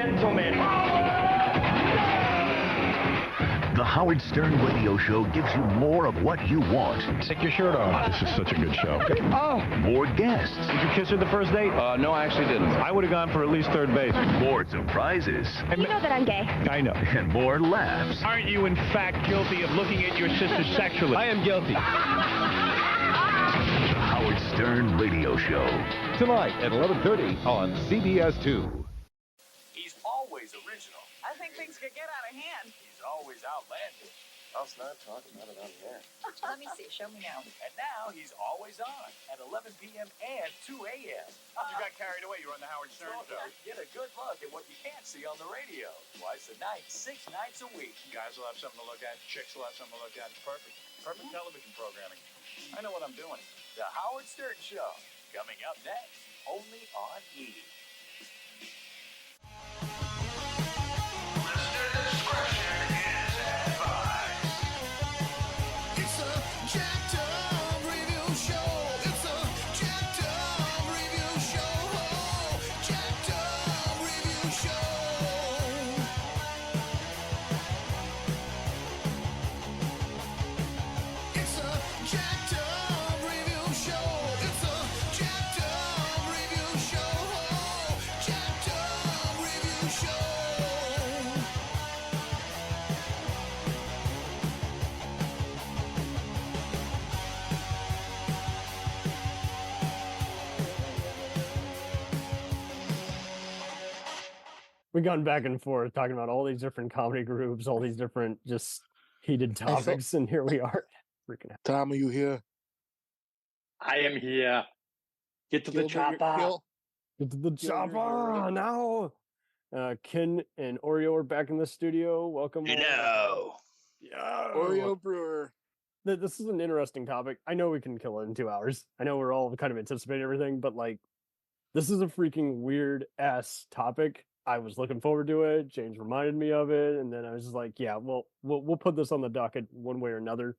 gentlemen. The Howard Stern Radio Show gives you more of what you want. Take your shirt off. This is such a good show. Oh, More guests. Did you kiss her the first date? No, I actually didn't. I would have gone for at least third base. More surprises. You know that I'm gay. I know. And more laughs. Aren't you, in fact, guilty of looking at your sister sexually? I am guilty. The Howard Stern Radio Show. Tonight at 11:30 on CBS 2. He's always original. I think things could get out of hand. He's always outlandish. I'll not talk about it on the air. Let me see. Show me now. And now he's always on at 11 p.m. and 2 a.m. You got carried away. You were on the Howard Stern show. Get a good look at what you can't see on the radio. Twice a night, 6 nights a week. Guys will have something to look at. Chicks will have something to look at. Perfect. Perfect television programming. I know what I'm doing. The Howard Stern Show, coming up next, only on E! Listener discretion is advised. It's a jacked up review show. It's a jacked up review show. Jacked up review show. It's a jacked up review show. It's a jacked up review show. Jacked up review show. We've gone back and forth talking about all these different comedy groups, all these different just heated topics, and here we are. Freaking out. Tom, are you here? I am here. Get to the chopper. Get to the chopper now. Ken and Oreo are back in the studio. Welcome. Hello. Yeah. Oreo Brewer. This is an interesting topic. I know we can kill it in 2 hours. I know we're all kind of anticipating everything, but like, this is a freaking weird ass topic. I was looking forward to it. James reminded me of it, and then I was just like, "Yeah, well, we'll put this on the docket one way or another,"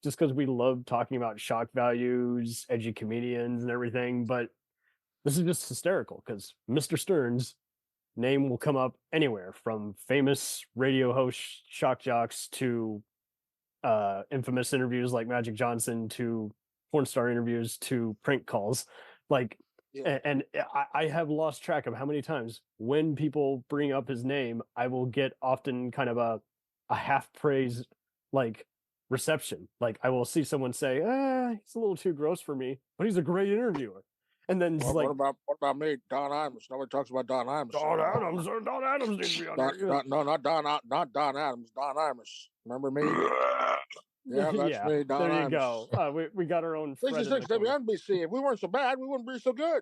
just because we love talking about shock values, edgy comedians, and everything. But this is just hysterical because Mr. Stern's name will come up anywhere, from famous radio hosts, shock jocks, to infamous interviews like Magic Johnson, to porn star interviews, to prank calls, like. Yeah. And I have lost track of how many times when people bring up his name, I will get often kind of a half praise, like, reception. Like, I will see someone say, he's a little too gross for me, but he's a great interviewer. And then What about me? Don Imus. Nobody talks about Don Imus. Don Adams needs to be on there. No, not Don Adams. Don Imus. Remember me? Yeah, that's me, Don There you Imus. go. We got our own Fred in the 66 corner. WNBC. If we weren't so bad, we wouldn't be so good.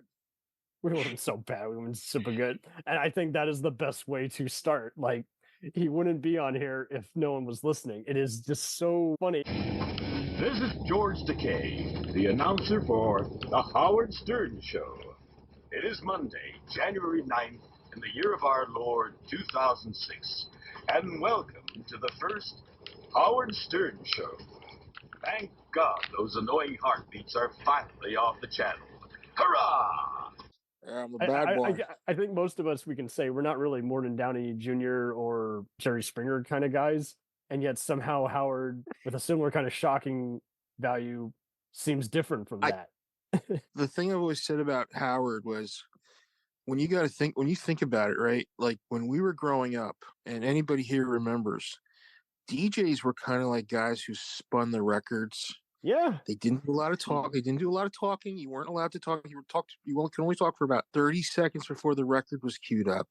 We weren't so bad. We weren't super good. And I think that is the best way to start. Like, he wouldn't be on here if no one was listening. It is just so funny. This is George Takei, the announcer for The Howard Stern Show. It is Monday, January 9th, in the year of our Lord, 2006. And welcome to the first Howard Stern Show. Thank God those annoying heartbeats are finally off the channel. Hurrah! Yeah, I'm a bad boy. I think most of us, we can say we're not really Morton Downey Jr. or Jerry Springer kind of guys. And yet somehow Howard, with a similar kind of shocking value, seems different from that. The thing I've always said about Howard was, when you think about it, right? Like, when we were growing up, and anybody here remembers, DJs were kind of like guys who spun the records. Yeah. They didn't do a lot of talk. They didn't do a lot of talking. You weren't allowed to talk. You could only talk for about 30 seconds before the record was queued up.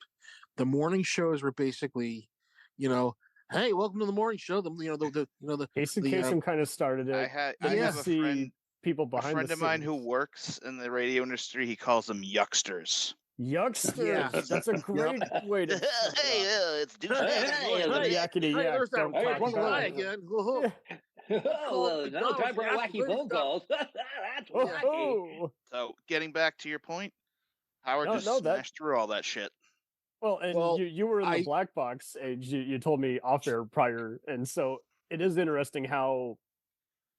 The morning shows were basically, hey, welcome to the morning show. Casey Kasem kind of started it. I have a friend, people behind a friend of mine who works in the radio industry. He calls them yucksters. Yucksters. Yeah. That's a great way to. It's Yakety yak. Don't talk about it. again. Oh, no time for wacky phone calls. That's wacky. So, getting back to your point, Howard just smashed through all that shit. Well, and you were in the black box age. You told me off air prior, and so it is interesting how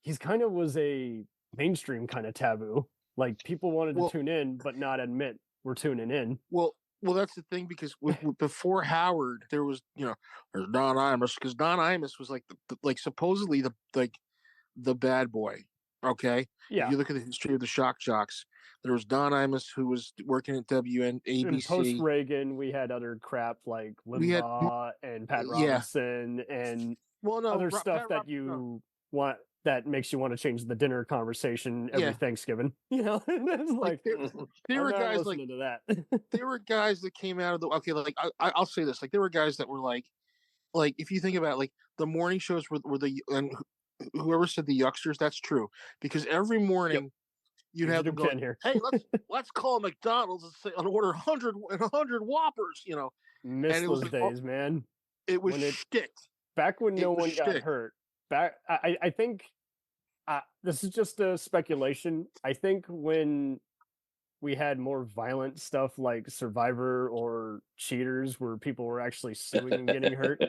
he's kind of was a mainstream kind of taboo. Like, people wanted to tune in, but not admit we're tuning in. Well, Well, that's the thing because before Howard, there was there's Don Imus because Don Imus was like like supposedly the bad boy. Okay, Yeah. If you look at the history of the shock jocks, there was Don Imus who was working at WNABC. Post Reagan, we had other crap like Limbaugh and Pat Robinson and other stuff that you want that makes you want to change the dinner conversation every Thanksgiving. It's like there were guys listening to that. There were guys that came out of the I'll say this, like there were guys that were like if you think about it, like the morning shows were the and whoever said the yucksters, that's true because every morning you'd have them go, hey, let's call McDonald's and order 100 Whoppers, Miss those days, man. It was shtick. Back when no one got hurt. I think this is just a speculation. I think when we had more violent stuff like Survivor or Cheaters, where people were actually suing and getting hurt.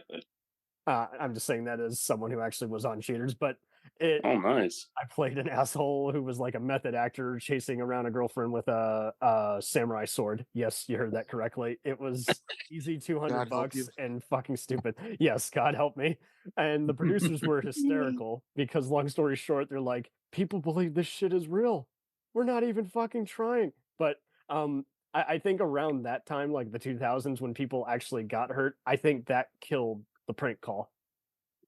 I'm just saying that as someone who actually was on Cheaters, but nice. I played an asshole who was like a method actor chasing around a girlfriend with a samurai sword. Yes, you heard that correctly. It was easy $200 and fucking stupid. Yes, God help me. And the producers were hysterical because, long story short, they're like, people believe this shit is real. We're not even fucking trying. But I think around that time, like the 2000s, when people actually got hurt, I think that killed the prank call.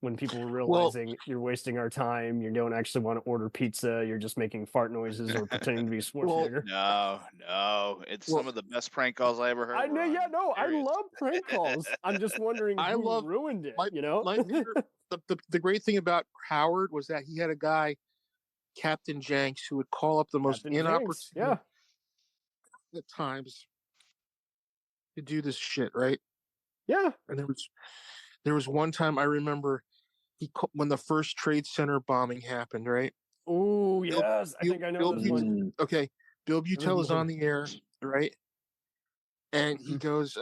When people were realizing you're wasting our time, you don't actually want to order pizza, you're just making fart noises or pretending to be Schwarzenegger. No. It's some of the best prank calls I ever heard. I love prank calls. I'm just wondering who ruined it, the great thing about Howard was that he had a guy, Captain Jenks, who would call up the most inopportune at times to do this shit, right? Yeah. And there was one time I remember when the first Trade Center bombing happened, right? Oh, yes. I think I know this one. Okay. Bill Butel is on the air, right? And he goes,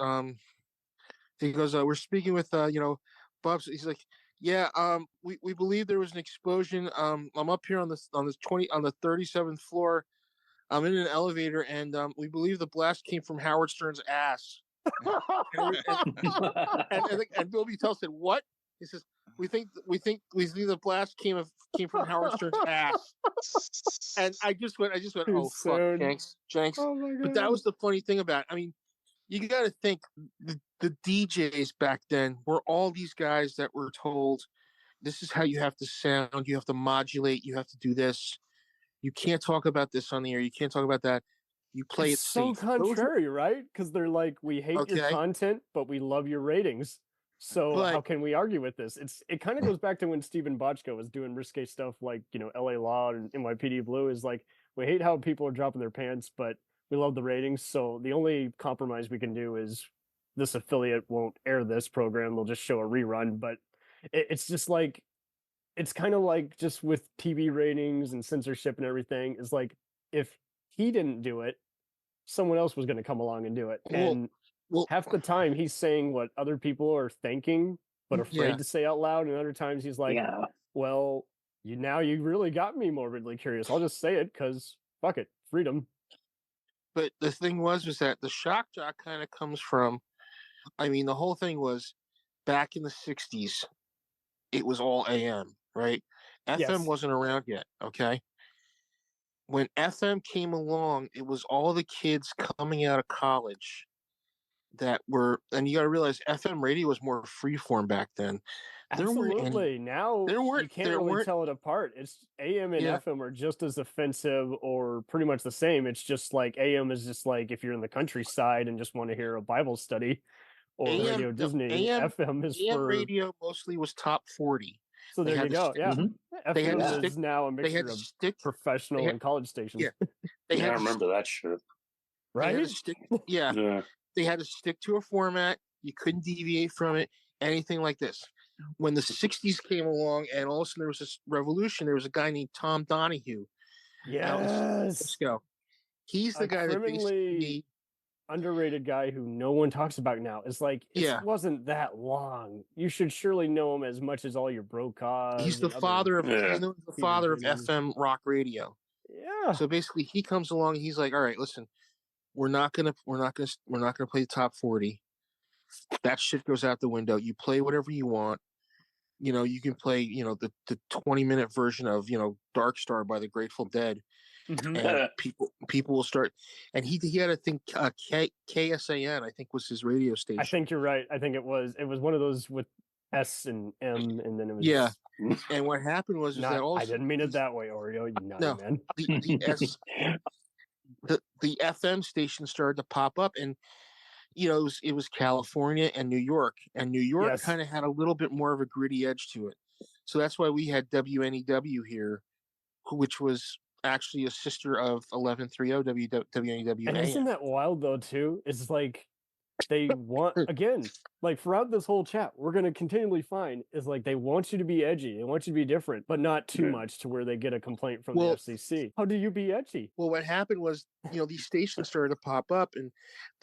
we're speaking with, Bob. He's like, we believe there was an explosion. I'm up here on the 37th floor. I'm in an elevator, and we believe the blast came from Howard Stern's ass. and Bill Butel said, "What?" He says, "We think the blast came from Howard Stern's ass." And I just went, "Oh fuck, Jenks." Oh my God. But that was the funny thing about it. I mean, you got to think the DJs back then were all these guys that were told, "This is how you have to sound. You have to modulate. You have to do this. You can't talk about this on the air. You can't talk about that. You play it so safe." contrary, right? Because they're like, we hate your content, but we love your ratings. So how can we argue with this? It kind of goes back to when Stephen Bochco was doing risque stuff like, LA Law and NYPD Blue is like, we hate how people are dropping their pants, but we love the ratings. So the only compromise we can do is this affiliate won't air this program. They'll just show a rerun. But it's just like, it's kind of like just with TV ratings and censorship and everything is like, if he didn't do it, someone else was going to come along and do it. And half the time he's saying what other people are thinking, but afraid to say out loud. And other times he's like, well, you really got me morbidly curious. I'll just say it because fuck it, freedom. But the thing was that the shock jock kind of comes from, I mean, the whole thing was back in the 60s, it was all AM, right? FM wasn't around yet, okay? When FM came along, it was all the kids coming out of college that were, and you got to realize FM radio was more freeform back then. Absolutely. Now you can't really tell it apart. It's AM and FM are just as offensive or pretty much the same. It's just like AM is just like if you're in the countryside and just want to hear a Bible study or Radio Disney. FM is AM radio mostly was top 40. So there you go. Yeah. FM is now a mixture of professional and college stations. I remember that shit. Right? They had to stick to a format. You couldn't deviate from it. Anything like this. When the 60s came along and all of a sudden there was this revolution, there was a guy named Tom Donahue. Yes. He's the guy that basically underrated guy who no one talks about now. It's like it wasn't that long. You should surely know him as much as all your broadcasts. He's the father of FM rock radio. Yeah. So basically he comes along and he's like, all right, listen, we're not gonna play the top 40. That shit goes out the window. You play whatever you want. You can play, the 20-minute version of, Dark Star by the Grateful Dead. And people will start. And he had, I think, KSAN, I think, was his radio station. I think you're right. I think it was one of those with S and M, and then it was. Yeah. And what happened was that also, I didn't mean it that way, Oreo. You naughty man. The FM station started to pop up, and it was California and New York, and New York kind of had a little bit more of a gritty edge to it. So that's why we had WNEW here, which was actually a sister of 1130 WNEW. And isn't that wild though too? It's like they want, again, like throughout this whole chat, we're going to continually find is like they want you to be edgy, they want you to be different, but not too much to where they get a complaint from the FCC. How do you be edgy? Well, what happened was, these stations started to pop up, and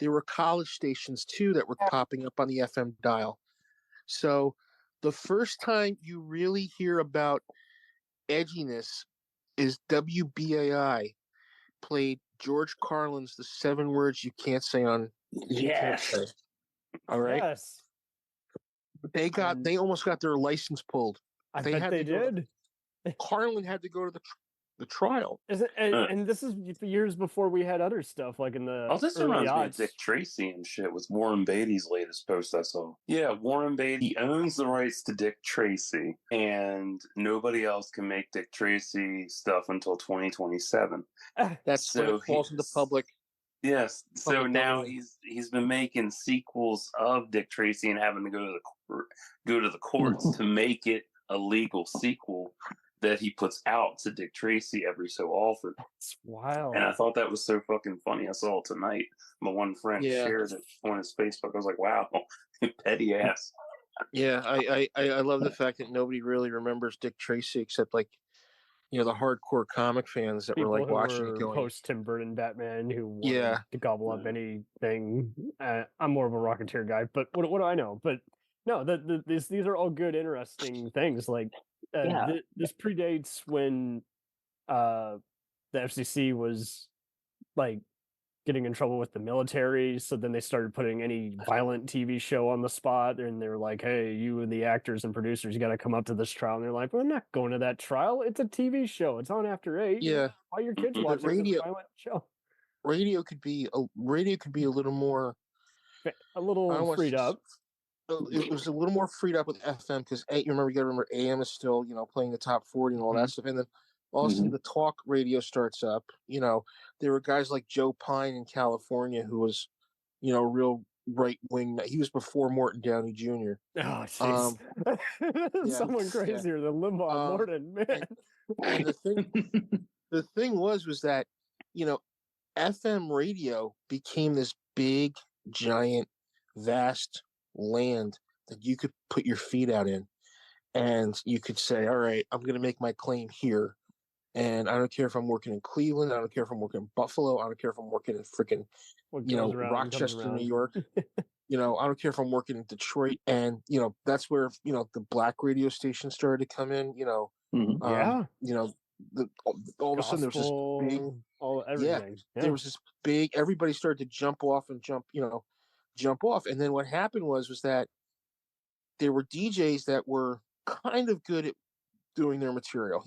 there were college stations too that were popping up on the FM dial. So the first time you really hear about edginess is WBAI played George Carlin's The 7 Words You Can't Say on. Yes. All right. Yes. They almost got their license pulled. I bet they did. Carlin had to go to the trial. And this is years before we had other stuff like in the. Oh, this reminds me of Dick Tracy and shit with Warren Beatty's latest post I saw. Yeah, Warren Beatty owns the rights to Dick Tracy, and nobody else can make Dick Tracy stuff until 2027. That's so when it falls into public. Yes. So now he's been making sequels of Dick Tracy and having to go to the courts to make it a legal sequel that he puts out to Dick Tracy every so often. It's wild. And I thought that was so fucking funny. I saw it tonight. My one friend shared it on his Facebook. I was like, wow, petty ass. Yeah, I love the fact that nobody really remembers Dick Tracy except like the hardcore comic fans that People were like who watching were it going post Tim Burton Batman who wanted to gobble up anything. I'm more of a Rocketeer guy, but what do I know? But no, these are all good, interesting things. Like this predates when the FCC was like getting in trouble with the military, so then they started putting any violent TV show on the spot, and they were like, hey, you and the actors and producers, you got to come up to this trial. And they're like, we're not going to that trial. It's a TV show. It's on after 8. Yeah. Why your kids watching this violent show? Radio could be a little more... freed up. It was a little more freed up with FM because you got to remember AM is still, playing the top 40 and all that stuff. And then all of a sudden the talk radio starts up. There were guys like Joe Pine in California who was, real right wing. He was before Morton Downey Jr. Oh, jeez. Someone crazier than Limbaugh and Morton, man. And the thing was that, FM radio became this big, giant, vast land that you could put your feet out in. And you could say, all right, I'm going to make my claim here. And I don't care if I'm working in Cleveland. I don't care if I'm working in Buffalo. I don't care if I'm working in freaking, Rochester, New York. I don't care if I'm working in Detroit. And, that's where, the black radio stations started to come in, all of a sudden there was this big, everything. There was this big, everybody started to jump off. And then what happened was that there were DJs that were kind of good at doing their material,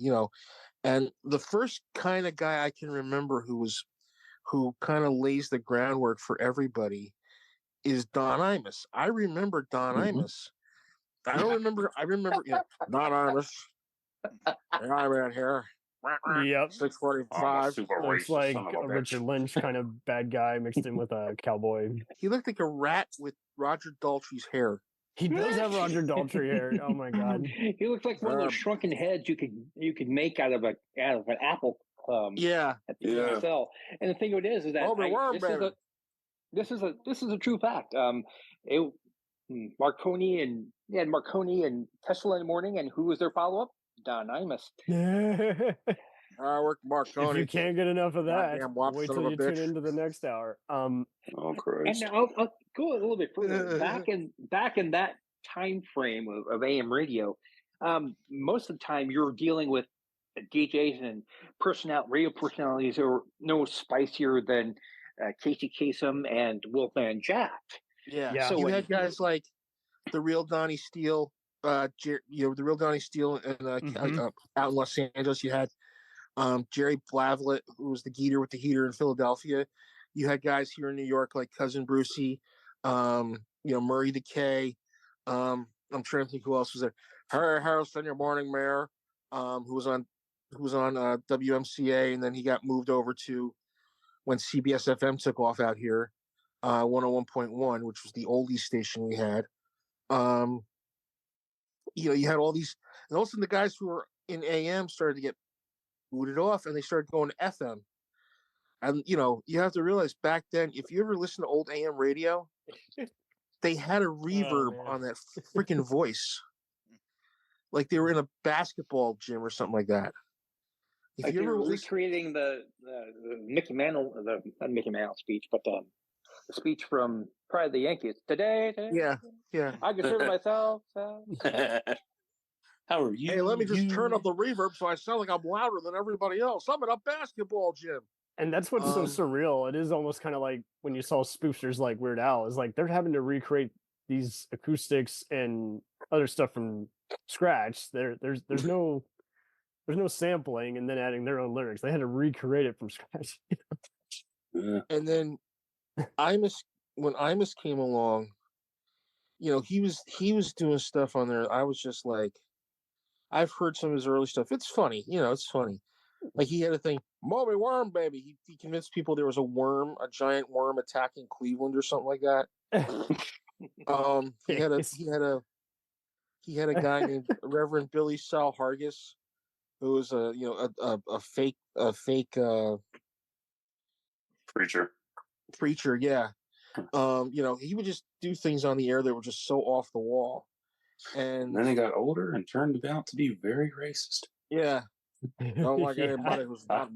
and the first kind of guy I can remember who kind of lays the groundwork for everybody is Don Imus. I remember Don Imus. I remember Don Imus. And I'm in here. Yep. 645. It's like a Richard Lynch kind of bad guy mixed in with a cowboy. He looked like a rat with Roger Daltrey's hair. He does have Roger Daltrey hair. Oh my god. He looks like one of those shrunken heads you could make out of an apple. At the USL. And the thing of it is that this is a true fact. Marconi and Tesla in the morning, and who was their follow up? Don Imus. I work Marconi. If you can't get enough of that, wait till you tune bitch. into the next hour. Christ. And I'll go a little bit further. Back in that time frame of AM radio, most of the time you're dealing with DJs and radio personalities who are no spicier than Casey Kasem and Wolfman Jack. Yeah. So you had guys like the real Donnie Steele, the real Donnie Steele, and out in Los Angeles, you had Jerry Blavlet, who was the Geeter with the Heater in Philadelphia. You had guys here in New York like Cousin Brucey, Murray the K. I'm trying to think who else was there. Harry Harrelson, your morning mayor, who was on WMCA, and then he got moved over to when CBS FM took off out here, 101.1, which was the oldies station we had. You had all these, and also the guys who were in AM started to get booted off, and they started going to FM. And you have to realize back then, if you ever listen to old AM radio, they had a reverb on that freaking voice, like they were in a basketball gym or something like that. If like you ever recreating the Mickey Mantle, not Mickey Mantle speech, but the speech from Pride of the Yankees. Today. Yeah. I consider myself. How are you? Hey, let me just turn up the reverb so I sound like I'm louder than everybody else. I'm in a basketball gym. And that's what's so surreal. It is almost kind of like when you saw spoofsters like Weird Al. Is like they're having to recreate these acoustics and other stuff from scratch. There's no sampling and then adding their own lyrics. They had to recreate it from scratch. And then when Imus came along, he was doing stuff on there. I was just like, I've heard some of his early stuff. It's funny, it's funny. Like he had a thing, Moby Worm, baby. He convinced people there was a giant worm attacking Cleveland or something like that. He had a guy named Reverend Billy Sal Hargis, who was a fake preacher. Yeah. He would just do things on the air that were just so off the wall. And then he got older and turned out to be very racist. Yeah. I don't like anybody who's not.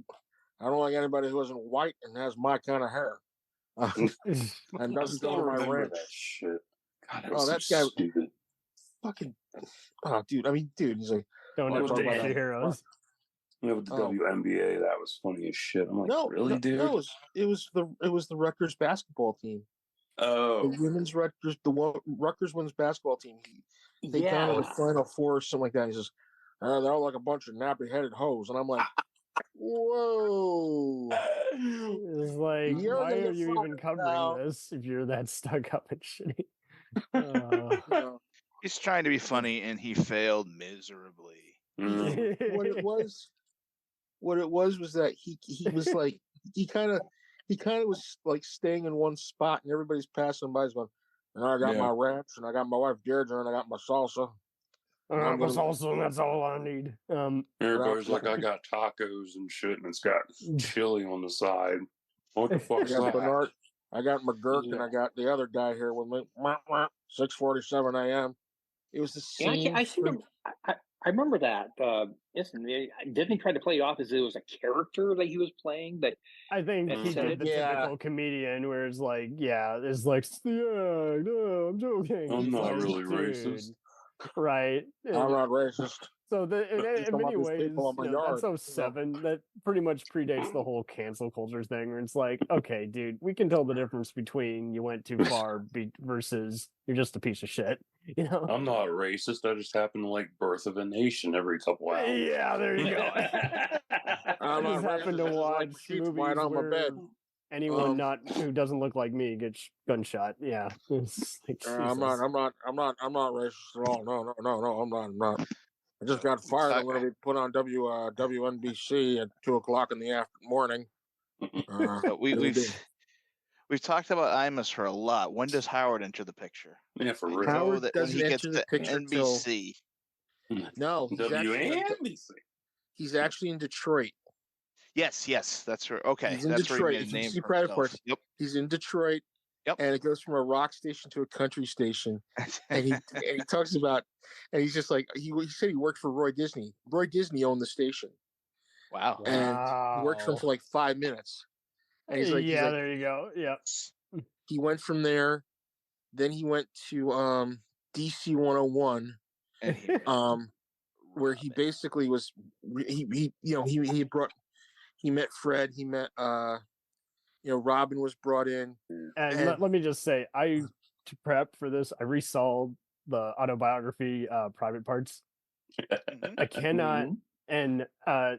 I don't like anybody who isn't white and has my kind of hair. And doesn't go to my ranch. That shit. God, that so guy. Stupid. Fucking. Oh, dude. I mean, dude. He's like, don't know the heroes. With the WNBA, that was funny as shit. I'm like, really, dude? No, it was the Rutgers basketball team. Oh, the women's Rutgers, Rutgers women's basketball team. They got to the Final Four or something like that. He says, they're all like a bunch of nappy-headed hoes, and I'm like, whoa! It's like, why are you even covering this if you're that stuck up and shitty? He's trying to be funny, and he failed miserably. What it was that he was like he kind of was like staying in one spot, and everybody's passing by. He's going, and I got my ranch, and I got my wife Deirdre, and I got my salsa. My salsa, and that's all I need. Everybody's like, I got tacos and shit, and it's got chili on the side. What the fuck's that? I got McGurk, and I got the other guy here with me. 6:47 a.m. It was the same. I remember that. Didn't he try to play it off as it was a character that he was playing? That I think he did the typical comedian, where it's like, no, I'm joking. I'm not really racist, right? I'm not racist. So in many ways, that's 07. That pretty much predates the whole cancel culture thing, where it's like, okay, dude, we can tell the difference between you went too far versus you're just a piece of shit. I'm not racist. I just happen to like Birth of a Nation every couple hours. Yeah, there you go. I just happen to watch movies right on my bed. Anyone who doesn't look like me gets gunshot. Yeah, like, I'm not racist at all. No, I'm not. I just got fired. I'm going to be put on WNBC at 2:00 in the morning. We've talked about Imus for a lot. When does Howard enter the picture? Yeah, for real. Howard doesn't enter the picture NBC. No, he's actually in Detroit. Yes, that's right. Okay, he's in that's Detroit. where he made a name for himself. Yep, he's in Detroit. Yep, and it goes from a rock station to a country station, and he talks about, and he's just like he said he worked for Roy Disney. Roy Disney owned the station. Wow, and he worked for him for like 5 minutes. And he's like, there you go. Yeah. He went from there, then he went to DC 101, where he basically was he met Fred, he met Robin was brought in. And let me just say, to prep for this, I resaw the autobiography, Private Parts. I cannot. And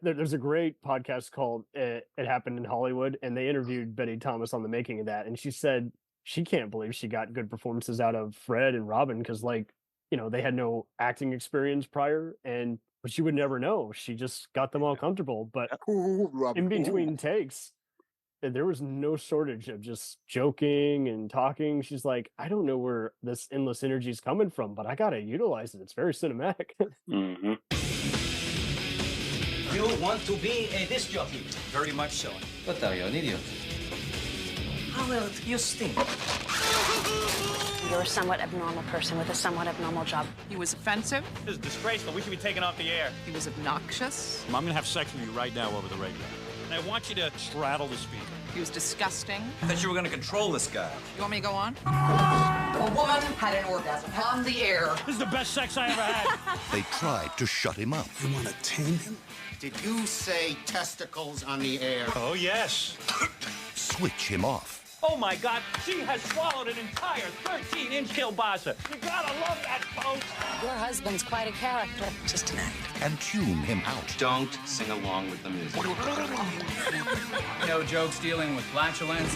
there's a great podcast called It Happened in Hollywood, and they interviewed Betty Thomas on the making of that, and she said she can't believe she got good performances out of Fred and Robin because, they had no acting experience prior, but she would never know. She just got them all comfortable. But in between takes, there was no shortage of just joking and talking. She's like, I don't know where this endless energy is coming from, but I got to utilize it. It's very cinematic. You want to be a disc jockey? Very much so. But are you an idiot? How well do you stink? You're a somewhat abnormal person with a somewhat abnormal job. He was offensive. This is disgraceful. We should be taken off the air. He was obnoxious. I'm going to have sex with you right now over the radio. And I want you to straddle the speaker. He was disgusting. I thought you were going to control this guy. You want me to go on? A woman had an orgasm on the air. This is the best sex I ever had. They tried to shut him up. You want to tame him? Did you say testicles on the air? Oh, yes. Switch him off. Oh, my God. She has swallowed an entire 13-inch kielbasa. You gotta love that, folks. Your husband's quite a character. Just an act. And tune him out. Don't sing along with the music. No jokes dealing with flatulence.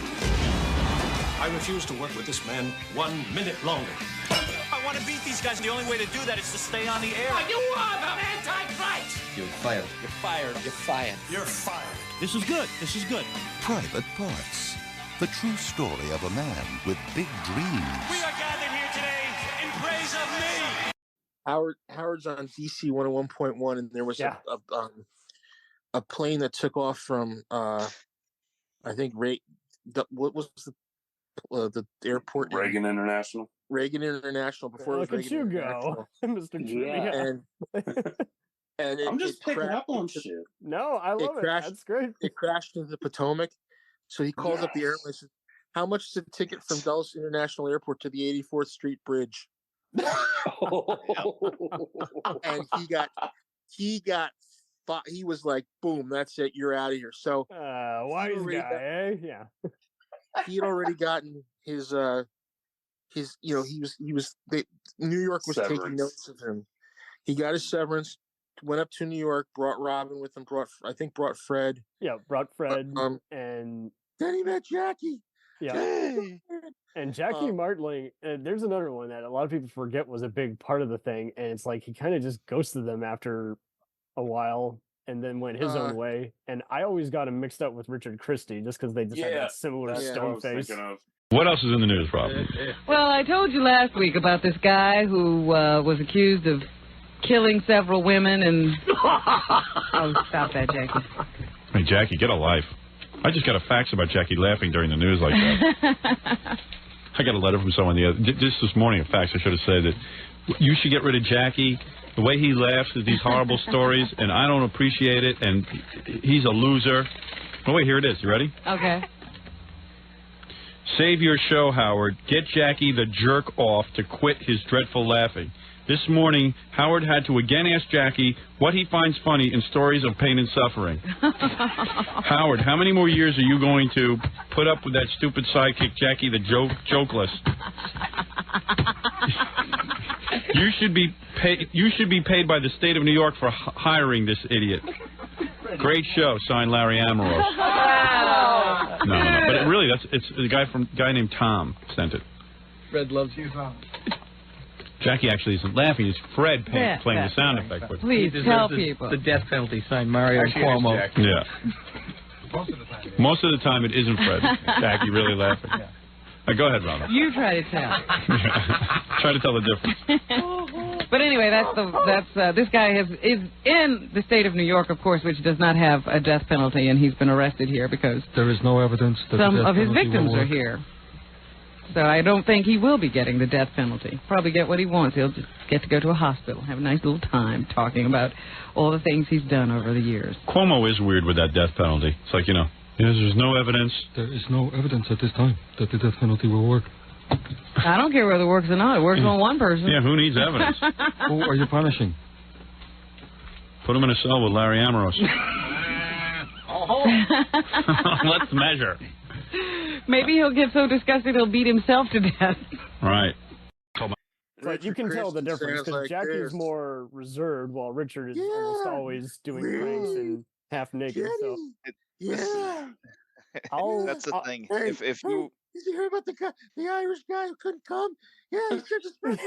I refuse to work with this man 1 minute longer. I want to beat these guys. The only way to do that is to stay on the air. You are the Antichrist! You're fired. You're fired. You're fired. You're fired. This is good. This is good. Private Parts. The true story of a man with big dreams. We are gathered here today in praise of me. Howard's on DC 101.1, and there was a plane that took off from I think what was the airport? Reagan International. Reagan International before it was Look at you go, Mr. Yeah. And I'm just picking up on shit. No, I love it. That's great. It crashed into the Potomac. So he calls up the airline and says, how much is a ticket from Dulles International Airport to the 84th Street Bridge? And he was like, boom, that's it. You're out of here. So wise guy, yeah. He had already gotten his New York was taking notes of him. He got his severance, went up to New York, brought Robin with him, brought Fred. Yeah, brought Fred, and then he met Jackie. Yeah, and Jackie Martling. There's another one that a lot of people forget was a big part of the thing, and it's like he kind of just ghosted them after a while, and then went his own way. And I always got him mixed up with Richard Christie just because they just had that similar stone face. What else is in the news, Rob? Well, I told you last week about this guy who was accused of killing several women and... Oh, stop that, Jackie. Hey, Jackie, get a life. I just got a fax about Jackie laughing during the news like that. I got a letter from someone just this morning, a fax. I should have said that you should get rid of Jackie. The way he laughs at these horrible stories, and I don't appreciate it, and he's a loser. Oh, wait, here it is. You ready? Okay. Save your show, Howard. Get Jackie the jerk off to quit his dreadful laughing. This morning, Howard had to again ask Jackie what he finds funny in stories of pain and suffering. Howard, how many more years are you going to put up with that stupid sidekick, Jackie the jokeless? You should be paid by the state of New York for hiring this idiot. Great show, signed Larry Amoros. Wow. No, but it's a guy named Tom sent it. Fred loves you, Tom. Jackie actually isn't laughing. It's Fred playing the sound effect. But please tell people. The death penalty, signed Mario Cuomo. Yeah. Most of the time it isn't Fred. Jackie really laughing. Yeah. Go ahead, Robin. You try to tell. Try to tell the difference. But anyway, this guy is in the state of New York, of course, which does not have a death penalty, and he's been arrested here because there is no evidence that some of his victims are here. So I don't think he will be getting the death penalty. Probably get what he wants. He'll just get to go to a hospital, have a nice little time talking about all the things he's done over the years. Cuomo is weird with that death penalty. It's like, there's no evidence. There is no evidence at this time that the death penalty will work. I don't care whether it works or not. It works on one person. Yeah, who needs evidence? Who are you punishing? Put him in a cell with Larry Amoros. Let's measure. Maybe he'll get so disgusted he'll beat himself to death. Right. But you can tell the difference because Jackie's more reserved while Richard is almost always doing pranks and half naked. So That's the thing. If you did you hear about the Irish guy who couldn't come? Yeah, he's got to spread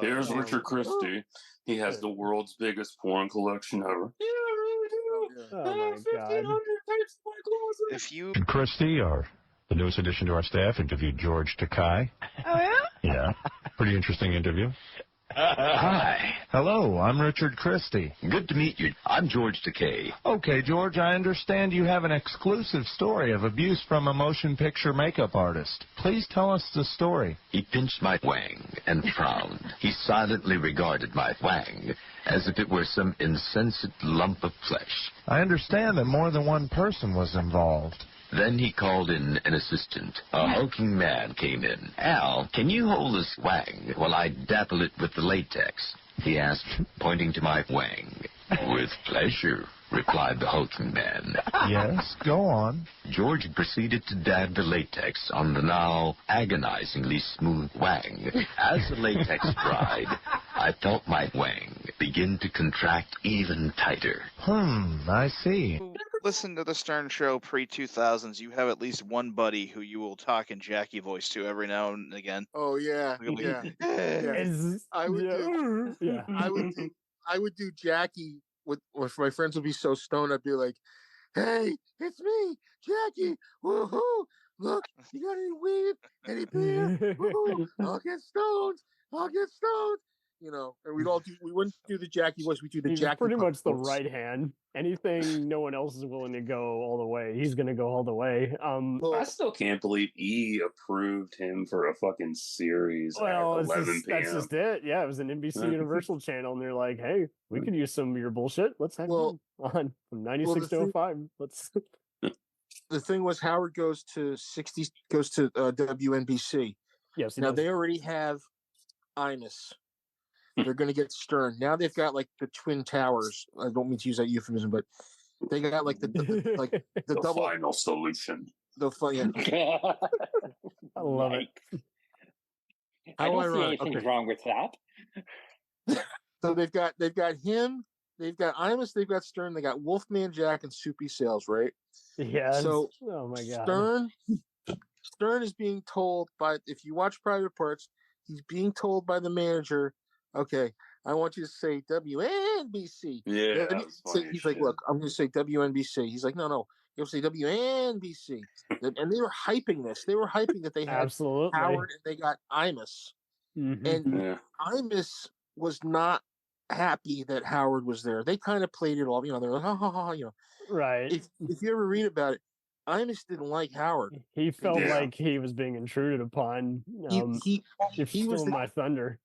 There's Richard Christie. He has the world's biggest porn collection ever. Yeah, I really do. Oh my God. If you Christie, the newest addition to our staff, interviewed George Takei. Oh, yeah? Yeah. Pretty interesting interview. Hi. Hello, I'm Richard Christie. Good to meet you. I'm George Takei. Okay, George, I understand you have an exclusive story of abuse from a motion picture makeup artist. Please tell us the story. He pinched my wang and frowned. He silently regarded my wang as if it were some insensate lump of flesh. I understand that more than one person was involved. Then he called in an assistant. A hulking man came in. Al, can you hold this wang while I dapple it with the latex? He asked, pointing to my wang. With pleasure, replied the hulking man. Yes, go on. George proceeded to dab the latex on the now agonizingly smooth wang. As the latex dried, I felt my wang begin to contract even tighter. I see. Listen to the Stern Show pre-2000s, you have at least one buddy who you will talk in Jackie voice to every now and again. Oh yeah, yeah. I would do Jackie with, if my friends would be so stoned, I'd be like, "Hey, it's me, Jackie. Woohoo! Look, you got any weed? Any beer? Woohoo! I'll get stoned. I'll get stoned." You know, and we wouldn't do the Jackie voice, we do the Jackie. Pretty much the right hand. Anything no one else is willing to go all the way, he's gonna go all the way. I still can't believe E approved him for a fucking series at 11 p.m. That's just it. Yeah, it was an NBC Universal channel, and they're like, "Hey, we could use some of your bullshit. Let's have you on from 96 to 05. Let's." The thing was, Howard goes to WNBC. Yes. Now they already have Imus. They're going to get Stern. Now they've got like the Twin Towers. I don't mean to use that euphemism, but they got like the double final solution. The fun. I love it. I don't see anything wrong with that. So they've got him. They've got Imus. They've got Stern. They got Wolfman Jack and Soupy Sales, right? Yeah. So oh my God. Stern is being told by, if you watch Private Parts, he's being told by the manager, okay, I want you to say WNBC. Yeah. He's like, look, I'm going to say WNBC. He's like, no, you'll say WNBC. And they were hyping this. They were hyping that they had Howard and they got Imus. Mm-hmm. And Imus was not happy that Howard was there. They kind of played it off. You know, they're like, ha, ha, ha, you know. Right. If you ever read about it, Imus didn't like Howard. He felt like he was being intruded upon. He was my thunder.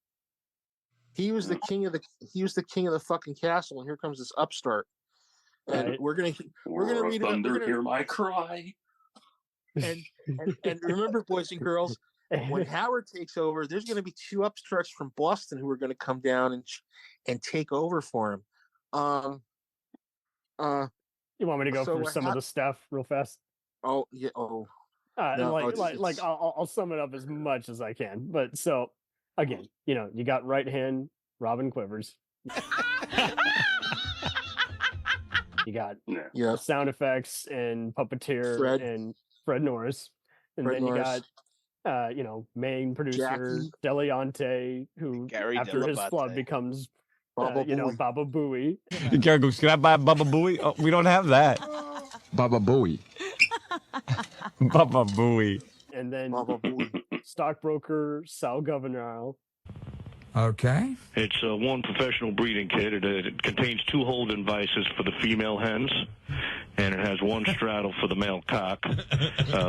He was the king of the fucking castle, and here comes this upstart. And we're gonna read it. Thunder, hear my cry. And remember, boys and girls, when Howard takes over, there's going to be two upstarts from Boston who are going to come down and take over for him. You want me to go through some of the stuff real fast? Oh yeah. Oh. I'll sum it up as much as I can. But so again, you know, you got right hand Robin Quivers. You got sound effects and puppeteer and Fred Norris, and then you got main producer Deliante, who after his flood becomes Baba Booey. Can I buy Baba Booey? Oh, we don't have that. Baba Booey. Baba Booey. And then stockbroker Sal Governor. Okay. It's one professional breeding kit. It contains 2 hold devices for the female hens, and it has 1 straddle for the male cock,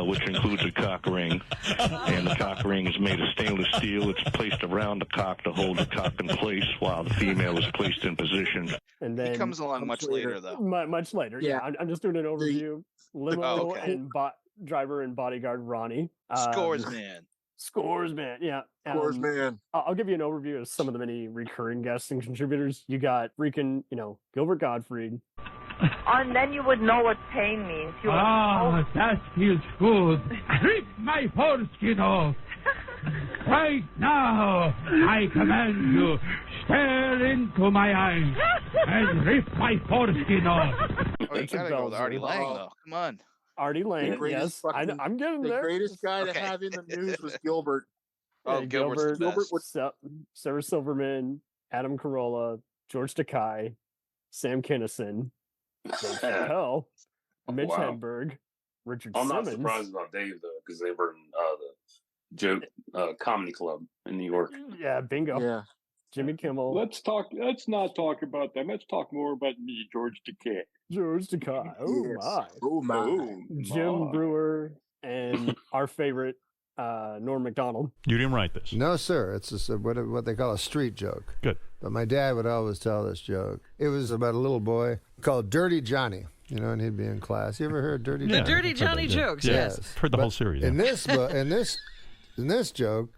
which includes a cock ring. And the cock ring is made of stainless steel. It's placed around the cock to hold the cock in place while the female is placed in position. And then he comes along much later, though. Much later, yeah. I'm just doing an overview. Limo and driver and bodyguard Ronnie. Scores man, yeah. Scores man. I'll give you an overview of some of the many recurring guests and contributors. You got freaking, Gilbert Gottfried. And then you would know what pain means. You would that feels good. Rip my foreskin off. Right now, I command you, stare into my eyes and rip my foreskin off. Oh, you gotta go with Artie Lang, though. Come on. Artie Lang, yes. I'm getting there. The greatest guy to have in the news was Gilbert. Oh, Gilbert, Sarah Silverman, Adam Carolla, George Takei, Sam Kinison, Dave Chappelle, Mitch Hedberg, Richard I'm Simmons. not surprised about Dave, though, because they were in the Joke Comedy Club in New York. Yeah, bingo. Yeah. Jimmy Kimmel. Let's not talk about them. Let's talk more about me, George Takei. George Takei. Oh, my. Oh, my. Jim Brewer and our favorite, Norm Macdonald. You didn't write this. No, sir. It's just what they call a street joke. Good. But my dad would always tell this joke. It was about a little boy called Dirty Johnny, and he'd be in class. You ever heard Dirty Johnny? The Dirty Johnny jokes, yes. Heard the whole series. In this joke,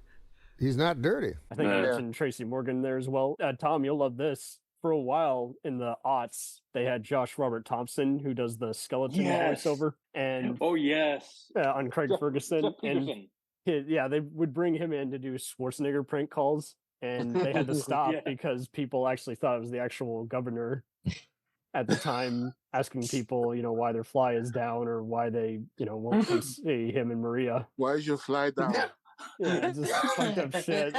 he's not dirty. I think I mentioned Tracy Morgan there as well. Tom, you'll love this. For a while in the aughts, they had Josh Robert Thompson, who does the skeleton voiceover, and on Craig Ferguson. And they would bring him in to do Schwarzenegger prank calls, and they had to stop because people actually thought it was the actual governor at the time asking people, why their fly is down or why they, won't come see him and Maria. Why is your fly down? Yeah, just fucked up shit.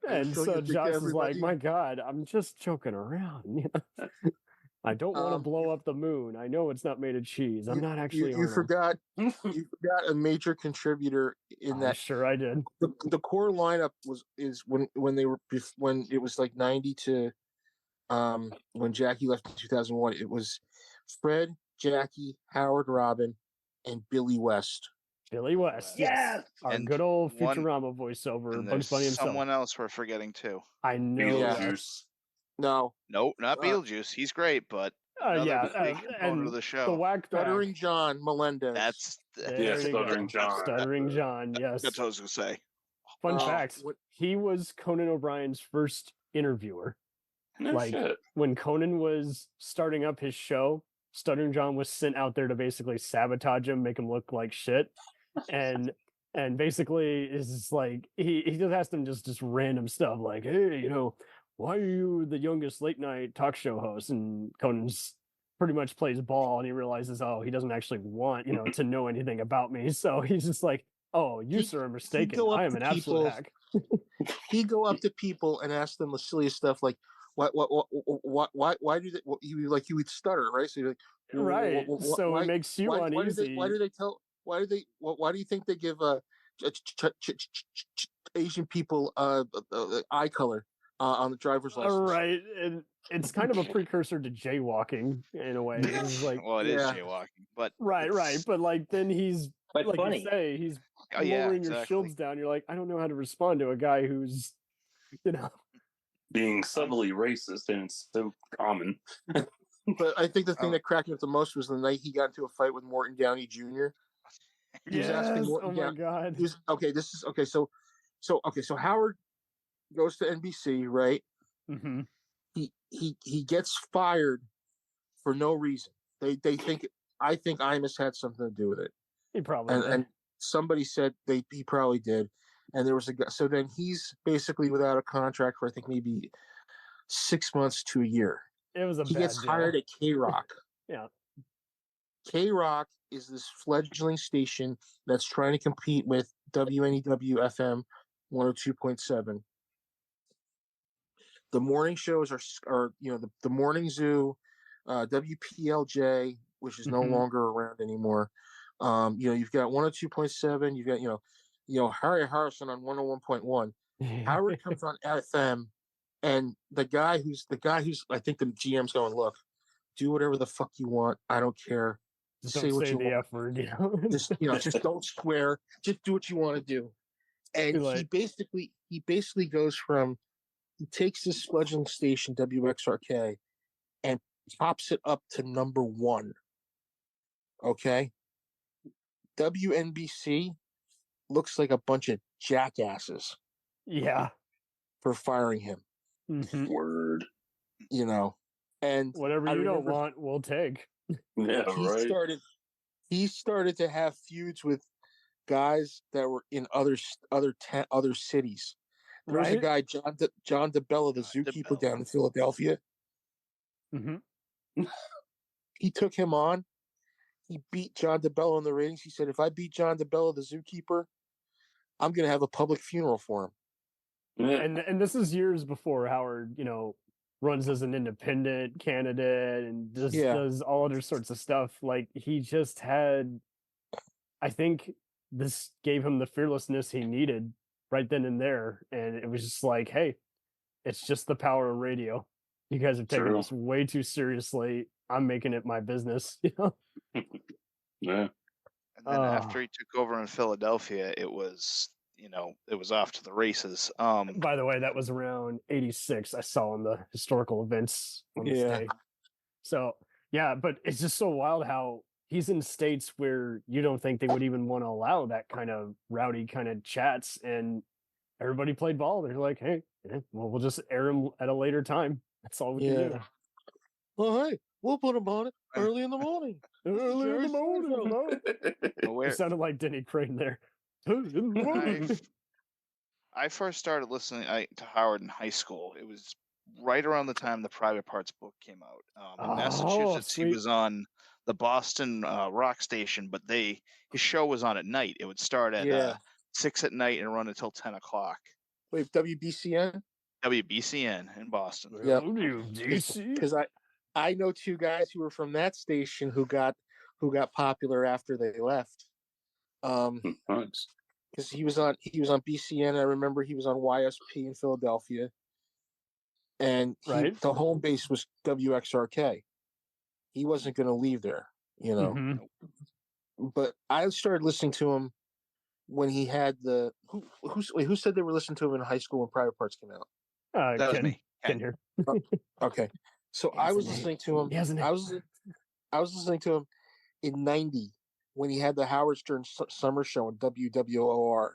And so Josh is like, my God, I'm just joking around. I don't want to blow up the moon. I know it's not made of cheese. I'm not actually. You forgot a major contributor in that. Sure, I did. The core lineup is when it was like 90 to when Jackie left in 2001. It was Fred, Jackie, Howard, Robin, and Billy West. Billy West, yes. Our And good old Futurama voiceover, And Bugs Bunny himself. someone else we're forgetting too. I know. Beetlejuice. No, not Beetlejuice. He's great, but another big component of the show. The whack Stuttering John Melendez. That's Stuttering John. Stuttering John, yes. That's what I was gonna say. Fun fact: he was Conan O'Brien's first interviewer. No shit. When Conan was starting up his show, Stuttering John was sent out there to basically sabotage him, make him look like shit. And basically is just like he just asked him just random stuff like, hey, why are you the youngest late night talk show host? And Conan's pretty much plays ball, and he realizes, he doesn't actually want to know anything about me. So he's just like, you sir are mistaken. I am an absolute hack. He'd go up to people and ask them the silliest stuff like, why do they? You would stutter, right? So you're like, right. So it makes you uneasy. Why do you think they give Asian people eye color on the driver's license? Right, and it's kind of a precursor to jaywalking in a way. It's like, well, it is jaywalking, but right. But like then he's but like funny. You say, he's lowering your shields down. You're like, I don't know how to respond to a guy who's, being subtly racist, and it's so common. But I think the thing that cracked me up the most was the night he got into a fight with Morton Downey Jr. He was asking Morton my God. So Howard goes to NBC, right? Mm-hmm. He gets fired for no reason. I think Imus had something to do with it. He probably did. And somebody said he probably did. And there was a guy. So then he's basically without a contract for I think maybe 6 months to a year. It was he gets hired at K-Rock. Yeah. K-Rock is this fledgling station that's trying to compete with WNEW FM 102.7. The morning shows are the Morning Zoo, WPLJ, which is no longer around anymore. You've got 102.7. You've got Harry Harrison on 101.1. Howard comes on FM, and the guy who's I think the GM's going, look, do whatever the fuck you want. I don't care. Just say what you the want. F word, just don't swear. Just do what you want to do. And he basically goes from, he takes this fledgling station WXRK and pops it up to number 1. Okay, WNBC looks like a bunch of jackasses. Yeah, for firing him. Mm-hmm. Word. And whatever you don't want, we'll take. Yeah, He started to have feuds with guys that were in other cities. There was a guy, John DeBella, the zookeeper down in Philadelphia. Mm-hmm. He took him on. He beat John DeBella in the ratings. He said, if I beat John DeBella, the zookeeper, I'm going to have a public funeral for him. Yeah. And this is years before Howard, runs as an independent candidate and does all other sorts of stuff. Like, he just had, I think this gave him the fearlessness he needed right then and there. And it was just like, hey, it's just the power of radio. You guys are taking this way too seriously. I'm making it my business, Yeah. And then after he took over in Philadelphia, it was off to the races. By the way, that was around 86. I saw in the historical events on this day. So, yeah, but it's just so wild how he's in states where you don't think they would even want to allow that kind of rowdy kind of chats, and everybody played ball. They're like, hey, we'll just air them at a later time. That's all we can do. Well, hey, we'll put them on it early in the morning. Early in the morning. It sounded like Denny Crane there. I first started listening to Howard in high school. It was right around the time the Private Parts book came out. In Massachusetts, sweet. he was on the Boston rock station, but his show was on at night. It would start at 6 at night and run until 10 o'clock. Wait, WBCN? WBCN in Boston. Yeah. WBC? Because I know two guys who were from that station who got popular after they left. Because he was on BCN. I remember he was on YSP in Philadelphia, and the home base was WXRK. He wasn't going to leave there, Mm-hmm. But I started listening to him when he had who said they were listening to him in high school when Private Parts came out? That was me. Ken here. Okay, so I was listening to him. I was listening to him in '90 when he had the Howard Stern summer show on WWOR.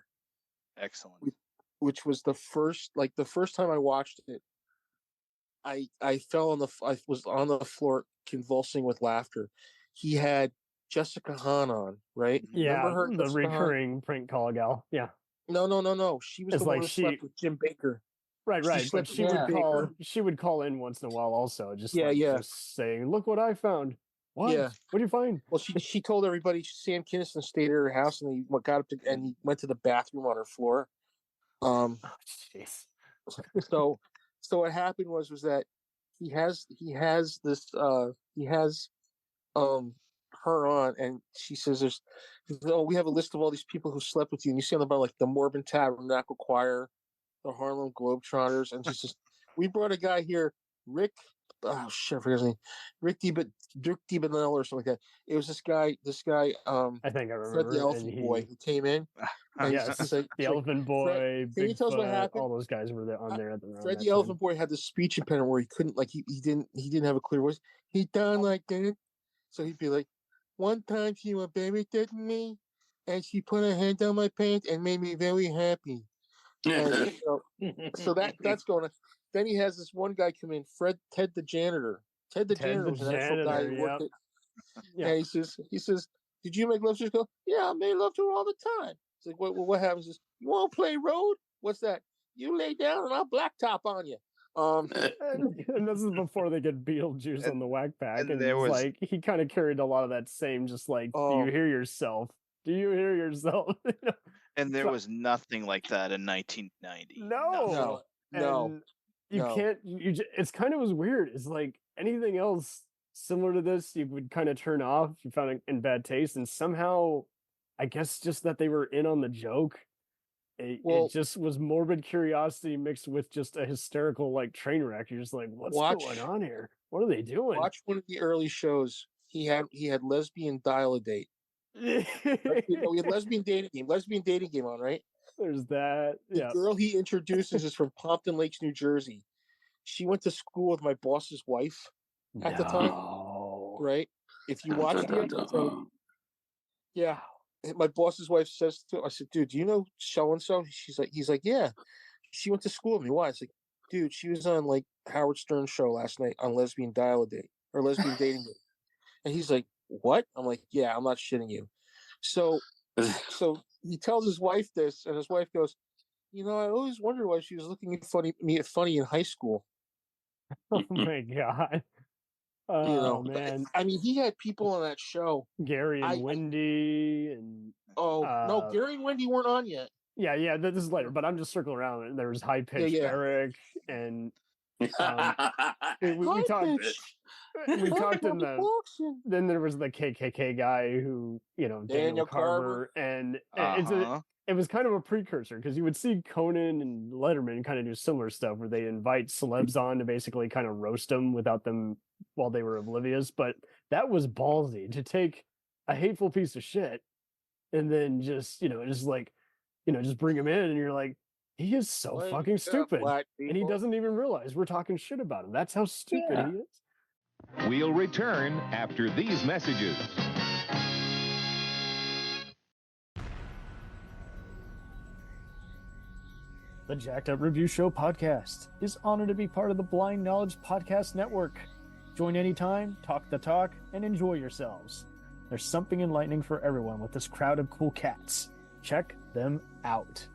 Excellent. Which was the first time I watched it. I was on the floor convulsing with laughter. He had Jessica Hahn on, right? Yeah, remember her? the recurring prank call gal. Yeah. No. She was the one who slept with Jim Baker. Right. But she would call in once in a while also, just saying, "Look what I found." What? Yeah. What do you find? Well, she told everybody Sam Kinison stayed at her house, and he got up and he went to the bathroom on her floor. Jeez. So what happened was that he has her on, and she says, we have a list of all these people who slept with you, and you see on the bottom like the Mormon Tabernacle Choir, the Harlem Globetrotters, and she says, we brought a guy here, Rick. Oh shit, I forget his name. Rick DiBanello or something like that. It was this guy. I think I remember. Fred the Elephant Boy who came in. Yes, the Elephant Boy. Can you tell us what happened? All those guys were on there at the Fred the Elephant Boy had this speech impediment where he couldn't, like, he didn't have a clear voice. He done like that, so he'd be like, one time she was babysitting me, and she put her hand down my pants and made me very happy. And, so that's going on. Then he has this one guy come in, Ted the janitor. Ted the janitor was an actual guy who worked at. And he says, did you make love to her? Go, yeah, I made love to her all the time. It's like, what happens is, you want to play road? What's that? You lay down and I'll blacktop on you. And this is before they get Beetlejuice on the whack pack, and there was like he kind of carried a lot of that same, just like, do you hear yourself? Do you hear yourself? And there was nothing like that in 1990. No. You can't. It's kind of was weird. It's like anything else similar to this, you would kind of turn off. You found it in bad taste, and somehow, I guess, just that they were in on the joke. It just was morbid curiosity mixed with just a hysterical like train wreck. You're just like, what's going on here? What are they doing? Watch one of the early shows. He had lesbian dial-a-date. We had lesbian dating game on, right? There's that. The girl he introduces is from Pompton Lakes, New Jersey. She went to school with my boss's wife at the time, right? If you watch the episode, my boss's wife says to him, I said, dude, do you know so-and-so? He's like, yeah. She went to school with me. Why? It's like, dude, she was on like Howard Stern's show last night on Lesbian Dial-A-Date or Lesbian Dating Date. And he's like, what? I'm like, yeah, I'm not shitting you. So he tells his wife this, and his wife goes, I always wondered why she was looking at me funny in high school. Oh my God. Oh man. I mean, he had people on that show. Gary and Wendy and no, Gary and Wendy weren't on yet. Yeah, this is later, but I'm just circling around. And there was High Pitch Eric and we talked in the then there was the KKK guy who Daniel Carver and it was kind of a precursor because you would see Conan and Letterman kind of do similar stuff where they invite celebs on to basically kind of roast them without them while they were oblivious. But that was ballsy to take a hateful piece of shit and then just bring him in and you're like, he is so fucking stupid and he doesn't even realize we're talking shit about him. That's how stupid he is. We'll return after these messages. The Jacked Up Review Show podcast is honored to be part of the Blind Knowledge Podcast Network. Join anytime, talk the talk, and enjoy yourselves. There's something enlightening for everyone with this crowd of cool cats. Check them out.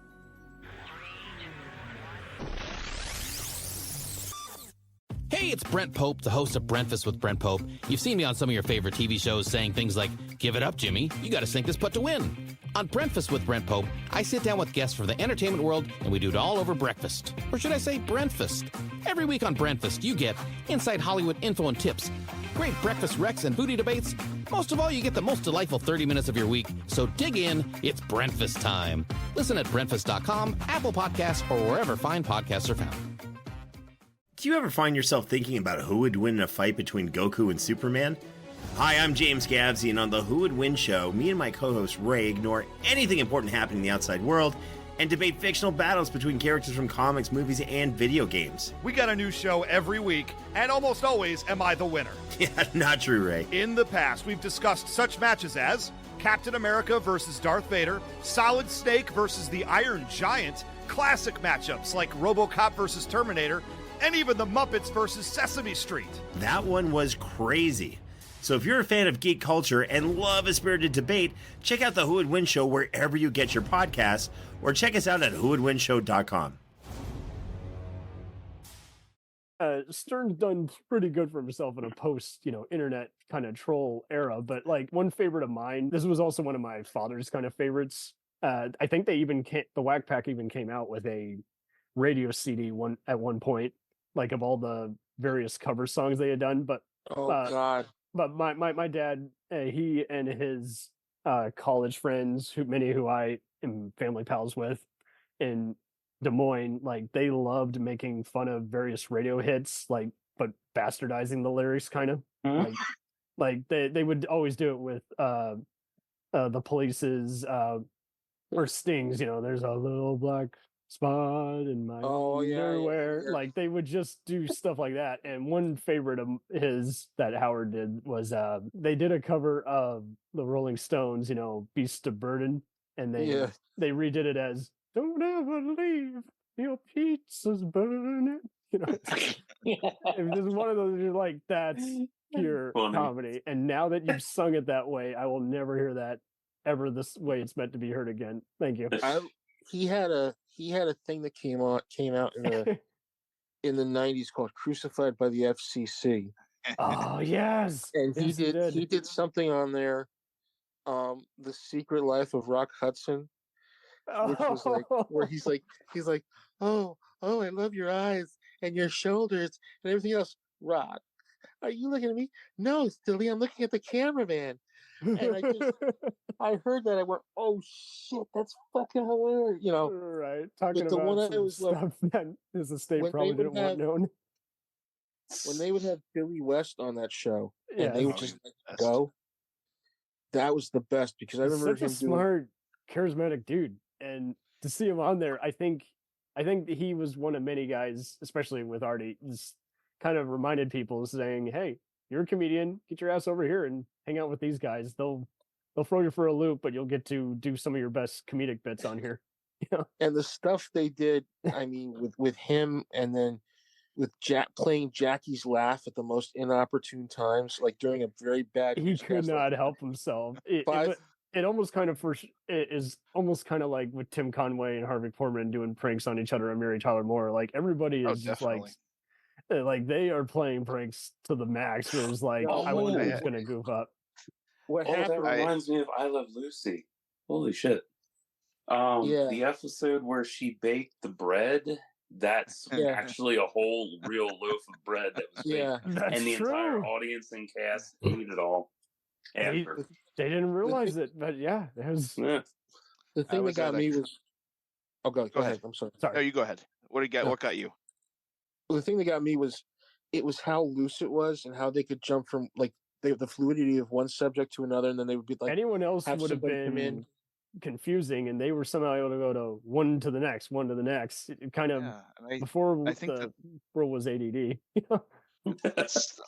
Hey, it's Brent Pope, the host of Breakfast with Brent Pope. You've seen me on some of your favorite TV shows saying things like, give it up, Jimmy, you gotta sink this putt to win. On Breakfast with Brent Pope, I sit down with guests from the entertainment world and we do it all over breakfast. Or should I say Brentfast? Every week on Brentfast, you get inside Hollywood info and tips, great breakfast wrecks and booty debates. Most of all, you get the most delightful 30 minutes of your week. So dig in, it's Brentfast time. Listen at Brentfast.com, Apple Podcasts, or wherever fine podcasts are found. Do you ever find yourself thinking about who would win in a fight between Goku and Superman? Hi, I'm James Gavsey, and on the Who Would Win show, me and my co-host Ray ignore anything important happening in the outside world and debate fictional battles between characters from comics, movies, and video games. We got a new show every week, and almost always am I the winner. Yeah, not true, Ray. In the past, we've discussed such matches as Captain America versus Darth Vader, Solid Snake versus the Iron Giant, classic matchups like RoboCop versus Terminator, and even the Muppets versus Sesame Street. That one was crazy. So if you're a fan of geek culture and love a spirited debate, check out the Who Would Win show wherever you get your podcasts, or check us out at whowouldwinshow.com. Stern's done pretty good for himself in a post-internet kind of troll era, but like one favorite of mine, this was also one of my father's kind of favorites. I think the Whack Pack even came out with a radio CD at one point, like of all the various cover songs they had done. But God. But my dad, he and his college friends, many who I am family pals with in Des Moines, like they loved making fun of various radio hits, like but bastardizing the lyrics, kind of. Like they would always do it with the Police's or Sting's. There's a little black spot in my underwear. Yeah. Like they would just do stuff like that. And one favorite of his that Howard did was they did a cover of the Rolling Stones, Beast of Burden, and they redid it as "Don't ever leave, your pizza's burning." It was just one of those. You're like, that's pure comedy. And now that you've sung it that way, I will never hear that ever this way it's meant to be heard again. Thank you. He had a thing that came out in the 90s called "Crucified by the FCC." Oh yes, and he did something on there, "The Secret Life of Rock Hudson," which was like where he's like, oh, I love your eyes and your shoulders and everything else. Rock, are you looking at me? No, silly, I'm looking at the cameraman. And I heard that, I went, oh shit, that's fucking hilarious, Right, talking about the one I was stuff that his estate probably didn't want known. When they would have Billy West on that show, and they would just go, that was the best, because I remember such a smart, charismatic dude, and to see him on there, I think he was one of many guys, especially with Artie, just kind of reminded people, saying, hey, you're a comedian, get your ass over here and hang out with these guys. They'll throw you for a loop, but you'll get to do some of your best comedic bits on here. And the stuff they did, I mean, with him, and then with playing Jackie's laugh at the most inopportune times, like during a very bad. He could not help himself. It almost kind of is almost kind of like with Tim Conway and Harvey Korman doing pranks on each other and Mary Tyler Moore. Like everybody is just like they are playing pranks to the max. Where it's like, I wonder who's going to goof up. What happened? That reminds me of I Love Lucy. Holy shit. The episode where she baked the bread, that's actually a whole real loaf of bread that was baked. And the entire audience and cast ate it all. They didn't realize it, but it was. The thing that got me was. Oh, go ahead. I'm sorry. No, you go ahead. What got you? Well, the thing that got me was, it was how loose it was and how they could jump from like the fluidity of one subject to another, and then they would be like, anyone else would have been confusing, and they were somehow able to go to one to the next. It kind of before I think the world was ADD. It's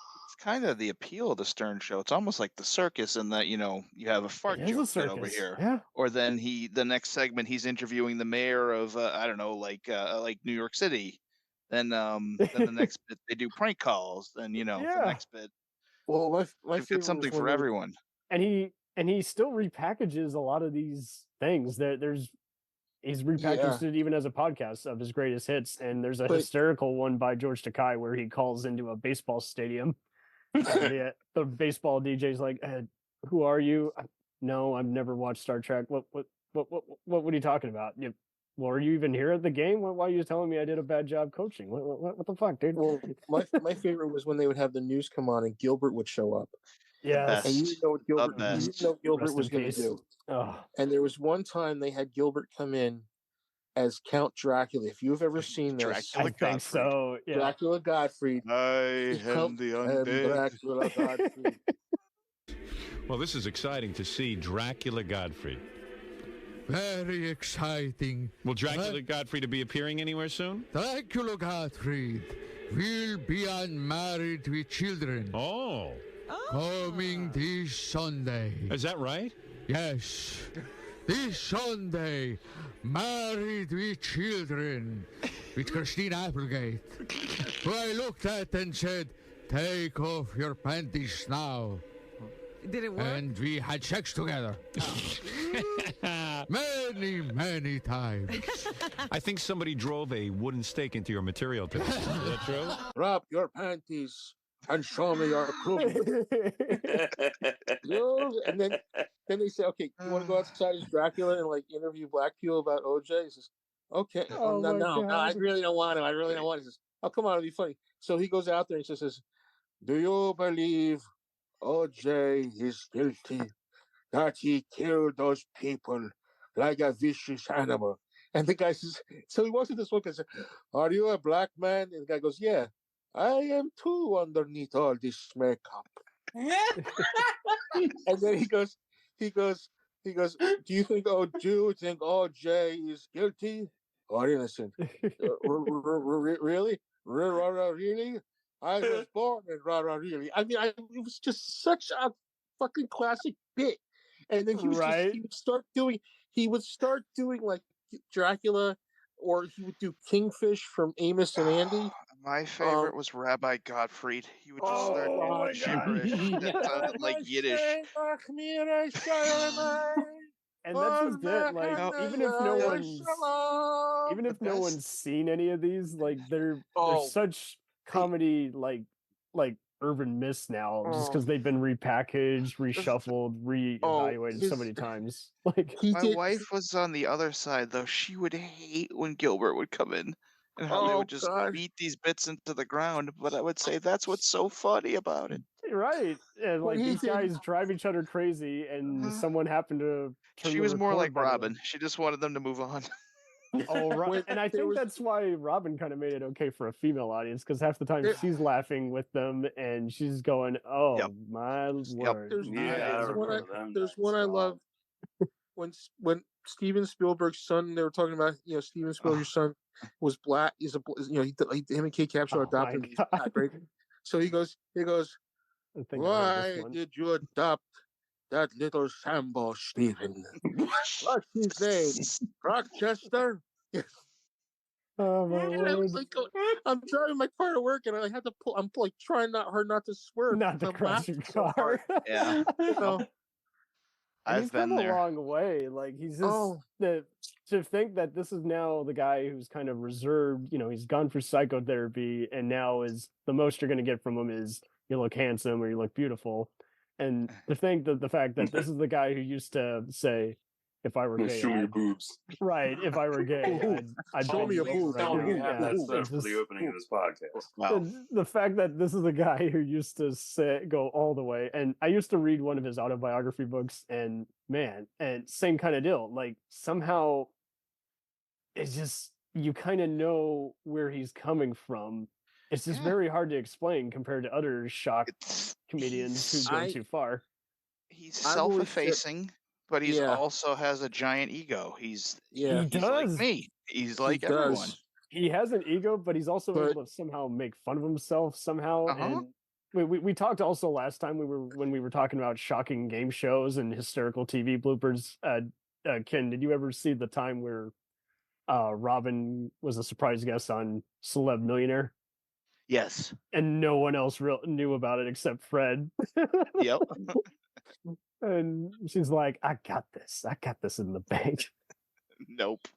kind of the appeal of the Stern Show. It's almost like the circus in that, you have a fart joke over here, or then the next segment he's interviewing the mayor of I don't know, like New York City. Then the next bit they do prank calls. Then the next bit. Well, my favorite something for everyone. And he still repackages a lot of these things. He's repackaged it even as a podcast of his greatest hits. And there's a hysterical one by George Takei where he calls into a baseball stadium. The baseball DJ's like, "Who are you?" "No, I've never watched Star Trek." What are you talking about? Well, are you even here at the game? Why are you telling me I did a bad job coaching? What the fuck, dude? Well, my favorite was when they would have the news come on and Gilbert would show up. Yeah, and you didn't know what Gilbert was going to do. Oh. And there was one time they had Gilbert come in as Count Dracula. If you've ever seen this, I think so. Yeah. Dracula Gottfried. I am the undead. Dracula Gottfried. Well, this is exciting to see Dracula Gottfried. Very exciting. Will Dracula Gottfried be appearing anywhere soon? Dracula Gottfried will be unmarried with children. Oh. Coming this Sunday. Is that right? Yes. This Sunday, married with children, with Christine Applegate, who I looked at and said, "Take off your panties now." Did it work? And we had sex together. Many, many times. I think somebody drove a wooden stake into your material today. Is that true? Drop your panties and show me your proof. And then they say, "Okay, you want to go outside as Dracula and like interview black people about OJ?" He says, "Okay, no, I really don't want to. He says, "Oh, come on, it'll be funny." So he goes out there and says, "Do you believe OJ is guilty, that he killed those people like a vicious animal?" And the guy says, so he walks to this one guy and says, "Are you a black man?" And the guy goes, "Yeah, I am too underneath all this makeup." And then he goes, "Do you think OJ is guilty or innocent?" Really? Really? I was born in really. I mean, it was just such a fucking classic bit. And then he would start doing like Dracula, or he would do Kingfish from Amos and Andy. My favorite was Rabbi Gottfried. He would just start doing gibberish that sounded like Yiddish. And that's just it. Like, even if no one's seen any of these, like they're such comedy like urban myths now, just because they've been repackaged, reshuffled, reevaluated so many times. Like my wife was on the other side though. She would hate when Gilbert would come in and how they would just beat these bits into the ground. But I would say that's what's so funny about it. Right. And like these guys drive each other crazy, and someone happened to turn She was more like Robin. She just wanted them to move on. Oh, right. And I think that's why Robin kind of made it okay for a female audience, because half the time she's laughing with them and she's going, "Oh, my word." There's one I love when Steven Spielberg's son, they were talking about, Steven Spielberg's son was black. He's him and Kate Capshaw adopted him. Black, right? So he goes, "Why did you adopt that little Sambo Steven. What's his name? Rochester? Oh my Lord. I'm driving my car to work, and I had to pull. I'm like trying not to swerve, not to crash your car. Yeah, I've been there. A long way. Like he's just to think that this is now the guy who's kind of reserved. You know, he's gone for psychotherapy, and now is the most you're going to get from him is you look handsome or you look beautiful. And to think that the fact that this is the guy who used to say, if I were gay, show me your boobs. Right. If I were gay, I'd show me your boobs. You have that set for the opening of this podcast. Wow. The fact that this is the guy who used to go all the way. And I used to read one of his autobiography books, and man, and same kind of deal. Like somehow it's just, you kind of know where he's coming from. It's just very hard to explain compared to other shock comedians who go too far. He's self-effacing. But he also has a giant ego. He's like me. He's like everyone. He has an ego, but he's also able to somehow make fun of himself somehow. And we talked also last time when we were talking about shocking game shows and hysterical TV bloopers. Ken, did you ever see the time where Robin was a surprise guest on Celeb Millionaire? Yes. And no one else knew about it except Fred. Yep. And she's like, I got this in the bank. Nope.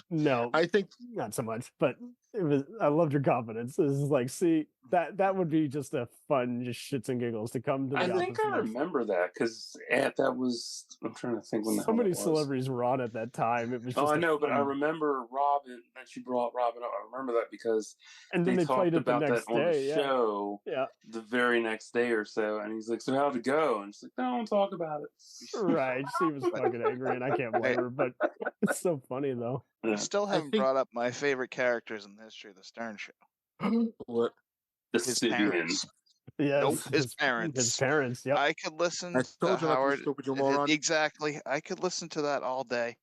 No, I think not so much, but I loved your confidence. This is like, see, that would be just a fun, just shits and giggles to come to the I think I remember that because that was, I'm trying to think when so many celebrities were on at that time. It was just I know, but I remember Robin, that she brought Robin up. I remember that because and then they talked about that on the show the very next day or so. And he's like, so how'd it go? And she's like, don't talk about it. Right. She was fucking angry, and I can't blame her, but it's so funny, though. We still haven't brought up my favorite characters in the history of the Stern Show. What? His parents. Yes. Nope, his parents. His parents, yep. I could listen to Howard. Exactly. I could listen to that all day.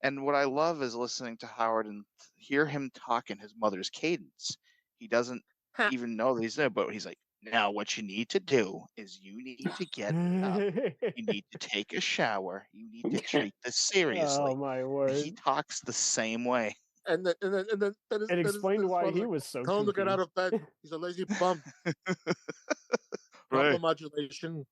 And what I love is listening to Howard and hear him talk in his mother's cadence. He doesn't even know that he's there, but he's like, now what you need to do is you need to get up. You need to take a shower. You need to treat this seriously. Oh, my word. He talks the same way. And then it explained why he was so tell him to get out of bed. He's a lazy bum. Proper modulation.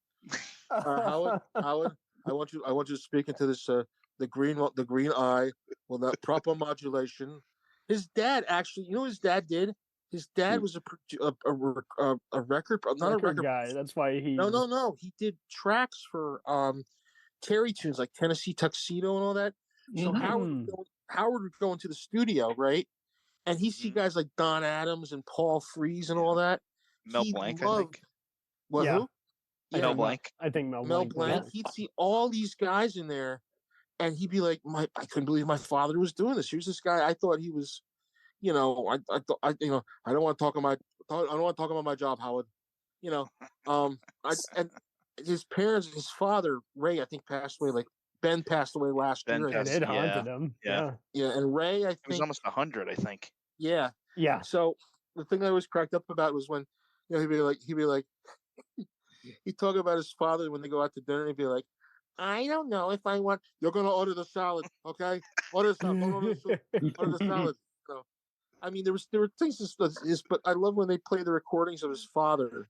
Howard, I want you to speak into this the green eye. Well, that proper modulation. His dad actually, you know what his dad did? His dad was a record, not a record guy. That's why he. No. He did tracks for Terry tunes like Tennessee Tuxedo and all that. So Howard would go into the studio, right? And he'd see guys like Don Adams and Paul Frees and all that. Mel Blanc, I think. What? Yeah. Who? Mel Blanc. I think Mel Blanc. Yeah. He'd see all these guys in there, and he'd be like, I couldn't believe my father was doing this. Here's this guy. I thought he was. I don't want to talk about my job, Howard. And his parents, his father Ray, I think passed away. Like Ben passed away last year. And it haunted him. Yeah. And Ray, I think he was almost 100. I think. Yeah. Yeah. So the thing I was cracked up about was when he'd be like, he'd talk about his father when they go out to dinner. And he'd be like, I don't know if I want. You're gonna order the salad, okay? Order the salad. Don't order the soup. Order the salad. I mean, there were things, but I love when they play the recordings of his father,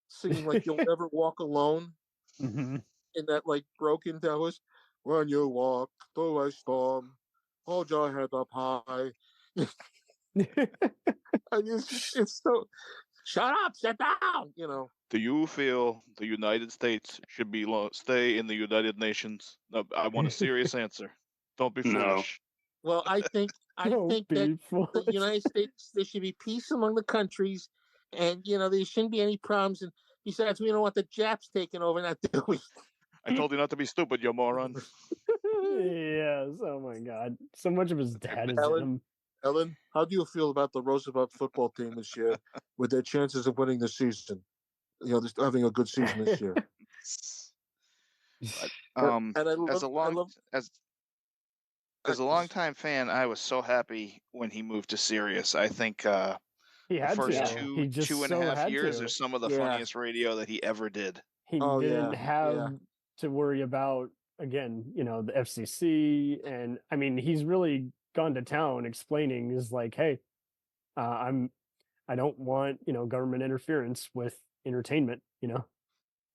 singing like "You'll Never Walk Alone," in that like broken down voice. When you walk through a storm, hold your head up high. It's so. Shut up! Sit down! Do you feel the United States should stay in the United Nations? No, I want a serious answer. Don't be foolish. Well, I think that the United States, there should be peace among the countries, and there shouldn't be any problems. And besides, we don't want the Japs taking over, not do we? I told you not to be stupid, you moron. Yes. Oh my God. So much of his dad is in him. Ellen, how do you feel about the Roosevelt football team this year, with their chances of winning the season? Just having a good season this year. As a longtime fan, I was so happy when he moved to Sirius. I think the first 2.5 years are some of the funniest radio that he ever did. he didn't have to worry about, again, the FCC. And I mean, he's really gone to town explaining is like, hey, I don't want, government interference with entertainment, And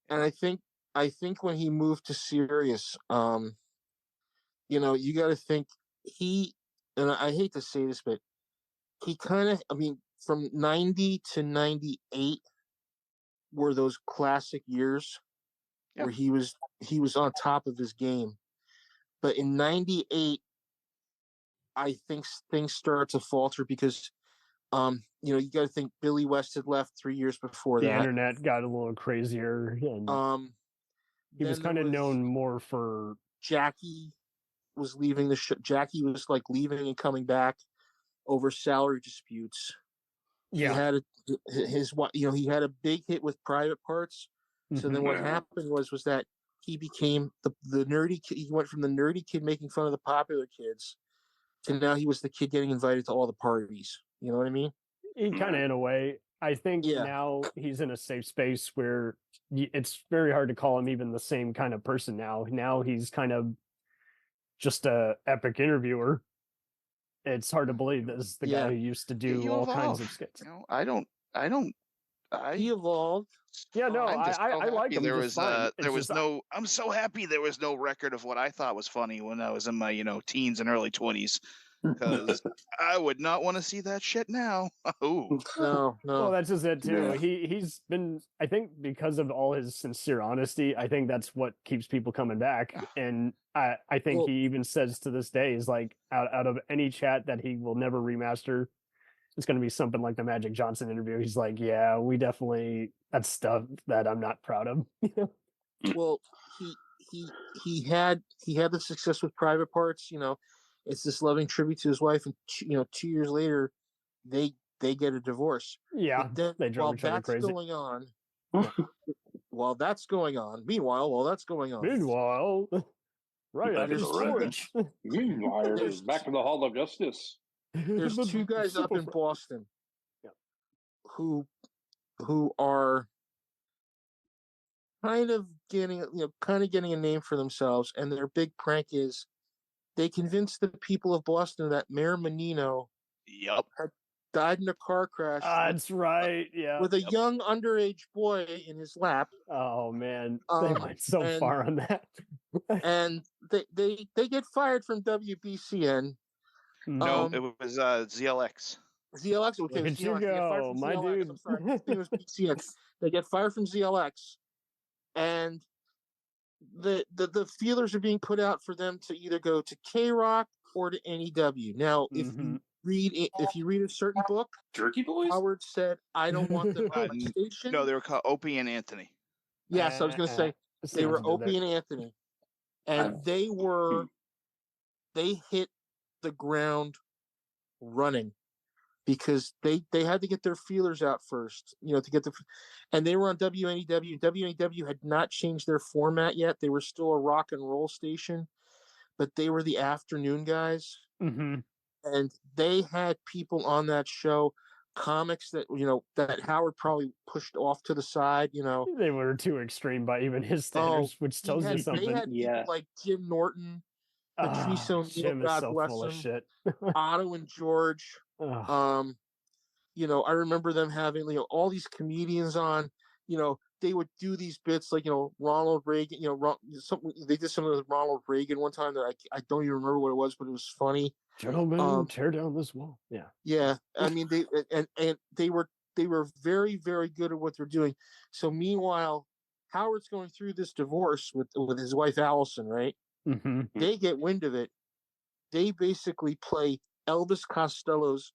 I think when he moved to Sirius, you got to think and I hate to say this, but he kind of, from 90 to 98 were those classic years where he was on top of his game. But in 98, I think things started to falter because, you got to think Billy West had left 3 years before that. The internet got a little crazier. And he was kind of known more for... Jackie was leaving the show. Jackie was like leaving and coming back over salary disputes. Yeah. He had he had a big hit with Private Parts. So then what happened was that he became the nerdy kid. He went from the nerdy kid making fun of the popular kids to now he was the kid getting invited to all the parties. You know what I mean? He kind of, in a way, I think now he's in a safe space where it's very hard to call him even the same kind of person now. Now he's kind of just a epic interviewer. It's hard to believe this is the guy who used to do all kinds of skits. He evolved. Yeah, no, I like him. I'm so happy there was no record of what I thought was funny when I was in my, teens and early 20s. Because I would not want to see that shit now. Oh no. Well, that's just it too. Yeah. He's been, I think, because of all his sincere honesty, I think that's what keeps people coming back. And I think he even says to this day is like out of any chat that he will never remaster, it's going to be something like the Magic Johnson interview. He's like, yeah, we definitely, that's stuff that I'm not proud of. Well, he had the success with Private Parts, It's this loving tribute to his wife, and 2 years later, they get a divorce. Yeah, then, they drove each other crazy. While that's going on, right after sports. Meanwhile, back in the Hall of Justice. There's two guys up in Boston, who are kind of getting a name for themselves, and their big prank is. They convinced the people of Boston that Mayor Menino had died in a car crash. That's right. Yeah. With a young underage boy in his lap. Oh man, they went so far on that. And they get fired from WBCN. No, it was ZLX. ZLX. Okay, look at you go, my ZLX. dude. I'm sorry, it was BCN. They get fired from ZLX, and the feelers are being put out for them to either go to K-Rock or to NEW. Now, if you read a certain book, Jerky Boys, Howard said, "I don't want them on my station." No, they were called Opie and Anthony. Yes, I was going to say they were Opie and Anthony, and they hit the ground running. Because they had to get their feelers out first, and they were on WNEW. WNEW had not changed their format yet. They were still a rock and roll station, but they were the afternoon guys. Mm-hmm. And they had people on that show, comics that, that Howard probably pushed off to the side, They were too extreme by even his standards, which tells you something. They had people like Jim Norton, Patrice O'Neal, God bless him, Otto and George. I remember them having, all these comedians on, they would do these bits like, Ronald Reagan, they did some of the Ronald Reagan one time that I don't even remember what it was, but it was funny. Gentlemen, tear down this wall. Yeah. Yeah. I mean, they were very, very good at what they're doing. So meanwhile, Howard's going through this divorce with his wife, Allison, right? Mm-hmm. They get wind of it. They basically play Elvis Costello's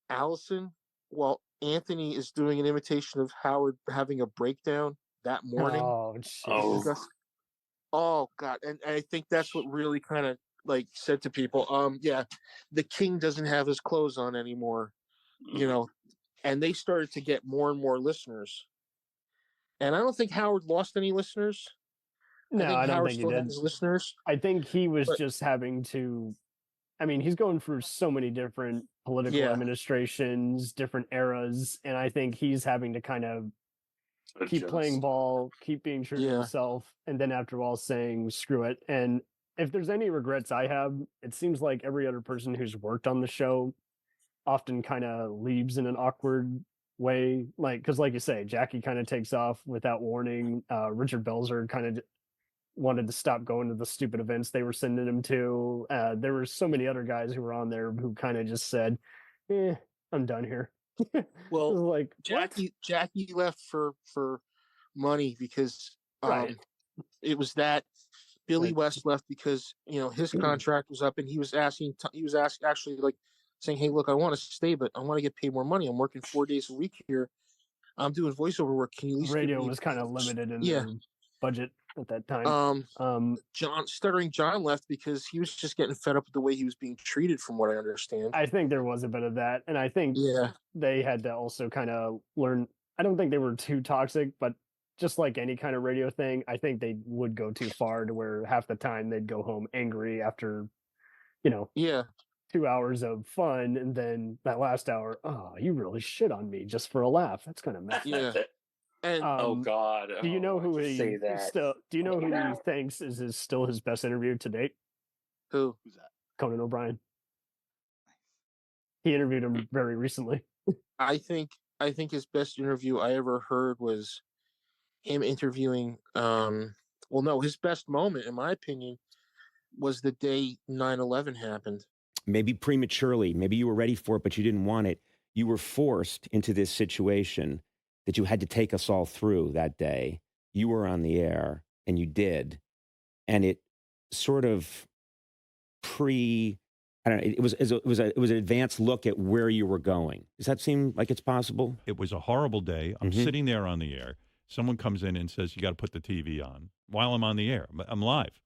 Allison while Anthony is doing an imitation of Howard having a breakdown that morning. Oh, jeez. Oh, God. And I think that's what really kind of said to people, the king doesn't have his clothes on anymore, and they started to get more and more listeners. And I don't think Howard lost any listeners. No, I don't think he did. His listeners. I think he was just having to. I mean, he's going through so many different political administrations, different eras, and I think he's having to kind of keep playing ball, keep being true to himself, and then after a while saying screw it. And if there's any regrets I have, it seems like every other person who's worked on the show often kind of leaves in an awkward way. Like, because like you say, Jackie kind of takes off without warning. Richard Belzer kind of wanted to stop going to the stupid events they were sending him to. There were so many other guys who were on there who kind of just said, I'm done here. Well, like Jackie left for money because it was that Billy West left because his contract was up and he was actually like saying, hey, look, I want to stay, but I want to get paid more money. I'm working 4 days a week here. I'm doing voiceover work. Can you at least radio was kind of limited in their budget at that time. Stuttering John left because he was just getting fed up with the way he was being treated, from what I understand. I think there was a bit of that, and I think they had to also kind of learn. I don't think they were too toxic, but just like any kind of radio thing, I think they would go too far to where half the time they'd go home angry after 2 hours of fun, and then that last hour, you really shit on me just for a laugh. That's kind of messy. And oh God! Do you know who he still? Do you know who he thinks is still his best interview to date? Who's that? Conan O'Brien. He interviewed him very recently. I think his best interview I ever heard was him interviewing. His best moment, in my opinion, was the day 9/11 happened. Maybe prematurely, maybe you were ready for it, but you didn't want it. You were forced into this situation that you had to take us all through that day. You were on the air, and you did. And it sort of it was an advanced look at where you were going. Does that seem like it's possible? It was a horrible day. I'm sitting there on the air. Someone comes in and says, you got to put the TV on while I'm on the air. I'm live.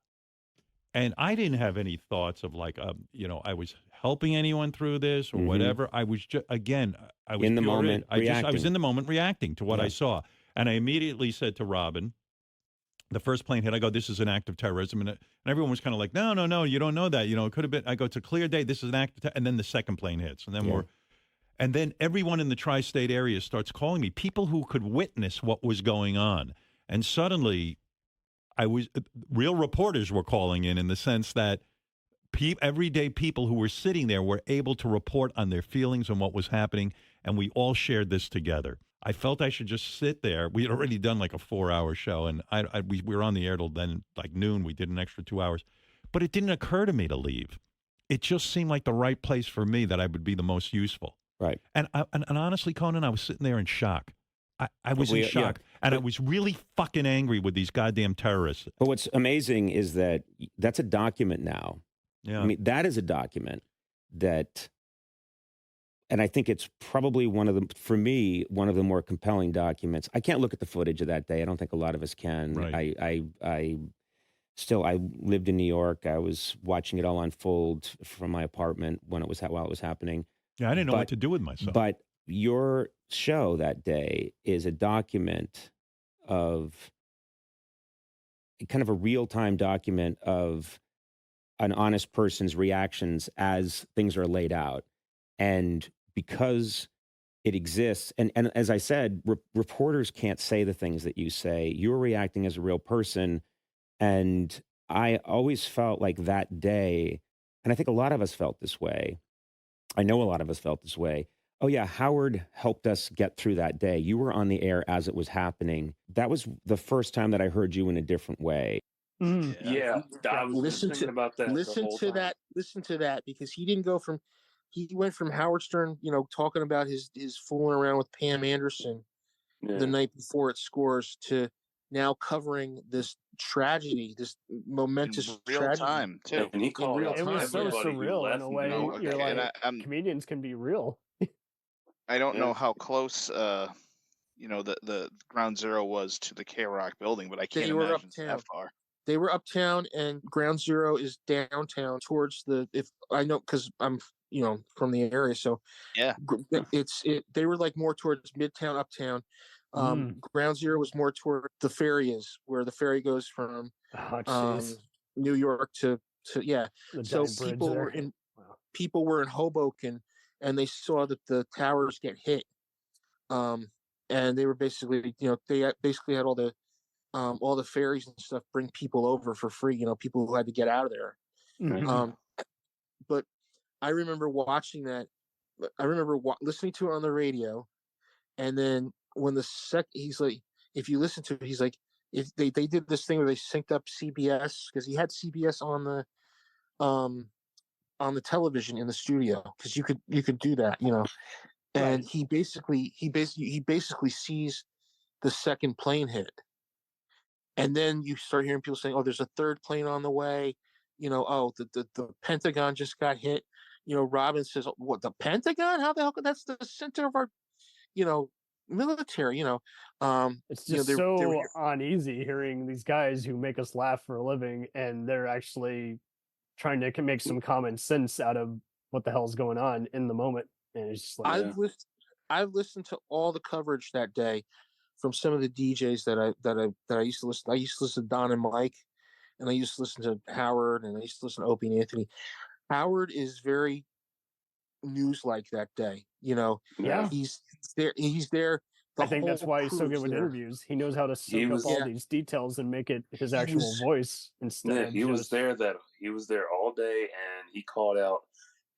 And I didn't have any thoughts of like, I was helping anyone through this or whatever. I was just, again, I was in the moment. I was in the moment reacting to what I saw. And I immediately said to Robin, the first plane hit, I go, this is an act of terrorism. And everyone was kind of like, no, you don't know that. It could have been, I go, it's a clear day. This is an act of terrorism. And then the second plane hits. And then and then everyone in the tri-state area starts calling me, people who could witness what was going on. And suddenly, real reporters were calling in the sense that everyday people who were sitting there were able to report on their feelings and what was happening, and we all shared this together. I felt I should just sit there. We had already done like a 4-hour show, and we were on the air till then, like noon. We did an extra 2 hours. But it didn't occur to me to leave. It just seemed like the right place for me that I would be the most useful. Right. And honestly, Conan, I was sitting there in shock. I was in shock, and I was really fucking angry with these goddamn terrorists. But what's amazing is that that's a document now. Yeah. I mean, that is a document that, and I think it's probably one of the more compelling documents. I can't look at the footage of that day. I don't think a lot of us can. Right. I lived in New York. I was watching it all unfold from my apartment while it was happening. Yeah, I didn't know what to do with myself. But your show that day is a document of kind of a real-time document of an honest person's reactions as things are laid out. And because it exists, and as I said, reporters can't say the things that you say. You're reacting as a real person. And I always felt like that day, and I think a lot of us felt this way. I know a lot of us felt this way. Oh, yeah, Howard helped us get through that day. You were on the air as it was happening. That was the first time that I heard you in a different way. Yeah. I was thinking about that. Listen to that, because he went from Howard Stern, talking about his fooling around with Pam Anderson the night before it scores, to now covering this tragedy, this momentous real tragedy. Time too. And he called it was so surreal in a way. You're like, comedians can be real. I don't know how close, the Ground Zero was to the K-Rock building, but I can't imagine it's that far. They were uptown, and Ground Zero is downtown towards because I'm, from the area. So yeah, they were like more towards Midtown, uptown. Ground Zero was more toward the ferry where the ferry goes from New York to so people were in Hoboken, and they saw that the towers get hit. and they were basically, they basically had all the ferries and stuff bring people over for free. People who had to get out of there. Mm-hmm. But I remember watching that. I remember listening to it on the radio, and then when he's like, if you listen to it, he's like, if they did this thing where they synced up CBS, because he had CBS on the television in the studio, because you could do that, and he basically sees the second plane hit, and then you start hearing people saying, oh, there's a third plane on the way, oh, the Pentagon just got hit. Robin says, what, the Pentagon? How the hell? That's the center of our, military, It's just so uneasy hearing these guys who make us laugh for a living, and they're actually trying to make some common sense out of what the hell's going on in the moment. And it's just like, I've listened to all the coverage that day from some of the DJs that I used to listen. I used to listen to Don and Mike, and I used to listen to Howard, and I used to listen to Opie and Anthony. Howard is very news-like that day. Yeah. He's there. I think that's why he's so good with interviews. He knows how to soak up all these details and make it his actual voice instead of he was there all day, and he called out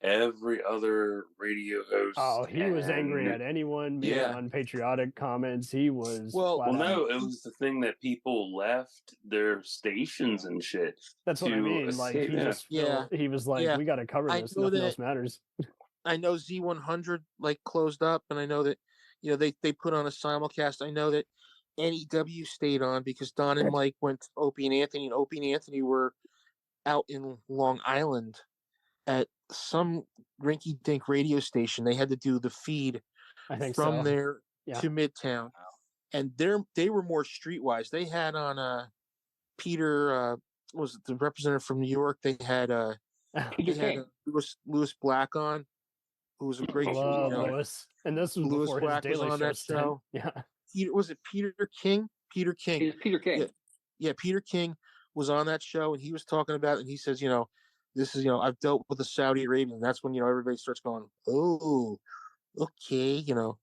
every other radio host. Oh, he was angry at anyone making unpatriotic comments. He was no, it was the thing that people left their stations and shit. That's what I mean. Like he was like, we got to cover this. Nothing else matters. I know Z100 closed up, and I know that they put on a simulcast. I know that NEW stayed on because Don and Mike went to Opie and Anthony, and Opie and Anthony were out in Long Island at some rinky-dink radio station. They had to do the feed from there to Midtown, and they were more streetwise. They had on Peter, was it the representative from New York? They had Lewis Black on, who was a great Lewis. And this was Lewis before Black his Daily was on that show. Yeah. Was it Peter King? Peter King. Peter King. Yeah, Peter King was on that show, and he was talking about it, and he says, this is, I've dealt with the Saudi Arabian. And that's when, everybody starts going, oh, okay, and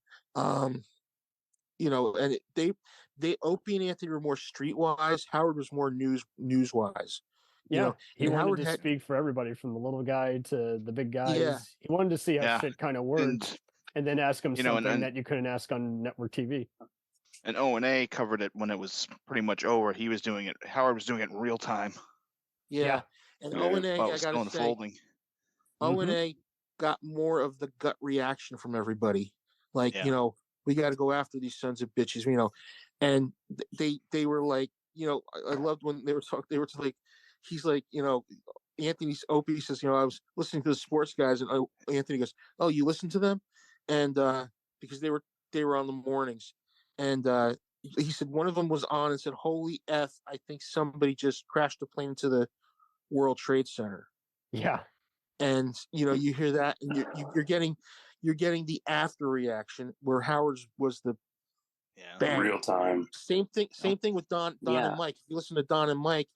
they Opie and Anthony were more streetwise. Howard was more newswise. Yeah, he wanted to speak for everybody from the little guy to the big guys. Yeah. He wanted to see how shit kind of worked, and then ask him something that you couldn't ask on network TV. And O&A covered it when it was pretty much over. Howard was doing it in real time. Yeah. And O&A, I gotta say, O&A got more of the gut reaction from everybody. Like, we got to go after these sons of bitches, and they were like, I loved when they were talking. They were like, he's like, Anthony's Opie says, I was listening to the sports guys, and Anthony goes, oh, you listen to them? And because they were on the mornings, and he said one of them was on and said, holy F, I think somebody just crashed a plane into the World Trade Center. Yeah. And you hear that, and you're getting the after reaction where Howard's was the real time. Same thing with Don and Mike. If you listen to Don and Mike,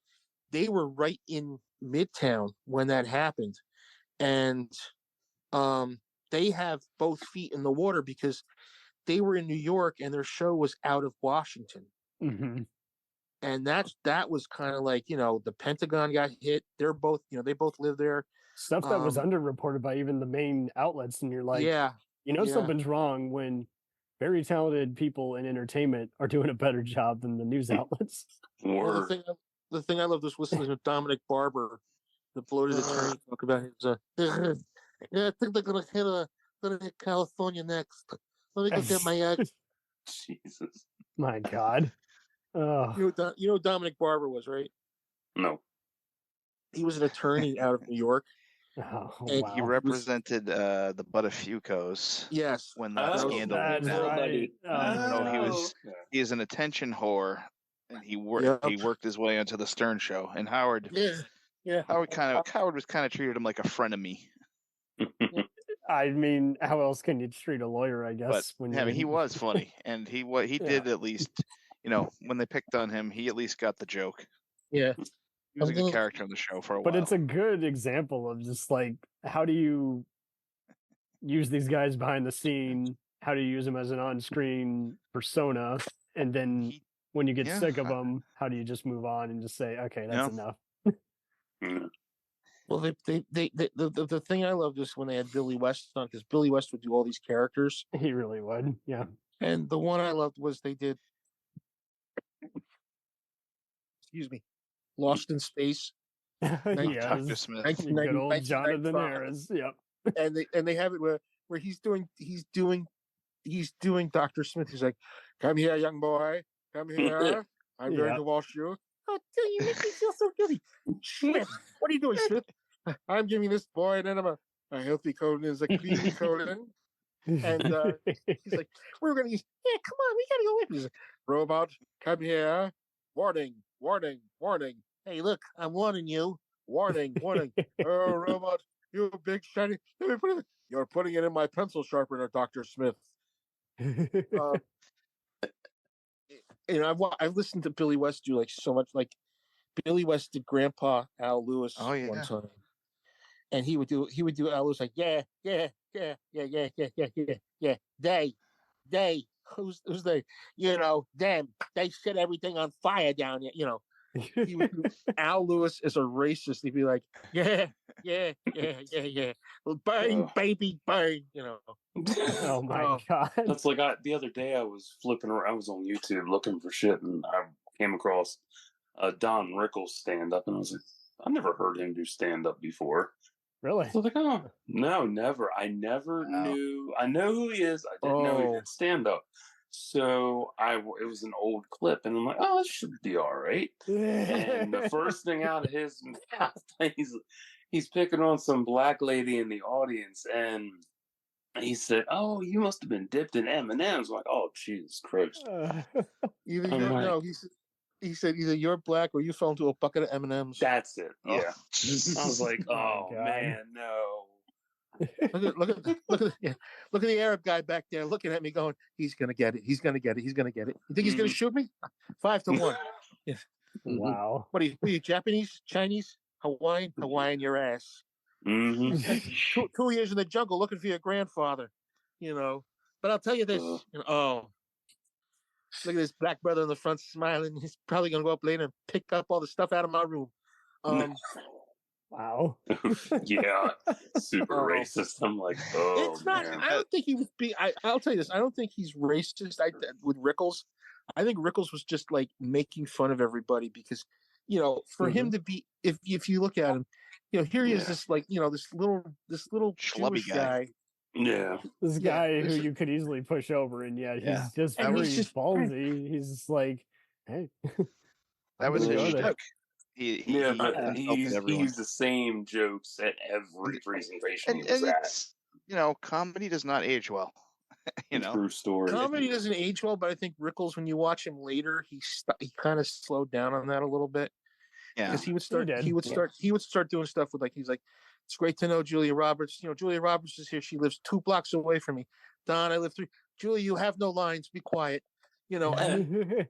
they were right in Midtown when that happened, and they have both feet in the water because they were in New York and their show was out of Washington. Mm-hmm. And that was kind of like, the Pentagon got hit. They're both, they both live there. Stuff that was underreported by even the main outlets. And you're like, something's wrong when very talented people in entertainment are doing a better job than the news outlets. Well, the thing I love was listening to Dominic Barber, the bloated attorney, talk about his, I think they're going to hit California next. Let me go get my egg. Jesus. My God. You know who Dominic Barber was, right? No. He was an attorney out of New York. And he represented the Buttafuoco's. Yes. When the scandal came out. Right. He is an attention whore, and he worked his way onto the Stern Show. And Howard, Howard was kind of treated him like a frenemy. I mean, how else can you treat a lawyer? I guess. But he was funny, and he did at least. When they picked on him, he at least got the joke. Yeah. He was a good character on the show for a while. But it's a good example of just like, how do you use these guys behind the scene how to use him as an on-screen persona, and then when you get sick of him, how do you just move on and just say, okay, that's enough. Well, the thing I loved is when they had Billy West on, because Billy West would do all these characters. He really would, yeah. And the one I loved was they did, Lost in Space. Dr. Smith. Good old Jonathan Harris. Yep. And they have it where he's doing Dr. Smith. He's like, "Come here, young boy. Come here. I'm going to wash you." Oh, you make me feel so guilty. Smith, what are you doing, Smith? I'm giving this boy an enema. A healthy colon is a clean colon. And he's like, "We're going to use, come on, we got to go with this. Robot, come here. Warning, warning, warning. Hey, look, I'm warning you. Warning, warning. Oh, robot, you big shiny. You're putting it in my pencil sharpener, Dr. Smith." I've listened to Billy West do like so much. Like Billy West did Grandpa Al Lewis one time, and he would do Al Lewis like, yeah. They who's they? Them. They set everything on fire down there. He would do Al Lewis as a racist. He'd be like, yeah. Bang, baby, bang. Oh my God. That's like the other day I was flipping around. I was on YouTube looking for shit, and I came across Don Rickles stand up, and I was like, I've never heard him do stand up before. Really? So I was like, oh no, never. I never knew. I know who he is. I didn't know he did stand up. So it was an old clip, and I'm like, oh, this should be all right. And the first thing out of his mouth, he's picking on some black lady in the audience, and he said, "Oh, you must have been dipped in M&Ms." I'm like, oh, Jesus Christ! He said either you're black or you fell into a bucket of M&Ms. That's it. Yeah. I was like, oh man, no. Look at the Arab guy back there looking at me going, he's gonna get it. He's gonna get it. He's gonna get it. You think he's gonna shoot me? 5-1. Yeah. Wow. What are you, Japanese, Chinese, Hawaiian your ass. 2 years in the jungle looking for your grandfather, But I'll tell you this, look at this black brother in the front smiling. He's probably gonna go up later and pick up all the stuff out of my room. Wow. Yeah. Super racist. I'm like, oh, it's not. man. I don't think he would be. I'll tell you this. I don't think he's racist. With Rickles, I think Rickles was just like making fun of everybody because, for him to be, if you look at him, here he is, this like, this little Jewish guy. Yeah. This guy who you could easily push over, and yet he's just very ballsy. He's just like, hey. That was his joke. He used the same jokes at every presentation he was at. Comedy does not age well. True story. Comedy doesn't age well, but I think Rickles, when you watch him later, he kind of slowed down on that a little bit. Yeah, because he would start doing stuff with he's like, it's great to know Julia Roberts. Julia Roberts is here. She lives 2 blocks away from me. Don, I live 3. Julia, you have no lines. Be quiet. And,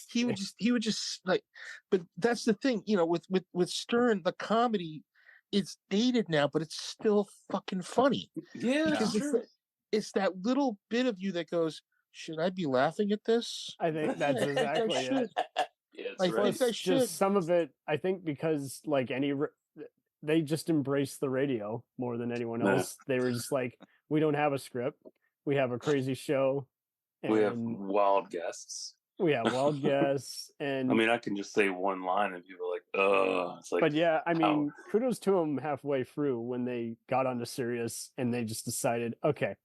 he would just like, but that's the thing, with Stern, the comedy, it's dated now, but it's still fucking funny. Yeah, because it's that little bit of you that goes, should I be laughing at this? I think that's exactly it. Yeah, it's just some of it, I think, because they just embrace the radio more than anyone else. They were just like, we don't have a script. We have a crazy show. And we have wild guests. And I mean, I can just say one line and people are like, it's like, but yeah, I mean, kudos to them halfway through when they got onto Sirius and they just decided, okay,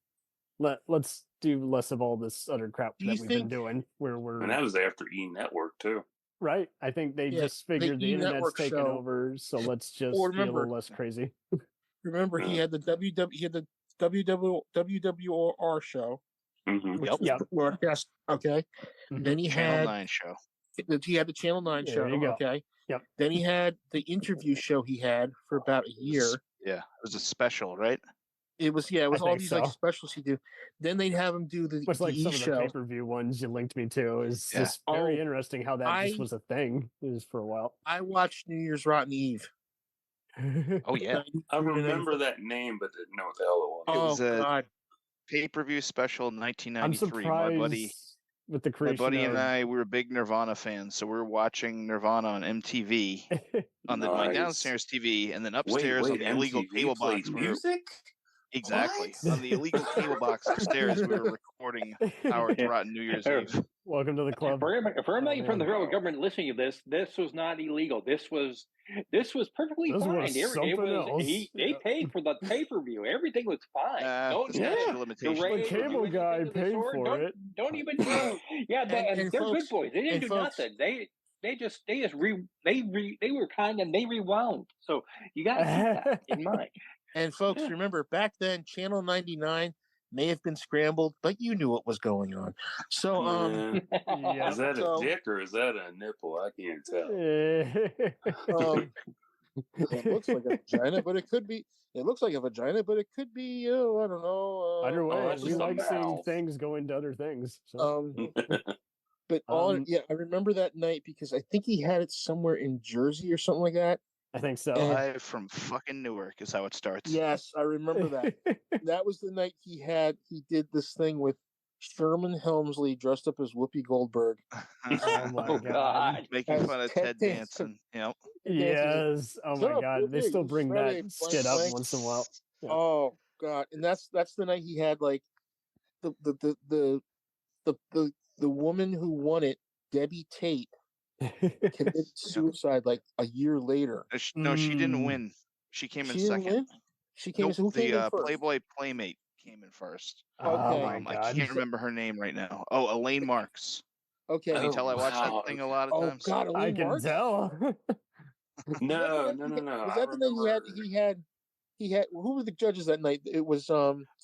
let's do less of all this other crap that we've been doing. And that was after E! Network too. Right. I think they just figured the internet's taken over, so let's just be a little less crazy. Remember, he had the WWR show. Mm-hmm. Yep. Broadcast. Okay. Mm-hmm. Then he had Channel 9 show. He had the Channel 9 show. Okay. Yep. Then he had the interview show he had for about a year. Yeah. It was a special, right? It was all these like specials he do. Then they'd have him do the like some show. Of the pay-per-view ones you linked me to. Is just very interesting how that just was a thing. It was for a while. I watched New Year's Rotten Eve. Oh yeah. I remember that name, but didn't know what the hell it was. Oh God. pay-per-view special in 1993. I'm surprised with the creation. My buddy and I, we were big Nirvana fans, so we were watching Nirvana on MTV on my downstairs TV, and then upstairs on the illegal MTV cable box. Music? Exactly. On the illegal cable box upstairs, we were recording Howard's Rotten New Year's Eve. Welcome to the club. For anybody from the federal government listening to this was not illegal. This was perfectly fine. They paid for the pay-per-view. Everything was fine. The cable guy paid for it. Don't even. Yeah, they're good boys. They didn't do nothing. They were kind and they rewound. So you got to keep that in mind. And folks, remember back then, Channel 99 may have been scrambled, but you knew what was going on. So, is that a dick or is that a nipple? I can't tell. It looks like a vagina, but it could be. It looks like a vagina, but it could be. I don't know. Either way, we like seeing things go into other things. So. But I remember that night because I think he had it somewhere in Jersey or something like that. I think so. Live from fucking Newark is how it starts. Yes, I remember that. That was the night he did this thing with Sherman Helmsley dressed up as Whoopi Goldberg. Oh my God. Making fun of Ted Danson. Yep. Yes. Oh my God. They still bring that skit up once in a while. Yeah. Oh God. And that's the night he had like the woman who won it, Debbie Tate, committed suicide like a year later. No, she didn't win. She came in second. Win? She came in. Who came in first? Playboy Playmate came in first. Okay. I can't remember her name right now. Oh, Elaine Marks. Okay. Can you tell I watched that thing a lot of times? Oh God, Elaine Marks? I can tell. No. Was that the night he had? Who were the judges that night? It was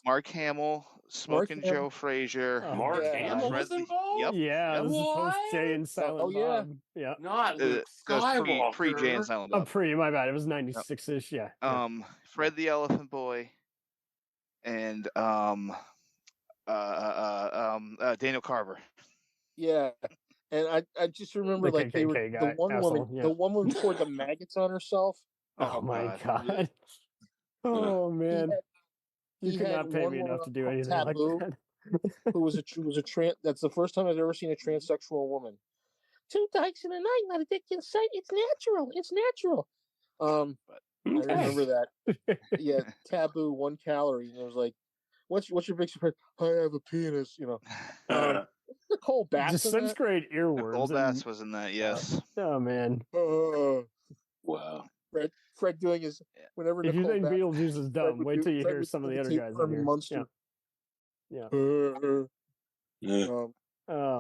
Mark Hamill, Smoking Joe Frazier. Mark Hamill was involved? Yep. Yeah, it was post Jay and Silent Bob. Yeah. Not Luke Skywalker. Pre Jay and Silent Bob. My bad. It was 96-ish, yeah. Fred the Elephant Boy and Daniel Carver. Yeah. And I just remember like they were the one woman poured the maggots on herself. Oh my God. Oh man. You could not pay me enough to do anything Taboo, like that. who was a trans. That's the first time I've ever seen a transsexual woman. 2 dykes in a night, not a dick in sight. It's natural. It's natural. I remember that. Yeah, Taboo, 1 calorie. And it was like, what's your big surprise? I have a penis. You know. Nicole Bass. Just such great earworms. Nicole Bass was in that. Yes. Oh man. Wow. Fred doing his whenever. If Nicole you think Bass, Beetlejuice is dumb, wait till you hear some of the other guys. Munster. Yeah. Oh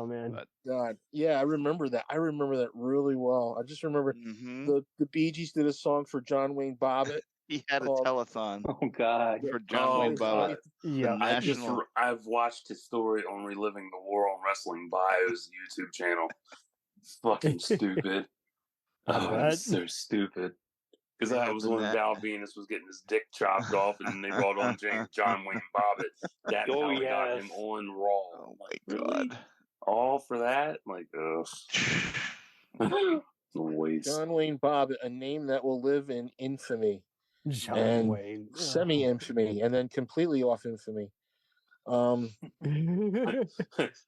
man. God. Yeah, I remember that. I remember that really well. I just remember the Bee Gees did a song for John Wayne Bobbitt. He had a telethon. Oh God. For John Wayne Bobbitt. Yeah. I've watched his story on Reliving the War on Wrestling Bio's YouTube channel. Fucking stupid. It's so stupid. Because that was when Val Venus was getting his dick chopped off, and then they brought on John Wayne Bobbitt. That's how they got him on Raw. Oh my God! All for that? Like, waste. John Wayne Bobbitt, a name that will live in infamy, Wayne, semi-infamy, and then completely off infamy.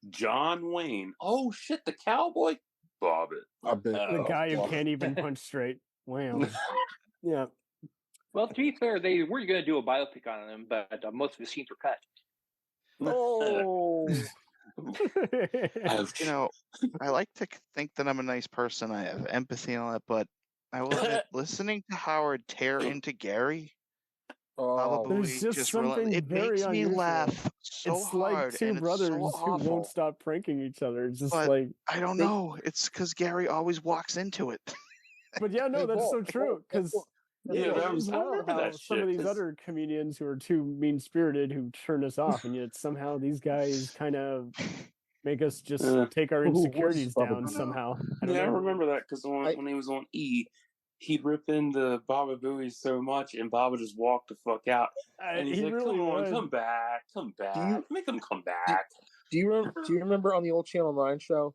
John Wayne. Oh shit! The cowboy Bobbitt. The guy who can't even punch straight. Wow. Yeah. Well, to be fair, they were going to do a biopic on him, but most of the scenes were cut. Oh. I like to think that I'm a nice person. I have empathy and all that, but I will admit, listening to Howard tear into Gary, there's just something it very makes me unusual. laugh so it's hard. Like 2 brothers who won't stop pranking each other. It's just like I don't know. It's because Gary always walks into it. But yeah, no, that's so true. Because I remember that some of these other comedians who are too mean-spirited who turn us off, and yet somehow these guys kind of make us just take our insecurities down somehow. I remember that because when he was on E, he'd rip into Baba Booey so much, and Baba just walked the fuck out. And he's like, really "Come on, come back, make him come back." Do you remember on the old Channel 9 show?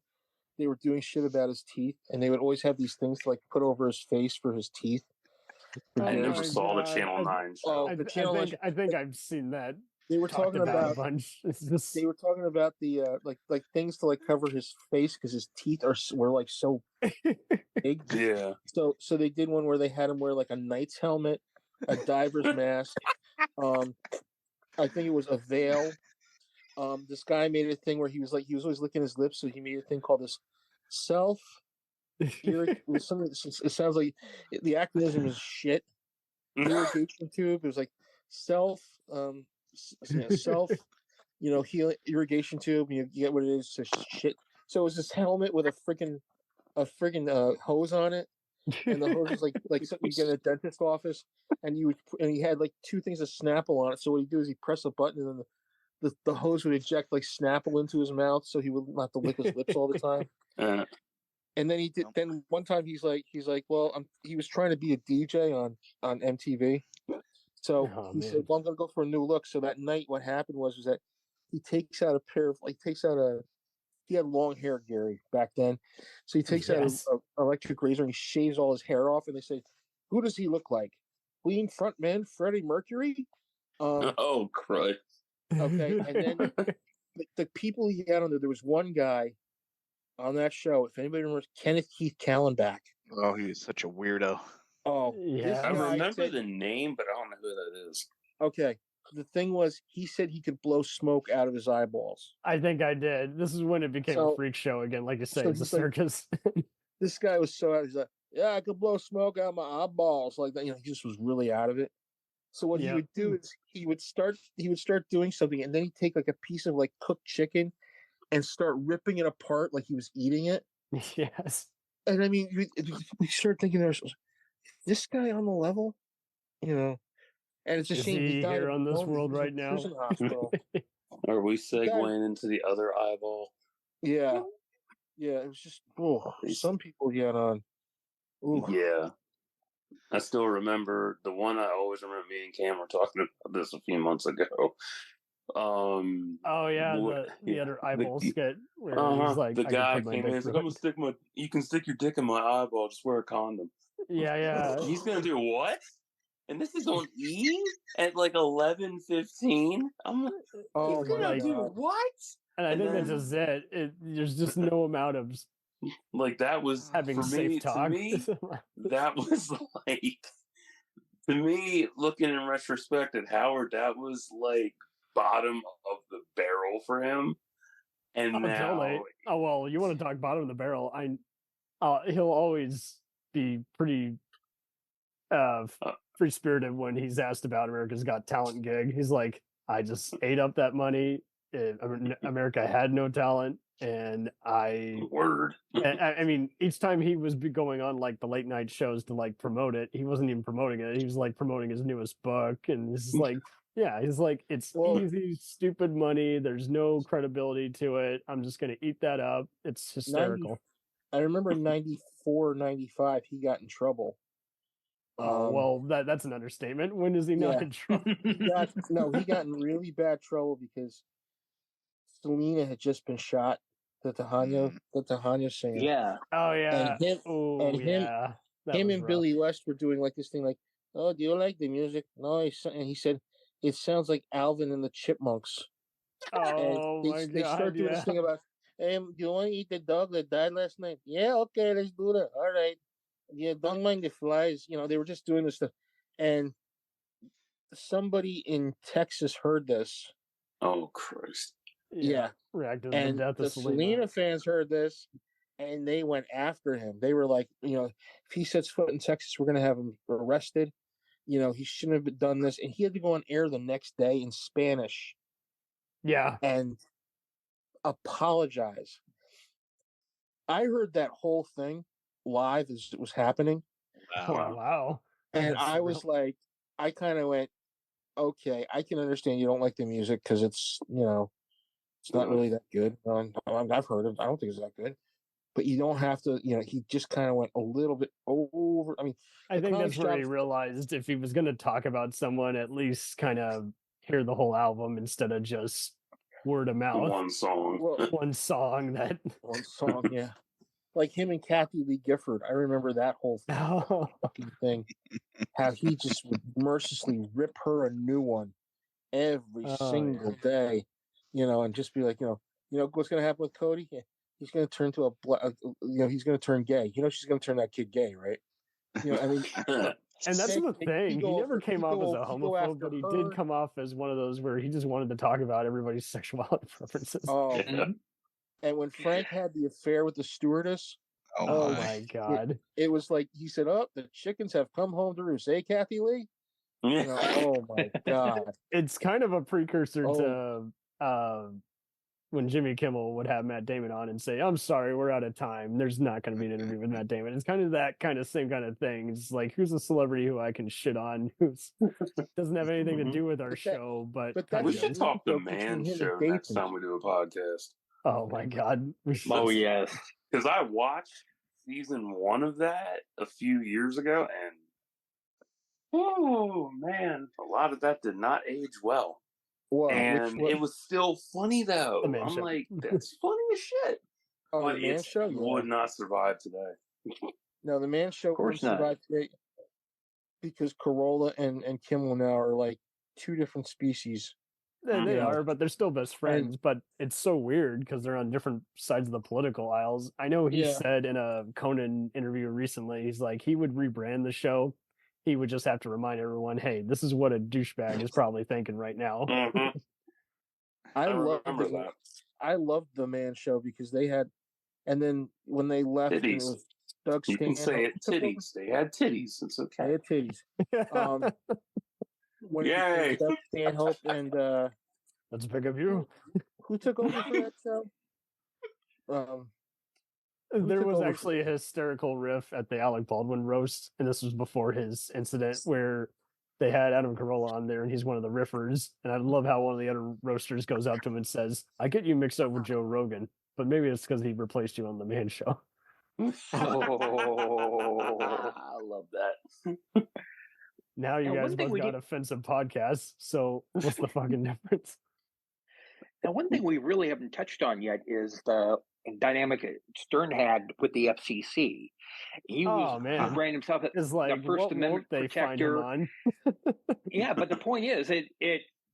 They were doing shit about his teeth, and they would always have these things to like put over his face for his teeth. I never saw the Channel 9 show. I think I've seen that They were talking about a bunch. They were talking about the like things to like cover his face because his teeth were like so big. Yeah. So they did one where they had him wear like a knight's helmet, a diver's mask. I think it was a veil. This guy made a thing where he was always licking his lips, so he made a thing called this self. It sounds like the acronym is shit. Irrigation tube. It was like self, heal irrigation tube. You get what it is to shit. So it was this helmet with a friggin' hose on it, and the hose was like something you get in a dentist office, and he had like two things of Snapple on it. So what he'd do is he'd press a button, and then the hose would eject like Snapple into his mouth, so he wouldn't have to lick his lips all the time. And then he did. Then one time he's like, well, he was trying to be a DJ on MTV, so he said, well, I'm gonna go for a new look. So that night, what happened was that he takes out he had long hair, Gary, back then, so he takes out an electric razor and he shaves all his hair off. And they say, who does he look like? Queen frontman Freddie Mercury? Oh, Christ. Okay, and then the people he had on there was one guy on that show, if anybody remembers, Kenneth Keith Callenbach. Oh, he was such a weirdo. Oh, yeah. I remember the name, but I don't know who that is. Okay. The thing was, he said he could blow smoke out of his eyeballs. I think I did. This is when it became a freak show again, like you say, it's a circus. This guy was so out. He's like, yeah, I could blow smoke out of my eyeballs. Like that, he just was really out of it. So what he would do is he would start doing something, and then he'd take like a piece of like cooked chicken and start ripping it apart like he was eating it. Yes. And I mean, we start thinking, there's this guy on the level, and it's a shame he died here on this world right now. Are we segueing into the other eyeball? Yeah. It was just some people get on. Ooh. Yeah. I still remember the one. I always remember me and Cam were talking about this a few months ago. The other eyeball skit where he's like, the guy came in and said, you can stick your dick in my eyeball, just wear a condom. Yeah. He's gonna do what? And this is on E at like 11:15. I'm like, he's gonna do what? And I think that's just it. There's just no amount of like that was having for safe me, talk. To me, that was like, to me, looking in retrospect at Howard, that was like bottom of the barrel for him. And now, totally. Oh well, you want to talk bottom of the barrel? He'll always be pretty free spirited when he's asked about America's Got Talent gig. He's like, I just ate up that money. America had no talent, and I mean, each time he was going on like the late night shows to like promote it, he wasn't even promoting it. He was like promoting his newest book, and this is like, he's like, it's easy, stupid money. There's no credibility to it. I'm just gonna eat that up. It's hysterical. I remember 94, 95, he got in trouble. Well, that's an understatement. When is he not in trouble? He got in really bad trouble because Selena had just been shot. The Tejano singer. Yeah. Oh yeah. And him Billy West were doing like this thing, like, oh, do you like the music? No, and he said it sounds like Alvin and the Chipmunks. Oh my God! They start doing this thing about, hey, do you want to eat the dog that died last night? Yeah, okay, let's do that. All right. Yeah, don't mind the flies. They were just doing this stuff. And somebody in Texas heard this. Oh, Christ. Yeah. Reacted and to the death of Selena fans heard this, and they went after him. They were like, if he sets foot in Texas, we're going to have him arrested. He shouldn't have done this. And he had to go on air the next day in Spanish. Yeah. And apologize. I heard that whole thing live as it was happening. Wow. And I was like, I kind of went, okay, I can understand you don't like the music because it's, it's not really that good. I've heard it. I don't think it's that good. But you don't have to, he just kind of went a little bit over. I mean, I think that's where he realized if he was going to talk about someone, at least kind of hear the whole album instead of just word of mouth. One song. One song, yeah. Like him and Kathy Lee Gifford. I remember that whole fucking thing. How he just would mercilessly rip her a new one. every single day, and just be like, what's going to happen with Cody? Yeah, he's going to turn to he's going to turn gay. She's going to turn that kid gay, right? I mean, and that's the thing. He never came off as a homophobe, but he did come off as one of those where he just wanted to talk about everybody's sexuality preferences. Oh, and when Frank had the affair with the stewardess, oh my God, it was like he said, "Oh, the chickens have come home to roost." Hey, Kathy Lee. Oh my God, it's kind of a precursor to when Jimmy Kimmel would have Matt Damon on and say, "I'm sorry, we're out of time. There's not going to be an interview with Matt Damon." It's kind of that kind of same kind of thing. It's like, who's a celebrity who I can shit on who doesn't have anything to do with our show? But we should talk the Man Show next time we do a podcast. Oh my God! Oh yes, because I watched season 1 of that a few years ago, and oh man, a lot of that did not age well. Wow, and it was still funny though. I'm Show. like, that's funny as shit. Oh, but the Man Show would not survive today. No, the Man Show wouldn't survive today because Corolla and Kimmel now are like two different species. They are, but they're still best friends. But it's so weird because they're on different sides of the political aisles. I know he said in a Conan interview recently, he's like, he would rebrand the show. He would just have to remind everyone, hey, this is what a douchebag is probably thinking right now. Mm-hmm. I loved the Man Show because they had, and then when they left, it was Doug Stanhope. You can say it, titties. They had titties. It's okay. They had titties. Yay! Doug Stanhope and let's pick up you. Who took over for that show? There was actually a hysterical riff at the Alec Baldwin roast, and this was before his incident, where they had Adam Carolla on there, and he's one of the riffers. And I love how one of the other roasters goes up to him and says, "I get you mixed up with Joe Rogan, but maybe it's because he replaced you on the Man Show." I love that. Now you guys both got offensive podcasts, so what's the fucking difference? Now, one thing we really haven't touched on yet is the dynamic Stern had with the FCC. He was branding himself as the First Amendment protector. Yeah, but the point is,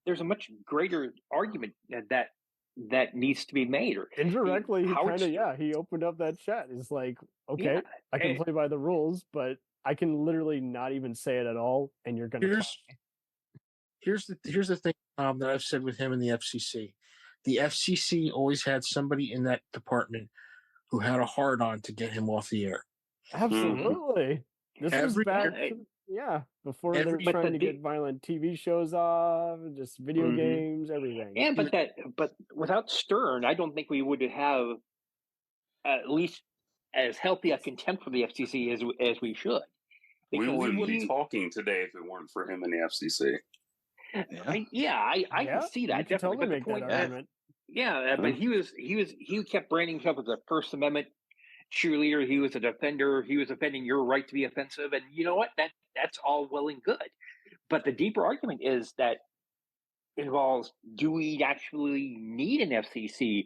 there's a much greater argument that needs to be made. Or indirectly, he opened up that chat. He's like, okay, I can play by the rules, but I can literally not even say it at all, and you're going to. Here's the thing that I've said with him and the FCC. The FCC always had somebody in that department who had a hard-on to get him off the air. Absolutely. This was back, before they were trying to get violent TV shows off, just video games, everything. Yeah, but without Stern, I don't think we would have at least as healthy a contempt for the FCC as we should. We wouldn't be talking today if it weren't for him and the FCC. I can see that. You can totally make that argument. Yeah, but he kept branding himself as a First Amendment cheerleader. He was a defender. He was defending your right to be offensive. And you know what? That's all well and good. But the deeper argument is that involves, do we actually need an FCC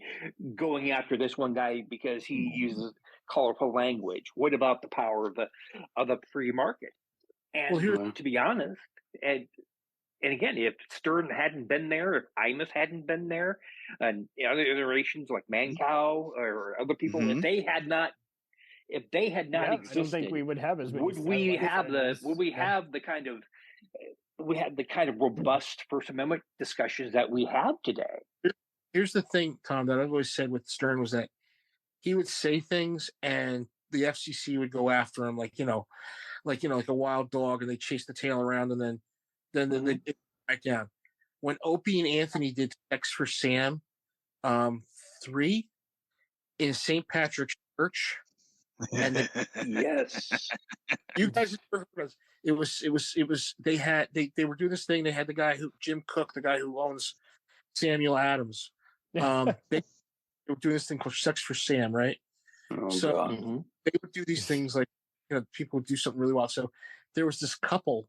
going after this one guy because he uses colorful language? What about the power of the free market? And to be honest, and again, if Stern hadn't been there, if Imus hadn't been there, and other iterations like Mancow or other people, if they had not existed, I don't think we would have as many. Would we have the kind of robust First Amendment discussions that we have today? Here's the thing, Tom, that I've always said with Stern was that he would say things and the FCC would go after him like a wild dog, and they chase the tail around, and then they back down. When Opie and Anthony did Sex for Sam 3 in St. Patrick's Church, and yes, you guys heard us. It was they were doing this thing. They had the guy Jim Cook, the guy who owns Samuel Adams. They were doing this thing called Sex for Sam, right? Oh, they would do these things like, people would do something really wild. So there was this couple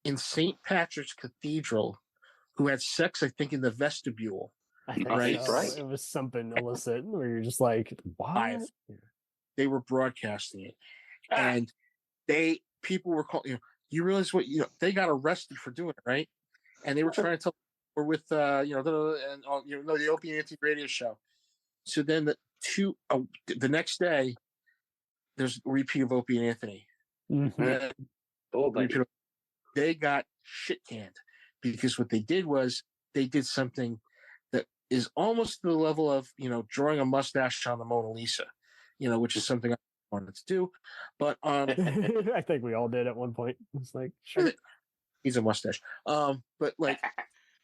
in St. Patrick's Cathedral who had sex, I think, in the vestibule. I think right. It was something illicit where you're just like, why? They were broadcasting it, and people were calling. You realize what they got arrested for doing it, right? And they were trying to tell or with the Opie and Anthony radio show. So then the next day, there's a repeat of Opie and Anthony. Mm-hmm. They got shit canned because what they did was they did something that is almost to the level of drawing a mustache on the Mona Lisa, which is something I wanted to do, but I think we all did at one point. It's like, sure, he's a mustache. But like,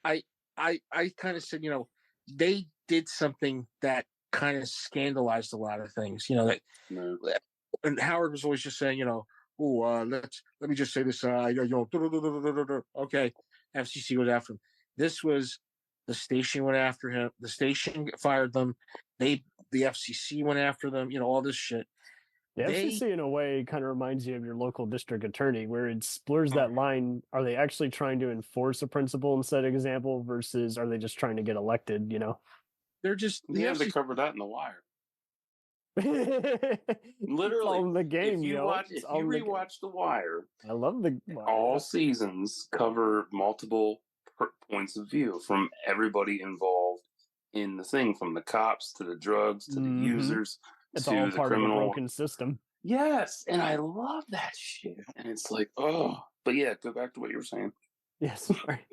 I kind of said, they did something that kind of scandalized a lot of things, that. No. And Howard was always just saying, let me just say this, okay, FCC goes after him. This was the station went after him. The station fired them. The FCC went after them. All this shit. The FCC, in a way, kind of reminds you of your local district attorney, where it blurs that line. Are they actually trying to enforce a principle and set an example versus are they just trying to get elected? They're just. They covered that in The Wire. Literally, the game. If you rewatch The Wire, I love The Wire. All seasons cover multiple points of view from everybody involved in the thing, from the cops to the drugs to the users it's to all the part criminal. of a broken system. Yes, and I love that shit. And it's like, oh, but yeah, go back to what you were saying. Yes, sorry.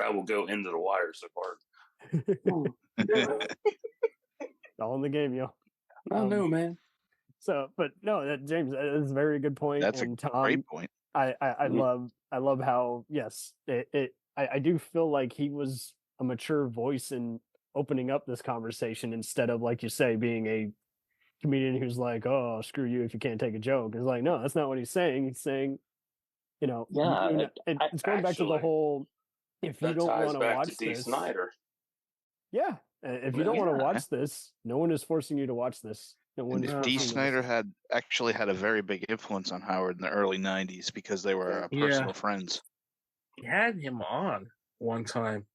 I will go into The Wire so far. All in the game, yo. I know, man. So, but no, James, that is a very good point. That's and a great point. I love how I do feel like he was a mature voice in opening up this conversation instead of, like you say, being a comedian who's like, oh, screw you if you can't take a joke. It's like, no, that's not what he's saying. He's saying, it's going back to the whole, if you don't want to watch this, Snyder. Yeah. If you don't want to watch this, no one is forcing you to watch this. No one is. Dee Snider had a very big influence on Howard in the early '90s because they were personal friends. He had him on one time,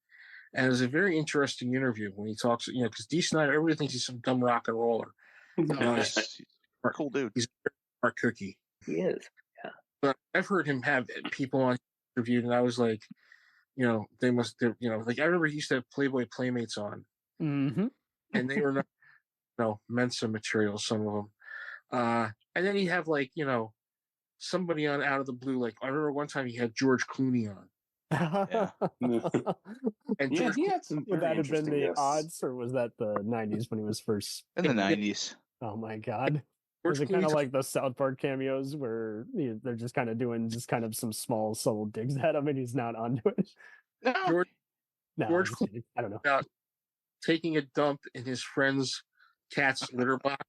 and it was a very interesting interview when he talks. Because Dee Snider, everybody thinks he's some dumb rock and roller. He's a cool dude. He's a smart cookie. He is. Yeah. But I've heard him have people on interviewed, and I was like, they must. Like I remember he used to have Playboy Playmates on. Mm-hmm. And they were not, Mensa material, some of them. And then he'd have somebody on out of the blue. Like I remember one time he had George Clooney on. Yeah. And yeah, he had some. Would that have been the odds, or was that the '90s when he was first? In the '90s. Oh my God. Was it kind of like the South Park cameos where they're just kind of doing some small subtle digs at him and he's not onto it? George Clooney. I don't know. Taking a dump in his friend's cat's litter box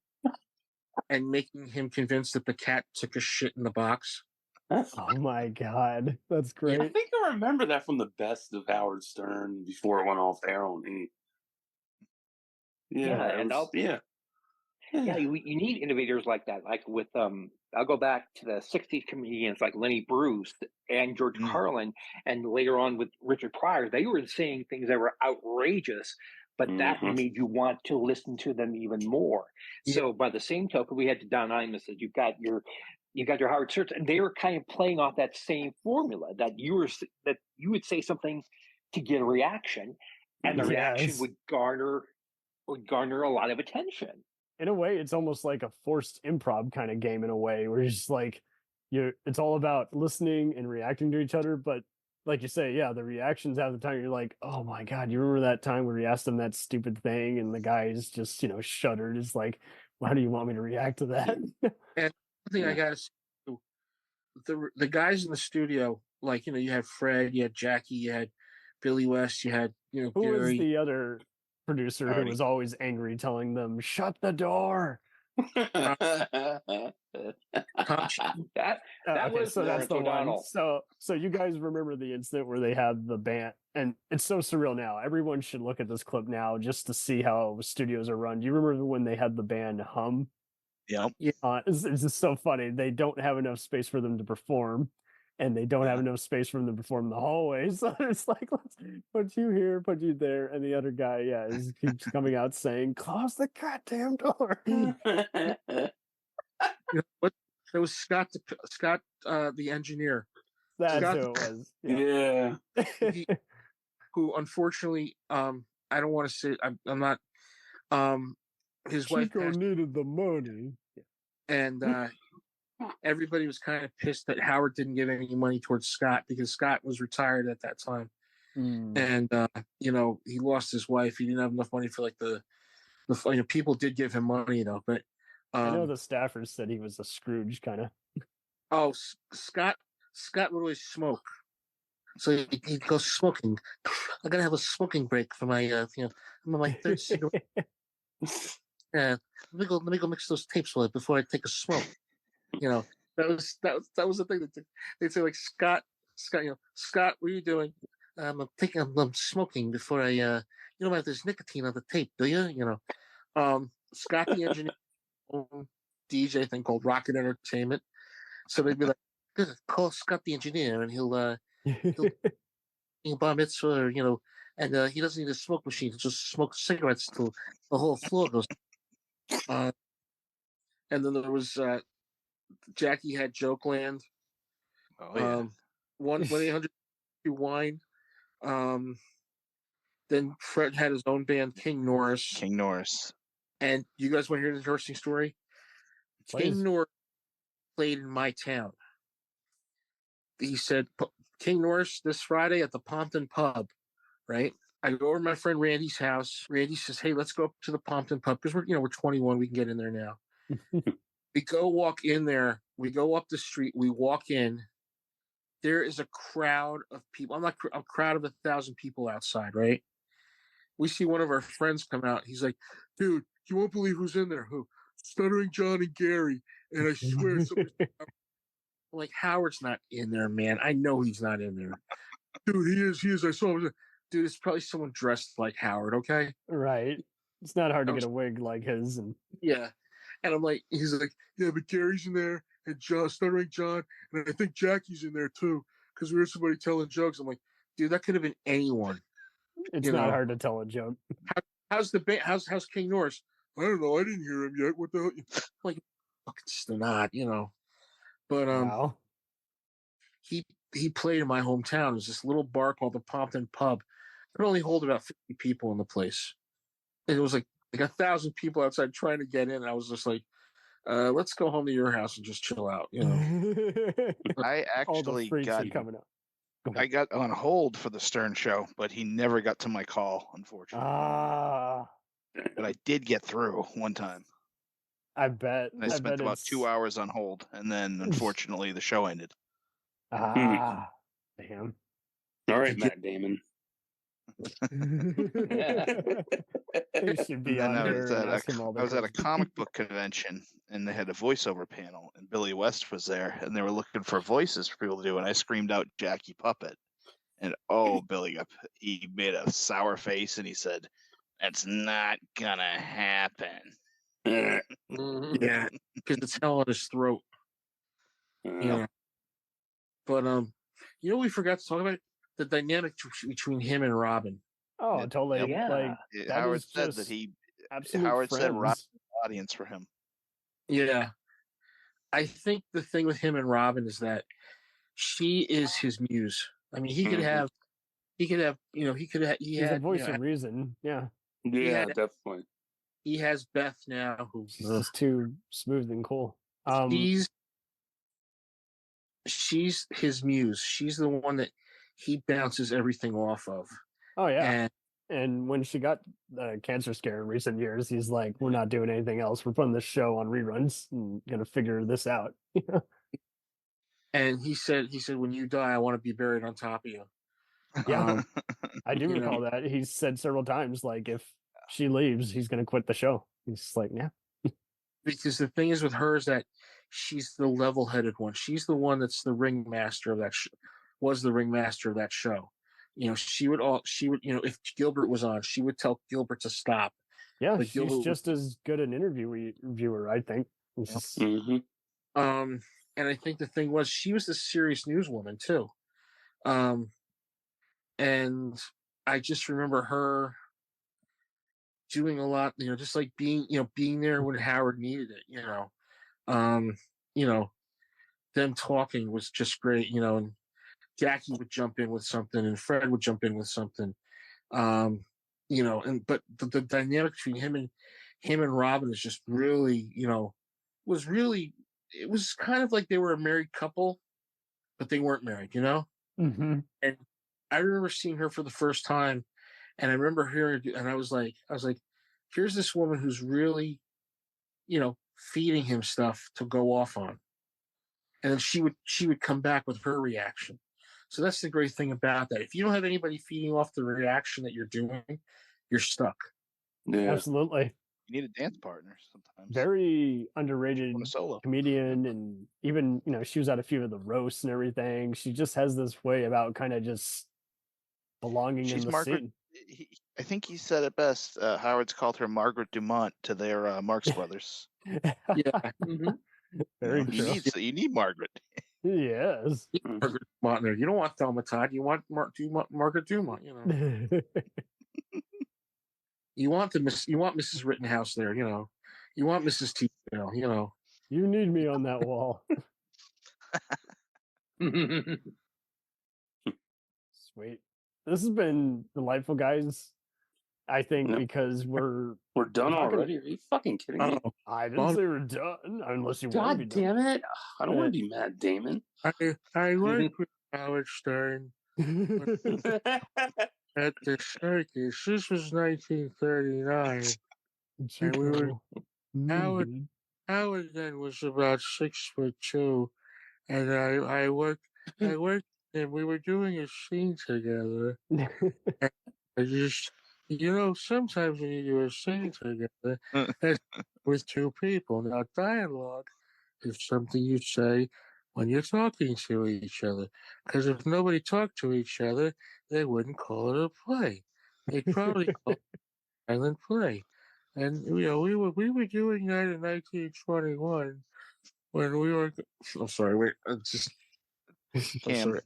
and making him convinced that the cat took a shit in the box. Oh my God, that's great. Yeah, I think I remember that from the best of Howard Stern before it went off air on E. Yeah, you need innovators like that. Like with I'll go back to the '60s comedians like Lenny Bruce and George Carlin, and later on with Richard Pryor. They were saying things that were outrageous, but that made you want to listen to them even more. So by the same token, we had the Don Imuses. You got your Howard Stern, and they were kind of playing off that same formula that you would say something to get a reaction, and the reaction would garner a lot of attention. In a way, it's almost like a forced improv kind of game in a way, where you're just like, it's all about listening and reacting to each other. But like you say, the reactions half the time, you're like, oh my God, you remember that time where you asked him that stupid thing and the guy is just, shuddered. It's like, why do you want me to react to that? And one thing I got to say, the guys in the studio, like, you had Fred, you had Jackie, you had Billy West, you had, Who Gary. was the other producer who was always angry, telling them, shut the door? That was so that's the one. So you guys remember the incident where they had the band, and it's so surreal now. Everyone should look at this clip now just to see how studios are run. Do you remember when they had the band Hum? Yep. It's just so funny. They don't have enough space for them to perform, and they don't have enough space for them to perform in the hallway. So it's like, let's put you here, put you there, and the other guy, keeps coming out saying, "Close the goddamn door." It was Scott, the engineer. That's who it was. Yeah. who unfortunately, I don't want to say, I'm not, his wife Chico needed the money. and everybody was kind of pissed that Howard didn't give any money towards Scott because Scott was retired at that time. And, he lost his wife. He didn't have enough money for like the people did give him money though, but I know the staffers said he was a Scrooge kind of. Oh, Scott would always smoke. So he'd go smoking. I'm gonna have a smoking break for my, I'm on my third cigarette. Yeah, let me go mix those tapes with it before I take a smoke. That was the thing that they'd say like Scott, Scott, what are you doing? I'm smoking before I, you know about there's nicotine on the tape, do you? Scott the engineer, DJ thing called Rocket Entertainment. So they'd be like, "Good, call Scott the engineer, and he'll bar mitzvah, and he doesn't need a smoke machine. He'll just smoke cigarettes till the whole floor goes." And then there was Jackie had Joke Land. Oh yeah. 1-800 Wine. Then Fred had his own band, King Norris. And you guys want to hear an interesting story? Please. King Norris played in my town. He said, King Norris this Friday at the Pompton Pub, right? I go over to my friend Randy's house. Randy says, "Hey, let's go up to the Pompton Pub because we're 21. We can get in there now." We go walk in there. We go up the street. We walk in. There is a crowd of people. A crowd of 1,000 people outside, right? We see one of our friends come out. He's like, "Dude, you won't believe who's in there. Who? Stuttering John and Gary." And I swear, I'm like, Howard's not in there, man. I know he's not in there. Dude, he is. I saw him. Dude, it's probably someone dressed like Howard, okay? Right. It's not hard to get a wig like his. And yeah. And I'm like, he's like, "Yeah, but Gary's in there, and Stuttering John, and I think Jackie's in there too, because we heard somebody telling jokes." I'm like, dude, that could have been anyone. It's not hard to tell a joke. How's the band? How's King Norris? I don't know. I didn't hear him yet. What the hell? Like, fucking snot, But wow. He played in my hometown. There's this little bar called the Pompton Pub. It could only hold about 50 people in the place, and it was like 1,000 people outside trying to get in. And I was just like, let's go home to your house and just chill out. I actually I got on hold for the Stern show, but he never got to my call, unfortunately. But I did get through one time. I bet. I spent about 2 hours on hold, and then unfortunately the show ended. Damn. All right, Matt Damon. You should be on I was at a comic book convention, and they had a voiceover panel, and Billy West was there, and they were looking for voices for people to do, and I screamed out Jackie Puppet, and Billy, he made a sour face, and he said, "That's not gonna happen." Yeah, because it's hell in his throat. Yeah. But we forgot to talk about the dynamic between him and Robin. Oh, totally. Yeah. Like Howard said that Howard said Robin's audience for him. Yeah. I think the thing with him and Robin is that she is his muse. I mean, he could have, he's a voice of reason. Yeah. Yeah, definitely. He has Beth now, who's just too smooth and cool. She's his muse. She's the one that he bounces everything off of. Oh yeah. And when she got the cancer scare in recent years, he's like, "We're not doing anything else. We're putting this show on reruns and gonna figure this out." And he said, "When you die, I want to be buried on top of you." Yeah, I do recall that. He said several times, like, if she leaves, he's gonna quit the show. He's like, yeah. Because the thing is with her is that she's the level-headed one. She's the one that's the ringmaster of that was the ringmaster of that show. She would, if Gilbert was on, she would tell Gilbert to stop. Yeah, but she's just as good an interviewer, I think. And I think the thing was, she was the serious newswoman too. And I just remember her doing a lot, just like being there when Howard needed it, them talking was just great, and Jackie would jump in with something, and Fred would jump in with something. But the dynamic between him and Robin is just really, was really, it was kind of like they were a married couple, but they weren't married, Mm-hmm. And I remember seeing her for the first time, and I remember hearing, and I was like, here's this woman who's really, feeding him stuff to go off on, and then she would come back with her reaction. So that's the great thing about that. If you don't have anybody feeding off the reaction that you're doing, you're stuck. Yeah, absolutely. You need a dance partner sometimes. Very underrated comedian, and even she was at a few of the roasts and everything. She just has this way about kind of just belonging in the scene. I think he said it best. Howard's called her Margaret Dumont to their Marx Brothers. Yeah. Mm-hmm. Very true. You need Margaret. Yes. Margaret Dumont there. You don't want Thelma Todd. You want Margaret Dumont. You want Mrs. Rittenhouse there. You want Mrs. T. You need me on that wall. Sweet. This has been delightful, guys. I think because we're done already. Are you fucking kidding me? I didn't say we're done unless you want to be done. God damn it! I don't want to be Matt Damon. I like with Howard Stern at the circus. This was 1939, and we were Howard then was about 6'2", and I worked, and we were doing a scene together. And I just, sometimes when you do a scene together, it's with two people. Now, dialogue is something you say when you're talking to each other. Because if nobody talked to each other, they wouldn't call it a play. They'd probably call it a silent play. And we were doing that in 1921 when we were. I'm sorry, wait. I'm Cam, sorry.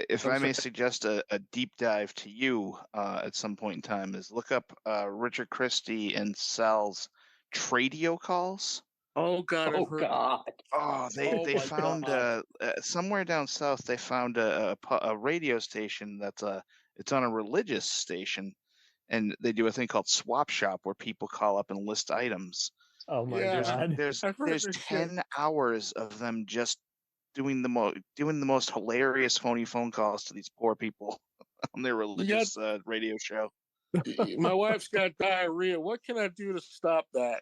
if I may suggest a deep dive to you at some point in time, is look up Richard Christie and Sal's Tradio calls. Oh God! Oh God! Oh, they found somewhere down south. They found a radio station it's on a religious station, and they do a thing called Swap Shop where people call up and list items. Oh my God! There's 10 hours of them just doing the most hilarious phony phone calls to these poor people on their religious radio show. My wife's got diarrhea. What can I do to stop that?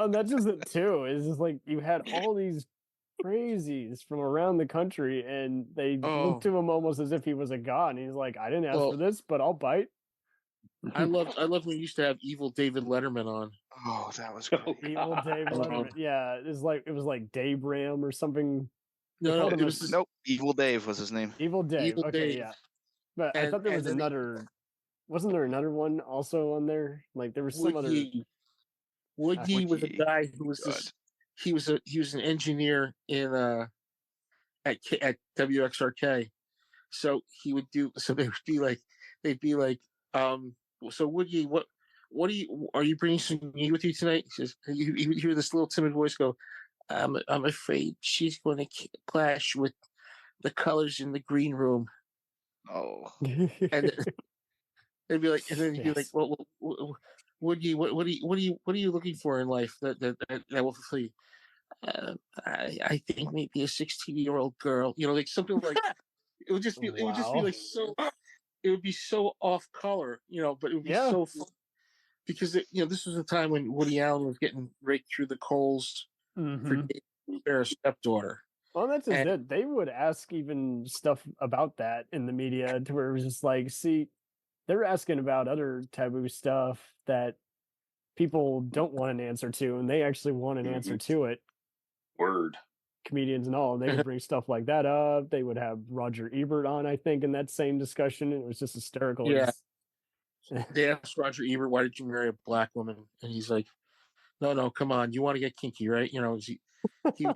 That's just it too. It's just like you had all these crazies from around the country, and they looked to him almost as if he was a god. And he's like, "I didn't ask for this, but I'll bite." I love when we used to have evil David Letterman on. Oh, that was great. Evil David Letterman. Yeah, it was like Dave Ram or something. No, it was nope. Evil Dave was his name. Evil Dave. Evil okay, Dave. yeah. But I thought there was another. Wasn't there another one also on there? Like there was some other. Woody was a guy who was this. He was an engineer in at WXRK, so he would do. So they'd be like, so Woody, what are you bringing some meat with you tonight? He says, you would hear this little timid voice go, I'm afraid she's going to clash with the colors in the green room. Oh, and they'd be like, and then he'd be like, well, Woody, what are you looking for in life that will fulfill you? I think maybe a 16-year-old girl, like something like it would just be like so. It would be so off color, but it would be so fun because this was a time when Woody Allen was getting raked through the coals for their stepdaughter. Well, that's just it. They would ask even stuff about that in the media to where it was just like, see, they're asking about other taboo stuff that people don't want an answer to, and they actually want an answer to it. Word. Comedians and all, and they would bring stuff like that up. They would have Roger Ebert on, I think, in that same discussion, and it was just hysterical. Yeah. They asked Roger Ebert, "Why did you marry a black woman?" And he's like, "No, come on, you want to get kinky, right?" He was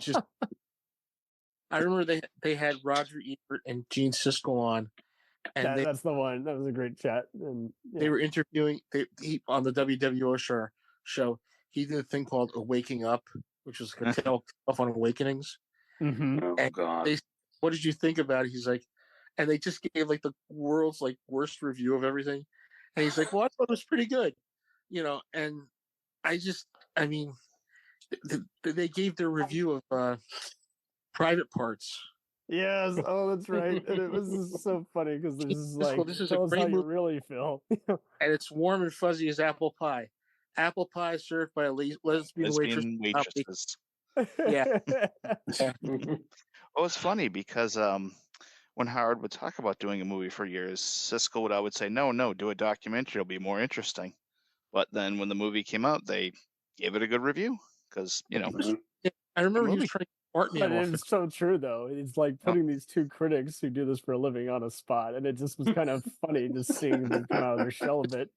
just. I remember they had Roger Ebert and Gene Siskel on, and that's the one. That was a great chat. And they were interviewing on the WWO show. He did a thing called a Waking Up, which was a tale of on awakenings. Mm-hmm. Oh God! what did you think about it? He's like, and they just gave like the world's like worst review of everything. And he's like, well, I thought it was pretty good, and I mean, they gave their review of Private Parts. Yes, oh, that's right. And it was just so funny because this is like, tell us how you really feel. And it's warm and fuzzy as apple pie. Apple pie served by a lesbian waitress. Yeah. Well, it's funny because when Howard would talk about doing a movie for years, Siskel would always say, no, do a documentary. It'll be more interesting. But then when the movie came out, they gave it a good review because, Yeah, I remember he was trying to fart me But off. it's so true, though. It's like putting these two critics who do this for a living on a spot, and it just was kind of funny just seeing them come out of their shell a bit.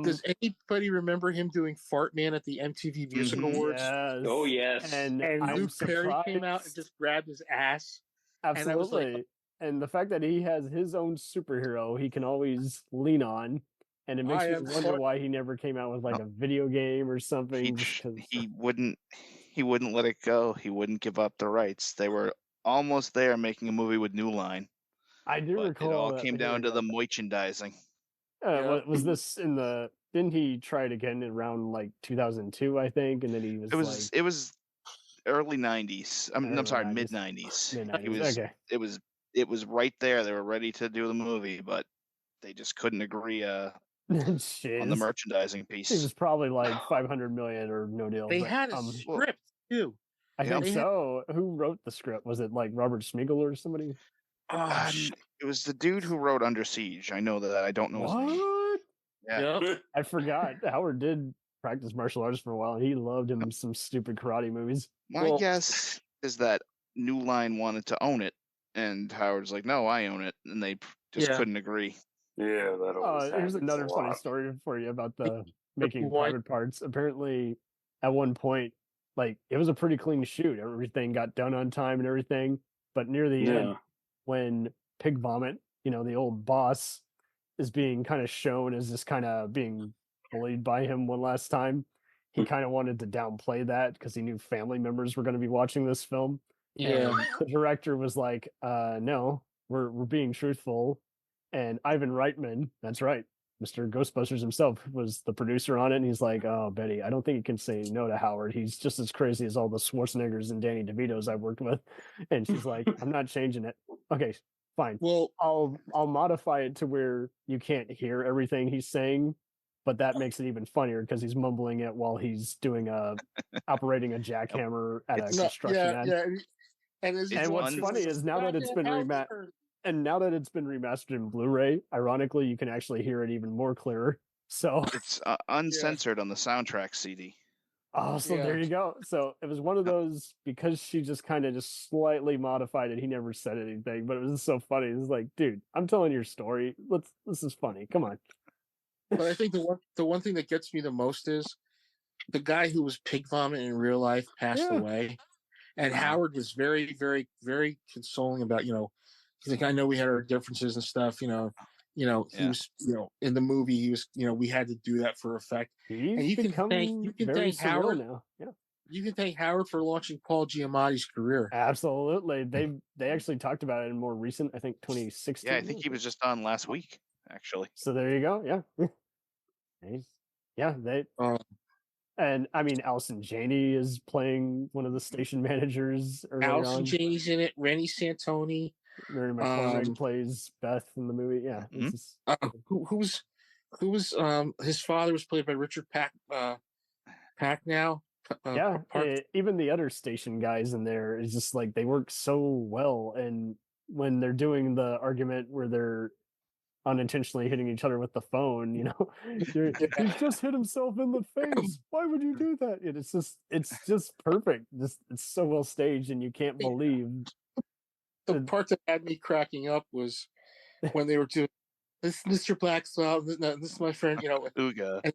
Does anybody remember him doing Fart Man at the MTV Music Awards? Yes. Oh, yes. And Luke Perry came out and just grabbed his ass. Absolutely. And I was like, and the fact that he has his own superhero he can always lean on, and it makes me wonder why he never came out with like a video game or something. He wouldn't let it go. He wouldn't give up the rights. They were almost there making a movie with New Line. I do recall it all that came down to the merchandising. Was this in the? Didn't he try it again around like 2002? I think, and then he was. It was early 90s. I'm sorry, mid 90s. Okay. It was right there. They were ready to do the movie, but they just couldn't agree on the merchandising piece. It was probably like 500 million or no deal. They had a script too. I think so. Who wrote the script? Was it like Robert Smigel or somebody? It was the dude who wrote Under Siege. I know that. I don't know his name. What? Yeah. I forgot. Howard did practice martial arts for a while, and he loved him some stupid karate movies. My guess is that New Line wanted to own it, and Howard's like, "No, I own it," and they just couldn't agree. Yeah, that. Here's another funny story for you about the making private parts. Apparently, at one point, like it was a pretty clean shoot. Everything got done on time and everything. But near the end, when Pig Vomit, the old boss, is being kind of shown as just kind of being bullied by him one last time, he kind of wanted to downplay that because he knew family members were going to be watching this film. Yeah. And the director was like, no, we're being truthful. And Ivan Reitman, that's right, Mr. Ghostbusters himself, was the producer on it. And he's like, oh, Betty, I don't think you can say no to Howard. He's just as crazy as all the Schwarzeneggers and Danny DeVitos I've worked with. And she's like, I'm not changing it. Okay, fine. Well, I'll modify it to where you can't hear everything he's saying, but that makes it even funnier because he's mumbling it while he's doing operating a jackhammer at a construction ad. Yeah. And what's funny is now that it's been remastered in Blu-ray, ironically, you can actually hear it even more clearer. So it's uncensored on the soundtrack CD. Oh, so there you go. So it was one of those, because she just kind of just slightly modified it. He never said anything, but it was so funny. It's like, dude, I'm telling your story. This is funny. Come on. But I think the one thing that gets me the most is the guy who was Pig Vomit in real life passed away. And Howard was very, very, very consoling about, he's like, I know we had our differences and stuff, he was, in the movie, he was, we had to do that for effect. And you can thank Howard now. Yeah. You can thank Howard for launching Paul Giamatti's career. Absolutely. They actually talked about it in more recent, I think 2016. Yeah, I think he was just on last week, actually. So there you go. Yeah. Yeah, and I mean, Allison Janney is playing one of the station managers. Allison Janney's in it. Rennie Santoni. Mary McCormick plays Beth in the movie. Yeah. Who was his father was played by Richard Packnow. Even the other station guys in there is just like they work so well. And when they're doing the argument where they're unintentionally hitting each other with the phone, he's just hit himself in the face. Why would you do that? It's just perfect. It's so well staged, and you can't believe. The part that had me cracking up was when they were doing this, Mr. Blackswell. This is my friend, Ooga.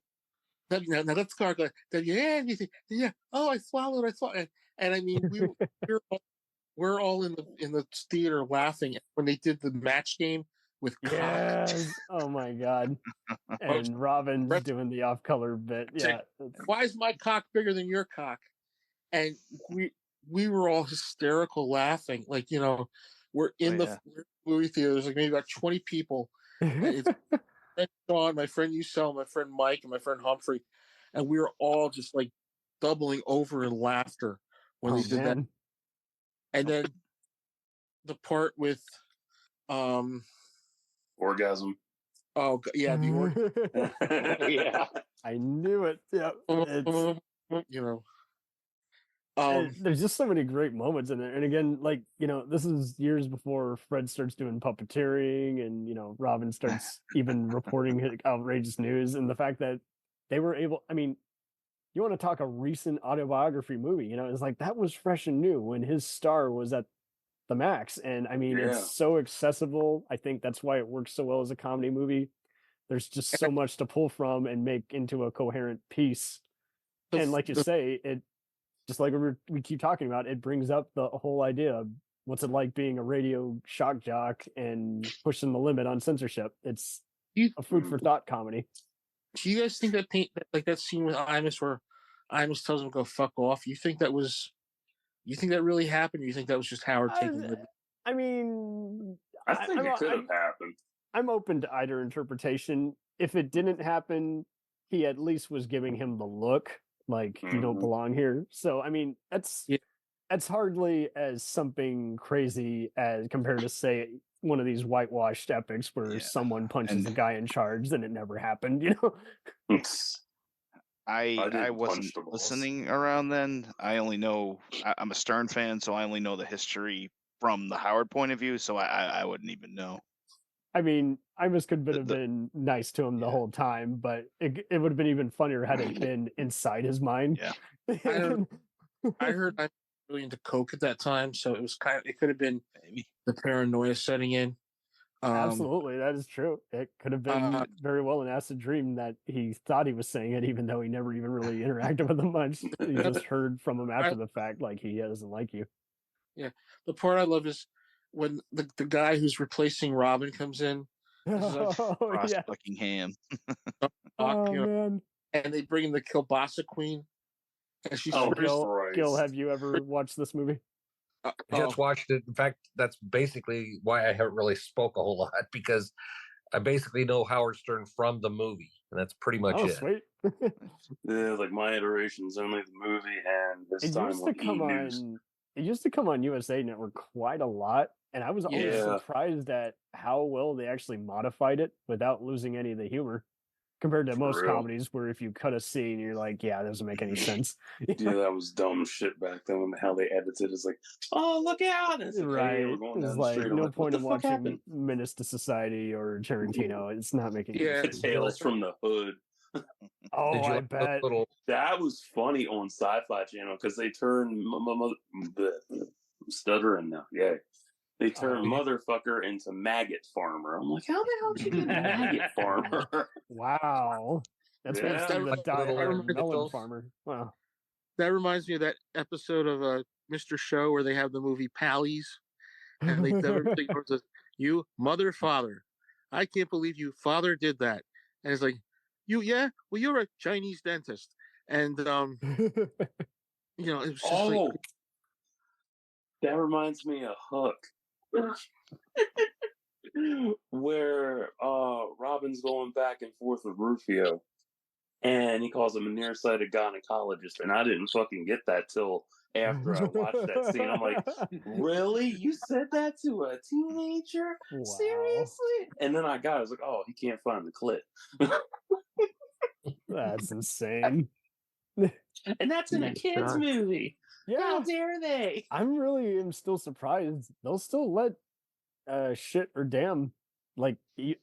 Now that's gargle. Then yeah. Oh, I swallowed. And I mean, we're all in the theater laughing when they did the match game with cock. Yes. Oh my God. And Robin's doing the off-color bit. Yeah. Why is my cock bigger than your cock? And we were all hysterical laughing. Like, We're in the movie theater. There's like maybe about 20 people. It's Sean, my friend Usel, my friend Mike, and my friend Humphrey, and we were all just like doubling over in laughter when they did that. And then the part with orgasm. Oh yeah, the orgasm. Yeah, I knew it. Yeah, there's just so many great moments in it. And again, like, this is years before Fred starts doing puppeteering and, Robin starts even reporting outrageous news. And the fact that they were able, you want to talk a recent autobiography movie, it's like that was fresh and new when his star was at the max. And it's so accessible. I think that's why it works so well as a comedy movie. There's just so much to pull from and make into a coherent piece. And like you say, it just like we keep talking about, it brings up the whole idea of what's it like being a radio shock jock and pushing the limit on censorship. It's a food for thought comedy. Do you guys think that scene with Imus where Imus tells him to go fuck off? You think that really happened? Or you think that was just Howard taking the? I think it could have happened. I'm open to either interpretation. If it didn't happen, he at least was giving him the look, like you don't belong here. So that's hardly as something crazy as compared to say one of these whitewashed epics where someone punches the guy in charge and it never happened. I wasn't listening around then. I only know I'm a Stern fan, so I only know the history from the Howard point of view. So I wouldn't even know. Imus could have been nice to him the whole time, but it would have been even funnier had it been inside his mind. Yeah, I heard I was really into coke at that time, so it could have been the paranoia setting in. Absolutely, that is true. It could have been very well an acid dream that he thought he was saying it, even though he never even really interacted with him much. He just heard from him after the fact, like he doesn't like you. Yeah, the part I love is when the guy who's replacing Robin comes in. Ross Buckingham. Man. And they bring in the Kielbasa Queen. And she's Gil, have you ever watched this movie? I just watched it. In fact, that's basically why I haven't really spoke a whole lot, because I basically know Howard Stern from the movie, and that's pretty much it. Sweet. Yeah, like my iteration's only the movie and this time on E-News. It used to come on USA Network quite a lot, and I was always surprised at how well they actually modified it without losing any of the humor. Compared to most comedies where if you cut a scene, you're like, yeah, that doesn't make any sense. Yeah, that was dumb shit back then when how they edited. It's like, oh, look out. It's like, right. Hey, we're going it's down like, the street. no like, point in watching happened? Menace to Society or Tarantino. It's not making any sense. Tales from the Hood. Oh, I bet. That was funny on Sci-Fi Channel because they turned stuttering now. Yeah. They turned motherfucker into maggot farmer. I'm like, how the hell did you get maggot farmer? Wow. That's Yeah. the diehard melon farmer. Wow. That reminds me of that episode of Mr. Show where they have the movie Pallies. And they everything says, you mother father. I can't believe you father did that. And it's like, well, you're a Chinese dentist. And it was just like, that reminds me of Hook. Where Robin's going back and forth with Rufio, and he calls him a nearsighted gynecologist, and I didn't fucking get that till after I watched that scene. I'm like, really? You said that to a teenager? Wow. Seriously? And then I was like, oh, he can't find the clit. That's insane. And that's in a kid's movie. Yeah. How dare they? I'm still surprised. They'll still let shit or damn like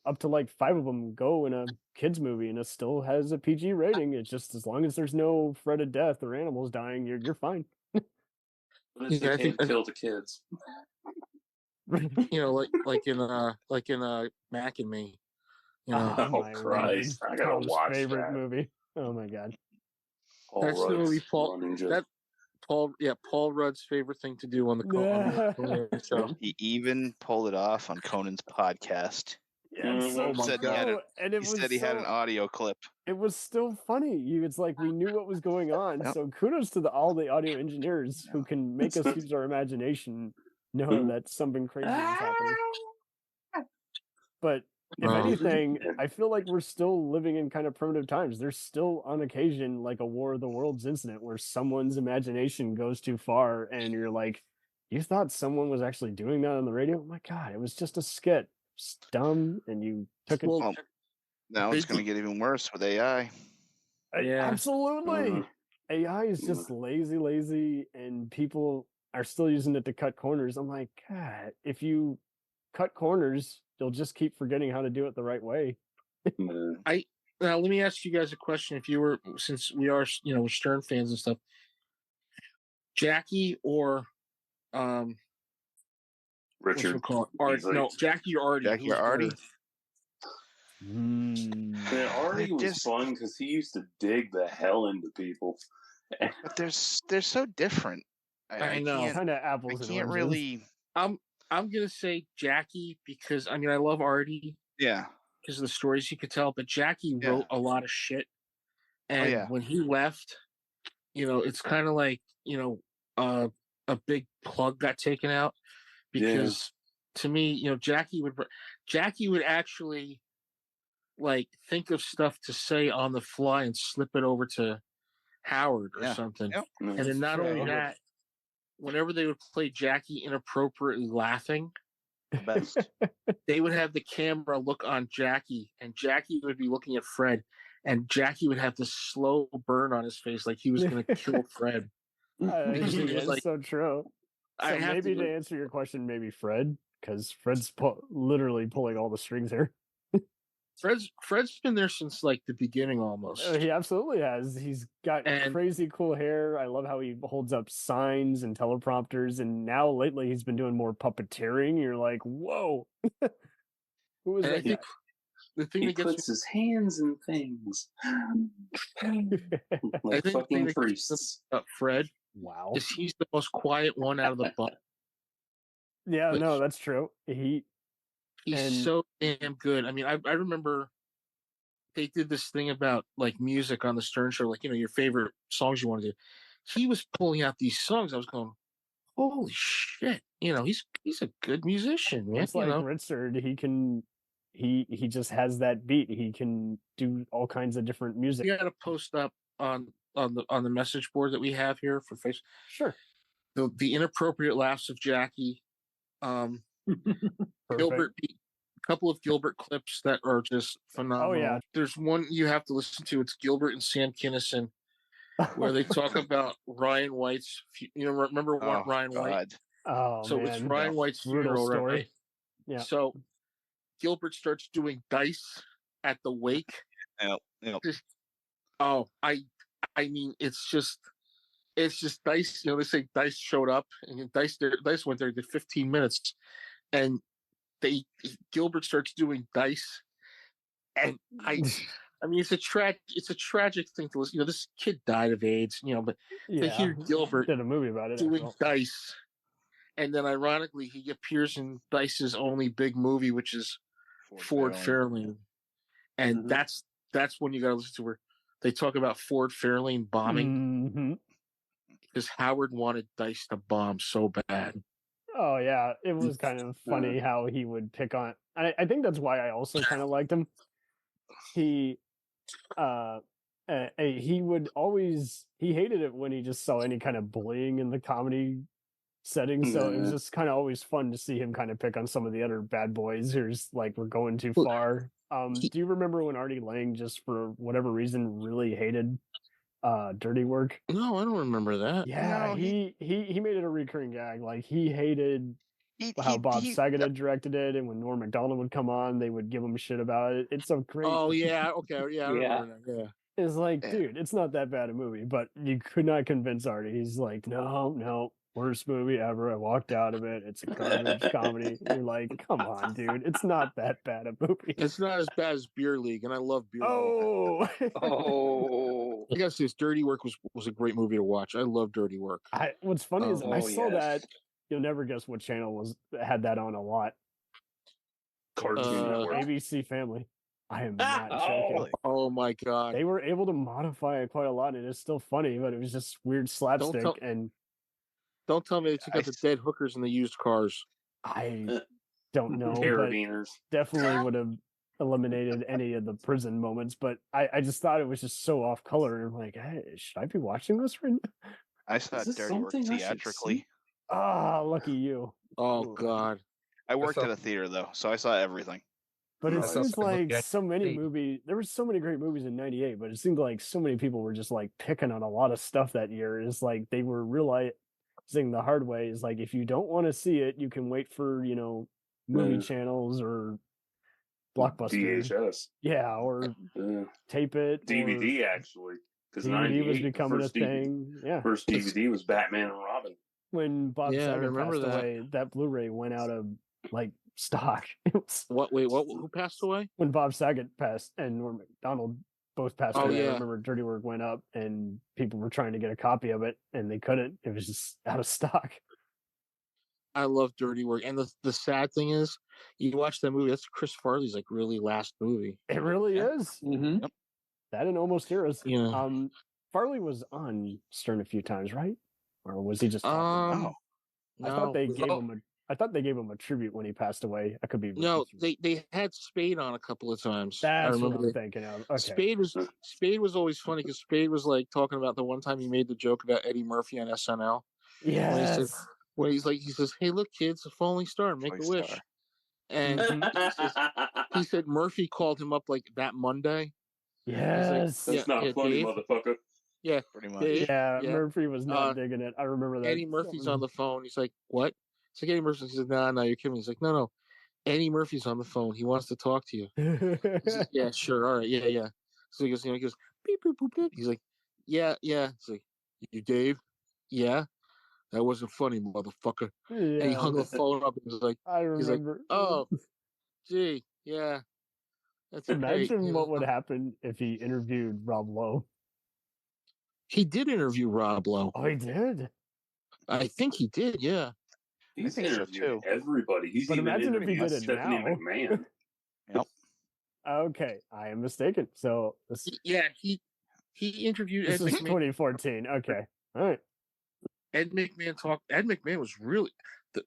up to like 5 of them go in a kids movie, and it still has a PG rating. It's just as long as there's no threat of death or animals dying, you're fine. But it's kill the kids. like in Mac and Me. Oh Christ! I gotta watch favorite that movie. Oh my god. That's the movie Paul Rudd's favorite thing to do on the show. He even pulled it off on Conan's podcast. Yeah, He said he had an audio clip. It was still funny. It's like we knew what was going on. So kudos to all the audio engineers who can make us use our imagination know that something crazy is happening. But if anything, I feel like we're still living in kind of primitive times. There's still, on occasion, like a War of the Worlds incident where someone's imagination goes too far, and you're like, you thought someone was actually doing that on the radio? Oh my God, it was just a skit. It's dumb, and you took it. Well, now it's going to get even worse with AI. Absolutely. AI is just lazy, and people are still using it to cut corners. I'm like, God, if you cut corners, you'll just keep forgetting how to do it the right way. Now let me ask you guys a question. If you were, since we are, we're Stern fans and stuff, Jackie or Richard, Jackie or Artie. Jackie or Artie. Yeah, Artie was fun because he used to dig the hell into people. But they're so different. I know, kind of apples. I can't really. I'm gonna say Jackie because I love Artie. Yeah. Because of the stories he could tell, but Jackie wrote a lot of shit, and when he left, it's kind of like a big plug got taken out because to me, Jackie would actually like think of stuff to say on the fly and slip it over to Howard or something, and then not only that, whenever they would play Jackie inappropriately laughing. The best. They would have the camera look on Jackie, and Jackie would be looking at Fred, and Jackie would have this slow burn on his face like he was going to kill Fred. It's so true. So maybe to answer your question, maybe Fred, because Fred's literally pulling all the strings here. Fred's been there since like the beginning almost. He absolutely has. He's got crazy cool hair. I love how he holds up signs and teleprompters, and now lately he's been doing more puppeteering. You're like, whoa. Who is that guy? The thing he puts his hands in things. Like fucking priests. Fred. Wow. Is he's the most quiet one out of the bunch. Yeah, no, that's true. He's so damn good. I remember they did this thing about like music on the Stern Show, like your favorite songs you want to do. He was pulling out these songs. I was going, holy shit! He's a good musician, man. It's like Richard. He just has that beat. He can do all kinds of different music. You got to post up on the message board that we have here for Facebook. Sure. The inappropriate laughs of Jackie. Gilbert, a couple of Gilbert clips that are just phenomenal. Oh yeah, there's one you have to listen to. It's Gilbert and Sam Kinison, where they talk about Ryan White's. Remember Ryan White? Oh, so man. it's Ryan White's funeral, right? Yeah. So Gilbert starts doing dice at the wake. Yep. It's just Dice. They say Dice showed up, and Dice went there, did 15 minutes, and Gilbert starts doing Dice, and it's a tragic thing to listen. This kid died of AIDS, but they hear Gilbert did a movie about it doing Dice, and then ironically he appears in Dice's only big movie, which is Ford Fairlane, and that's when you got to listen to where they talk about Ford Fairlane bombing. Because Howard wanted Dice to bomb so bad. Oh yeah, it was kind of funny how he would pick on. I think that's why I also kind of liked him. He would always he hated it when he just saw any kind of bullying in the comedy setting. So it was just kind of always fun to see him kind of pick on some of the other bad boys who's like we're going too far. Do you remember when Artie Lang just for whatever reason really hated Dirty Work? No, I don't remember that. Yeah, No, he made it a recurring gag. Like he hated how Bob Saget had directed it, and when Norm Macdonald would come on, they would give him shit about it. It's so great. Oh yeah, okay, yeah, I remember that. Yeah, it's like, dude, it's not that bad a movie, but you could not convince Artie. He's like, no, worst movie ever. I walked out of it. It's a garbage comedy. You're like, come on, dude, it's not that bad a movie. It's not as bad as Beer League, and I love Beer League. Oh. I gotta say, this Dirty Work was a great movie to watch. I love Dirty Work. What's funny is I saw that. You'll never guess what channel had that on a lot. Cartoon Network. ABC Family. I am not joking. Oh my god! They were able to modify it quite a lot, and it's still funny, but it was just weird slapstick. Don't tell me they took out the dead hookers and the used cars. I don't know, but Carabiners. definitely would have eliminated any of the prison moments. But I just thought it was just so off color. And I'm like, hey, should I be watching this right now? I saw Dirty Work theatrically. Ah, lucky you. Oh God. I worked at a theater though, so I saw everything. But it seems like so many movies. There were so many great movies in '98, but it seemed like so many people were just like picking on a lot of stuff that year. It's like they were realizing the hard way is like if you don't want to see it, you can wait for movie channels or Blockbuster. VHS. Yeah, or tape it. DVD actually, because DVD was becoming a thing. Yeah, first DVD was Batman and Robin. When Bob Saget passed away, that Blu-ray went out of like stock. What? Wait, what? Who passed away? When Bob Saget passed and Norm Macdonald both passed away, yeah. I remember Dirty Work went up and people were trying to get a copy of it and they couldn't. It was just out of stock. I love Dirty Work, and the sad thing is, you watch that movie. That's Chris Farley's like really last movie. It really is. Mm-hmm. Yep. That and Almost Heroes. Yeah. Farley was on Stern a few times, right? Or was he just? No. I thought they gave him I thought they gave him a tribute when he passed away. I could be. No, they had Spade on a couple of times. That's I remember what I'm thinking of. Okay. Spade was always funny because Spade was like talking about the one time he made the joke about Eddie Murphy on SNL. Yes. When he says, "Hey, look, kids, a falling star, make a wish." And he said Murphy called him up like that Monday. Yes. That's not funny, Dave, motherfucker. Yeah, pretty much. Dave, Murphy was not digging it. I remember that. Eddie Murphy's on the phone. He's like, "What?" It's like Eddie Murphy says, "No, you're kidding me." He's like, "No, Eddie Murphy's on the phone. He wants to talk to you." He says, "Yeah, sure, all right, yeah." So he goes, beep, boop, boop, boop. He's like, "Yeah." It's like, "You, Dave? Yeah." That wasn't funny, motherfucker. Yeah. And he hung the phone up and was like, I remember. He's like, "Oh, gee, yeah." That's Imagine great. what would happen if he interviewed Rob Lowe. He did interview Rob Lowe. Oh, he did? I think he did, yeah. He's interviewed everybody. He's but even imagine if he did it Stephanie now. McMahon. Yep. Okay, I am mistaken. So yeah, he interviewed this Ed is McMahon. 2014. Okay, all right. Ed McMahon was really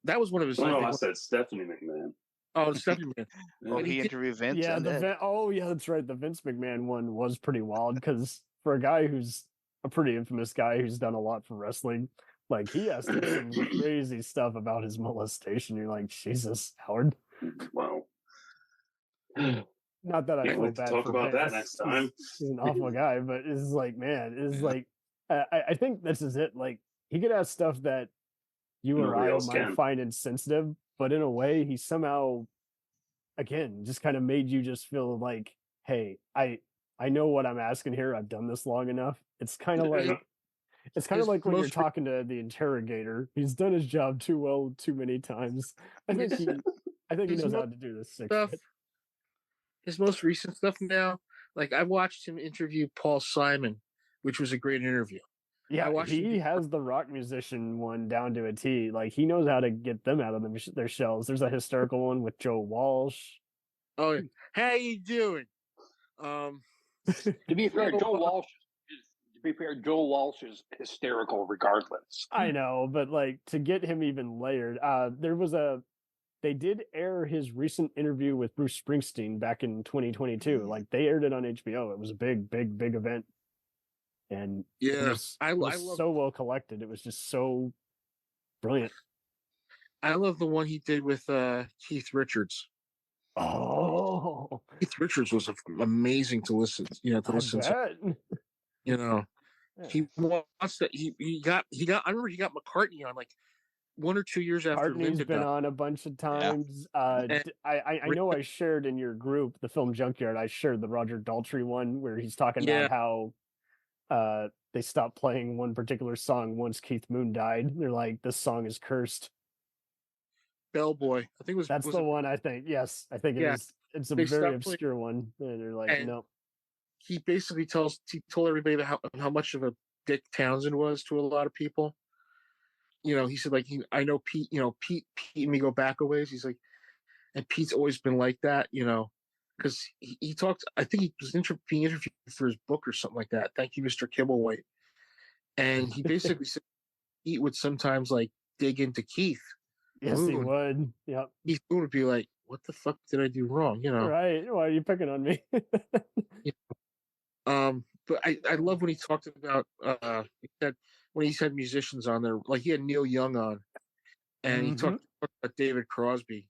that was one of his. No, I said Stephanie McMahon. Oh, Stephanie McMahon. Well, he interviewed Vince. Yeah, and yeah, that's right. The Vince McMahon one was pretty wild because for a guy who's a pretty infamous guy who's done a lot for wrestling, like he asked him some crazy stuff about his molestation. You're like, Jesus, Howard. Wow. Not that I Can't feel wait to bad talk for about Vince. that next time. He's an awful guy, but it's like, man, it's like I think this is it. Like he could ask stuff that you or Nobody I else might can. find insensitive, but in a way, he somehow, again, just kind of made you just feel like, hey, I know what I'm asking here. I've done this long enough. It's kind of like like when you're talking to the interrogator. He's done his job too well too many times. I think he knows how to do this stuff. His most recent stuff now, like I watched him interview Paul Simon, which was a great interview. Yeah, he has the rock musician one down to a T. Like he knows how to get them out of their shells. There's a hysterical one with Joe Walsh. Oh, how you doing? To be fair, Joe Walsh is hysterical regardless. I know, but like to get him even layered, they did air his recent interview with Bruce Springsteen back in 2022. Like they aired it on HBO. It was a big event. And it was so well collected. It was just so brilliant. I love the one he did with Keith Richards. Oh, Keith Richards was amazing to listen. To. You know, he wants that. He got. I remember he got McCartney on like 1 or 2 years after. McCartney's been on a bunch of times. Yeah. I know I shared in your group, the Film Junkyard. I shared the Roger Daltrey one where he's talking about how. They stopped playing one particular song once Keith Moon died. They're like, this song is cursed. Bellboy. I think that's the one. I think. Yes, I think it is. It's a very obscure one. And they're like, no. He basically told everybody how much of a dick Townsend was to a lot of people. You know, he said like I know Pete. You know, Pete and me go back a ways. He's like, and Pete's always been like that. You know. Because he talked, I think he was being interviewed for his book or something like that. Thank you, Mr. Kibblewhite. And he basically said Pete would sometimes like dig into Keith. Yes, he would. Yep. Keith would be like, "What the fuck did I do wrong?" You know. Right. Why are you picking on me? But I love when he talked about when he had musicians on there, like he had Neil Young on, and he talked about David Crosby.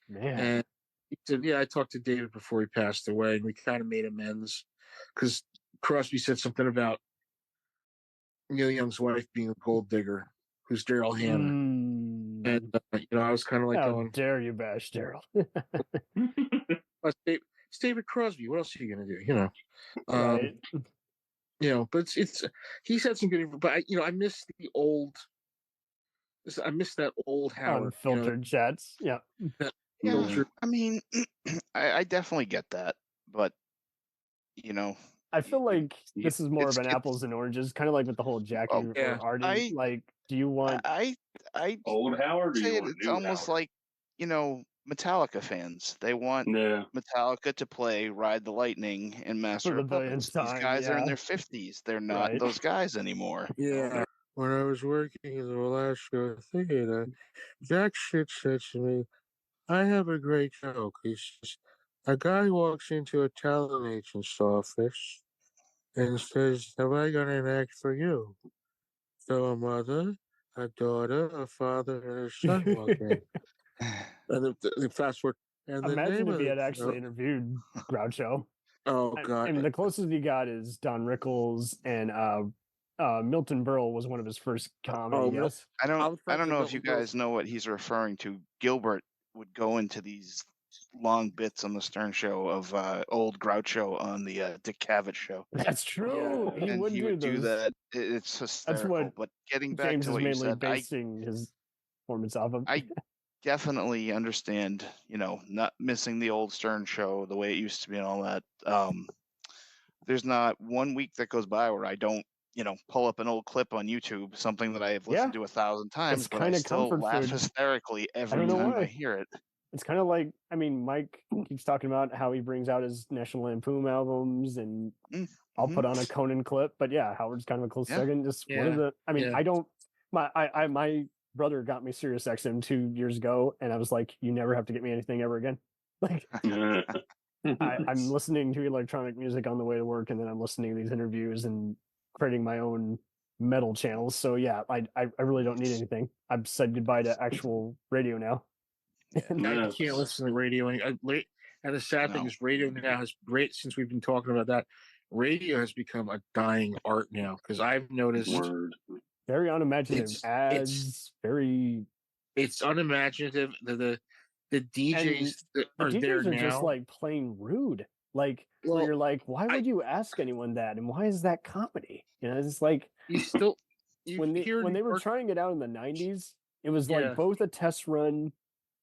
Man. And he said, "Yeah, I talked to David before he passed away, and we kind of made amends because Crosby said something about Neil Young's wife being a gold digger, who's Daryl Hannah." And I was kind of like, "How dare you bash Daryl?" It's David Crosby. What else are you gonna do? You know, right? But it's he's had some good. But I miss the old. I miss that old Howard. Unfiltered chats. Yeah. Yeah. I mean, I definitely get that, but I feel like this is more of an apples and oranges, kind of like with the whole Jackie or Artie. Do you want I old Howard? say it's almost Howard? Like Metallica fans. They want Metallica to play "Ride the Lightning" and "Master of Puppets." These guys are in their 50s. They're not those guys anymore. Yeah. When I was working in the last show theater, Jack Shit said to me, "I have a great joke." He says, "A guy walks into a talent agent's office and says, 'Have I got an act for you?' So a mother, a daughter, a father, and a son walk in." And the fast forward. And imagine if he had actually interviewed Groucho. Oh God! And the closest he got is Don Rickles, and Milton Berle was one of his first comedy guests. I don't know if you guys know what he's referring to. Gilbert would go into these long bits on the Stern Show of old Groucho on the Dick Cavett show. That's true. Yeah. He would do that. It's hysterical. That's what but getting back James to what is you mainly said, basing his performance off of. I definitely understand, not missing the old Stern Show the way it used to be and all that. There's not one week that goes by where I don't, pull up an old clip on YouTube, something that I have listened to 1,000 times, but I still laugh hysterically every time I hear it. It's kind of like, Mike keeps talking about how he brings out his National Lampoon albums, and I'll put on a Conan clip. But yeah, Howard's kind of a close second. Just one of the, I don't, my brother got me Sirius XM 2 years ago, and I was like, you never have to get me anything ever again. Like, I'm listening to electronic music on the way to work, and then I'm listening to these interviews and creating my own metal channels. So yeah, I really don't need anything. I've said goodbye to actual radio now. I can't listen to radio and the sad thing is, radio now has since we've been talking about that, radio has become a dying art now, because I've noticed very unimaginative ads. It's unimaginative. The DJs that are there now just like plain rude. Like, where you're like, why would you ask anyone that, and why is that comedy? It's like when they were trying it out in the 90s, it was like both a test run,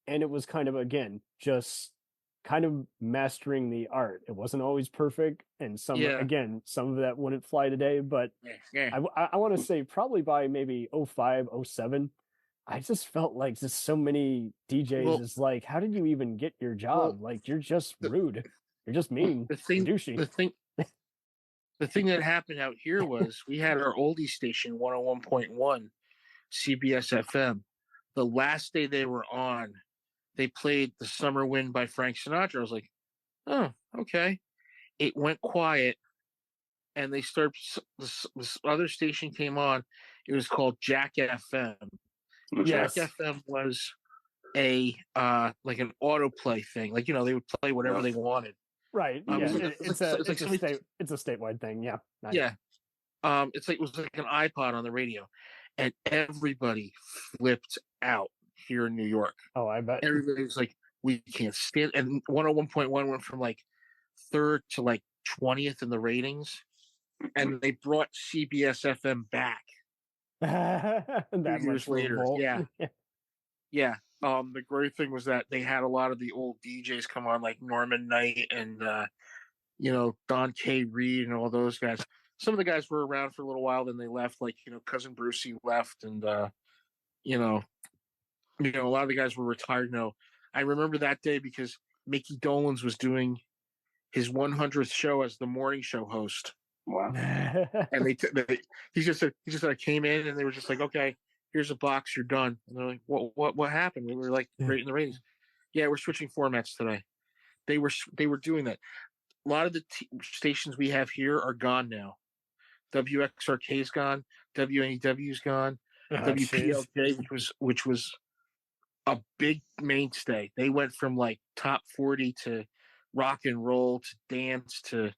and it was kind of, again, just kind of mastering the art. It wasn't always perfect, and some of that wouldn't fly today. But I want to say probably by maybe 05, 07, I just felt like just so many DJs is like, how did you even get your job? Like, you're just rude. You're just mean. Douchey. The thing that happened out here was we had our oldie station, 101.1 CBS FM. The last day they were on, they played The Summer Wind by Frank Sinatra. I was like, oh, okay. It went quiet, and they started. This other station came on. It was called Jack FM. Yes. Jack FM was a like an autoplay thing. Like, they would play whatever they wanted. Right. It's a statewide thing. Yeah. Nice. Yeah. It was like an iPod on the radio, and everybody flipped out here in New York. Oh, I bet. Everybody was like, we can't stand. And 101.1 went from like 3rd to like 20th in the ratings, and they brought CBS FM back. That 2 years later. Yeah. The great thing was that they had a lot of the old DJs come on, like Norman Knight and Don K. Reed and all those guys. Some of the guys were around for a little while, then they left. Like, Cousin Brucey left, and a lot of the guys were retired now. I remember that day because Mickey Dolenz was doing his 100th show as the morning show host. Wow. And he just said I came in, and they were just like, okay, here's a box, you're done. And they're like, what happened? We were like great in the ratings. Yeah, we're switching formats today. They were doing that. A lot of the stations we have here are gone now. WXRK's gone, WNEW's gone, WPLJ, which was a big mainstay. They went from like top 40 to rock and roll to dance to,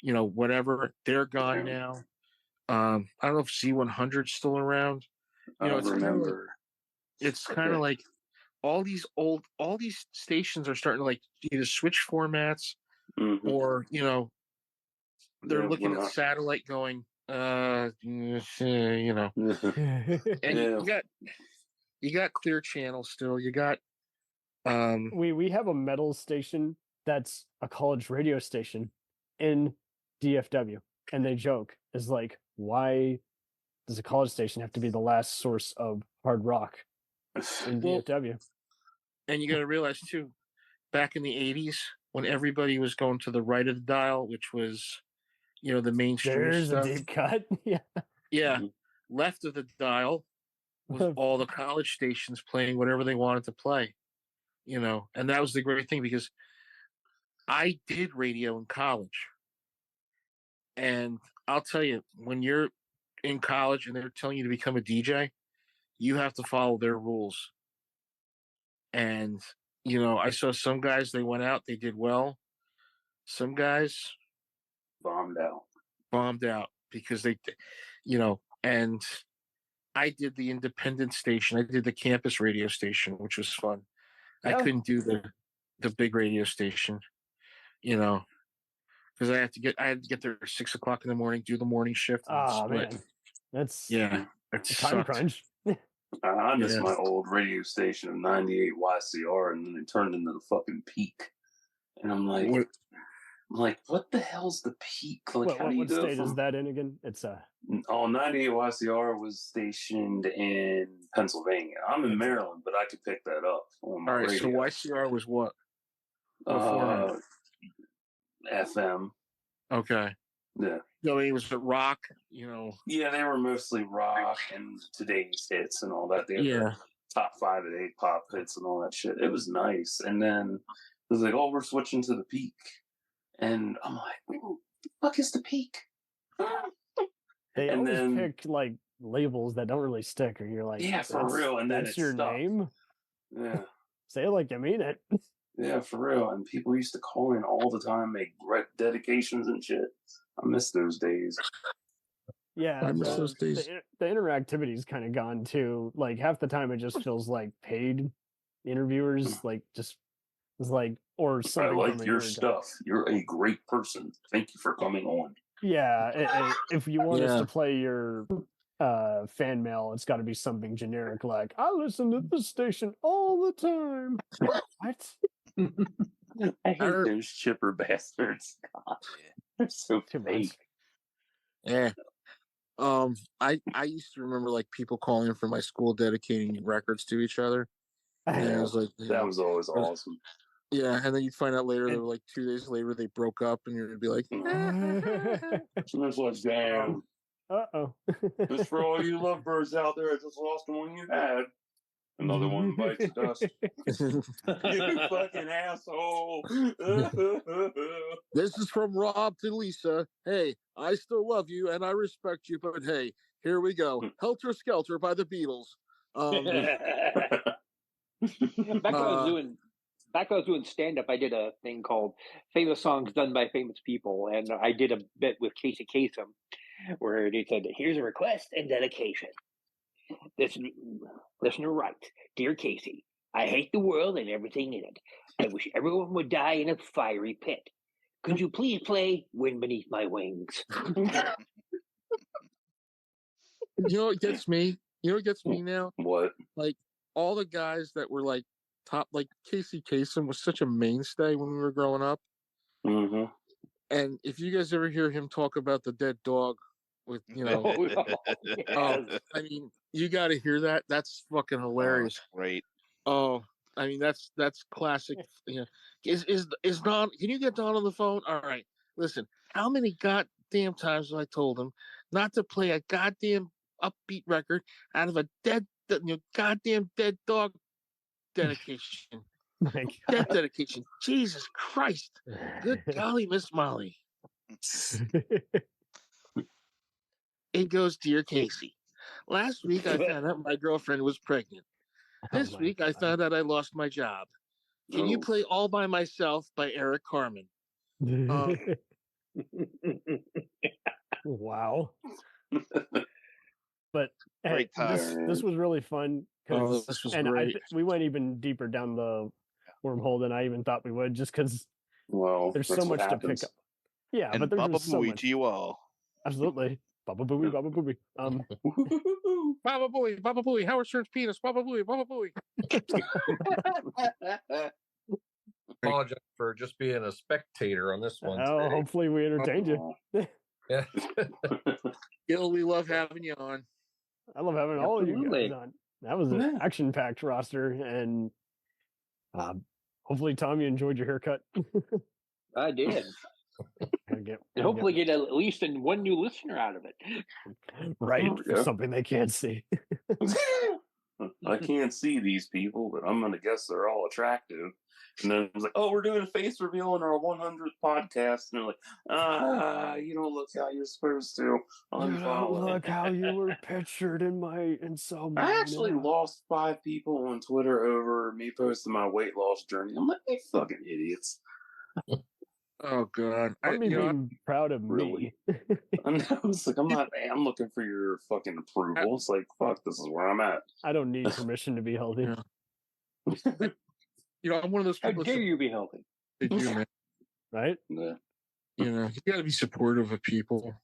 whatever. They're gone now. I don't know if Z100's still around. I don't remember. It's kind of like all these stations are starting to like either switch formats or, they're looking at satellite going, and you got Clear Channel still. You got we have a metal station that's a college radio station in DFW, and they joke is like, why does a college station have to be the last source of hard rock in DFW? And you got to realize too, back in the 80s when everybody was going to the right of the dial, which was the mainstream There's stuff. a deep cut. Yeah. Left of the dial was all the college stations playing whatever they wanted to play, and that was the great thing because I did radio in college. And I'll tell you, when you're in college and they're telling you to become a DJ, you have to follow their rules. And, I saw some guys, they went out, they did well. Some guys bombed out because they, and I did the independent station. I did the campus radio station, which was fun. I couldn't do the big radio station, because I had to get there at 6 o'clock in the morning, do the morning shift. Oh man, that's it time sucked. crunch. I miss my old radio station of 98 YCR, and then it turned into the fucking Peak. And I'm like, what the hell's the Peak? Like, how do you what go state from... is that in again? It's 98 YCR was stationed in Pennsylvania. I'm in Maryland, but I could pick that up on my radio. So YCR was what? FM. Okay. Yeah. It was rock, Yeah, they were mostly rock and today's hits and all that. They had the top 5 and 8 pop hits and all that shit. It was nice. And then it was like, we're switching to the Peak. And I'm like, what the fuck is the Peak? They always pick like labels that don't really stick, or you're like, yeah, for real. And then that's your name. Yeah. Say it like you mean it. Yeah, for real. And people used to call in all the time, make dedications and shit. I miss those days. Yeah, I miss those days. The interactivity's kind of gone too. Like half the time, it just feels like paid interviewers, like just it's like or something. I like your stuff. You're a great person. Thank you for coming on. Yeah, if you want us to play your fan mail, it's got to be something generic like, I listen to this station all the time. What? I hate those chipper bastards. God, they're so fake. Yeah. I used to remember like people calling in from my school dedicating records to each other. And I was like, that was always awesome. Yeah, and then you'd find out later that like 2 days later they broke up, and you'd be like, it's like, damn. Uh-oh. Just for all you lovebirds out there, I just lost the one you had. Another one bites the dust. You fucking asshole. This is from Rob to Lisa. Hey, I still love you and I respect you, but hey, here we go. Helter Skelter by the Beatles. Back when I was doing stand-up, I did a thing called Famous Songs Done by Famous People, and I did a bit with Casey Kasem, where they said, here's a request and dedication. Listener write, Dear Casey, I hate the world and everything in it. I wish everyone would die in a fiery pit. Could you please play Wind Beneath My Wings? You know what gets me? You know what gets me now? What? Like, all the guys that were like top, like Casey Kasem was such a mainstay when we were growing up. Mm-hmm. And if you guys ever hear him talk about the dead dog with, I mean, you got to hear that. That's fucking hilarious. Oh, great. Oh, I mean, that's classic. Is Don? Can you get Don on the phone? All right. Listen, how many goddamn times have I told him not to play a goddamn upbeat record out of a dead goddamn dead dog dedication. Death dedication. Jesus Christ. Good golly, Miss Molly. It goes, Dear Casey. Last week I found out my girlfriend was pregnant. This week I found out I lost my job. Can you play All by Myself by Eric Carmen? Wow. But hey, Great time. this was really fun. This was great. We went even deeper down the wormhole than I even thought we would, just because there's so much to pick up. Yeah, and but there's Baba just so Booey much. to you all. Absolutely. Baba Booey, Baba Booey. Baba Booey, Howard Stern's penis, Baba Booey, Baba Booey. Apologize for just being a spectator on this one. Oh, hopefully we entertained you. Yeah. Gil, we love having you on. I love having all of you guys on. That was an action-packed roster, and hopefully, Tom, you enjoyed your haircut. I did. And hopefully get at least one new listener out of it. Right, for something they can't see. I can't see these people, but I'm going to guess they're all attractive. And then it was like, oh, we're doing a face reveal in our 100th podcast. And they're like, you don't look how you're supposed to. You don't look how you were pictured in so many. I actually lost 5 people on Twitter over me posting my weight loss journey. I'm like, they fucking idiots. Oh God! I'm even proud of me. I'm like, I'm looking for your fucking approval. It's like, fuck, this is where I'm at. I don't need permission to be healthy. I'm one of those people. How dare you be healthy? They do, man. Right? Yeah. You got to be supportive of people.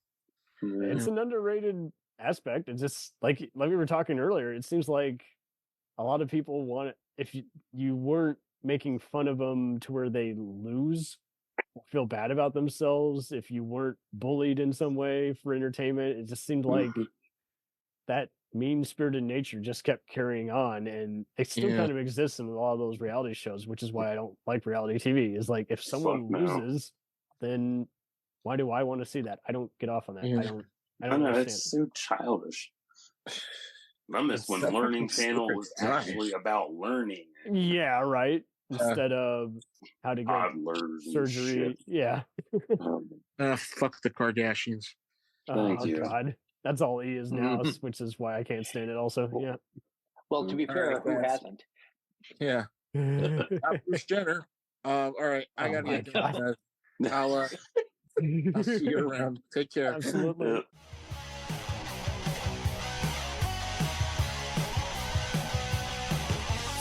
Yeah. It's an underrated aspect. It's just like we were talking earlier. It seems like a lot of people want it. If you weren't making fun of them to where they lose, feel bad about themselves, if you weren't bullied in some way for entertainment, it just seemed like that mean-spirited nature just kept carrying on, and it still kind of exists in a lot of those reality shows, which is why I don't like reality TV. Is like, if someone loses, then why do I want to see that? I don't get off on that. I don't know, understand it's so childish. I miss when the Learning Channel was actually about learning. Yeah, right. Instead of how to get surgery. Yeah. Fuck the Kardashians. Oh, God. That's all he is now, which is why I can't stand it also. Yeah. Well, to be fair, who hasn't? Yeah. Bruce Jenner. All right. I got to get I'll see you around. Take care. Absolutely.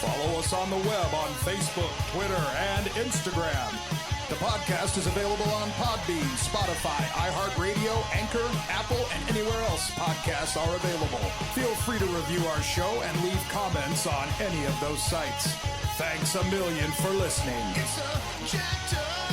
Follow us on the web on Facebook, Twitter, and Instagram. The podcast is available on Podbean, Spotify, iHeartRadio, Anchor, Apple, and anywhere else podcasts are available. Feel free to review our show and leave comments on any of those sites. Thanks a million for listening. It's a jacked up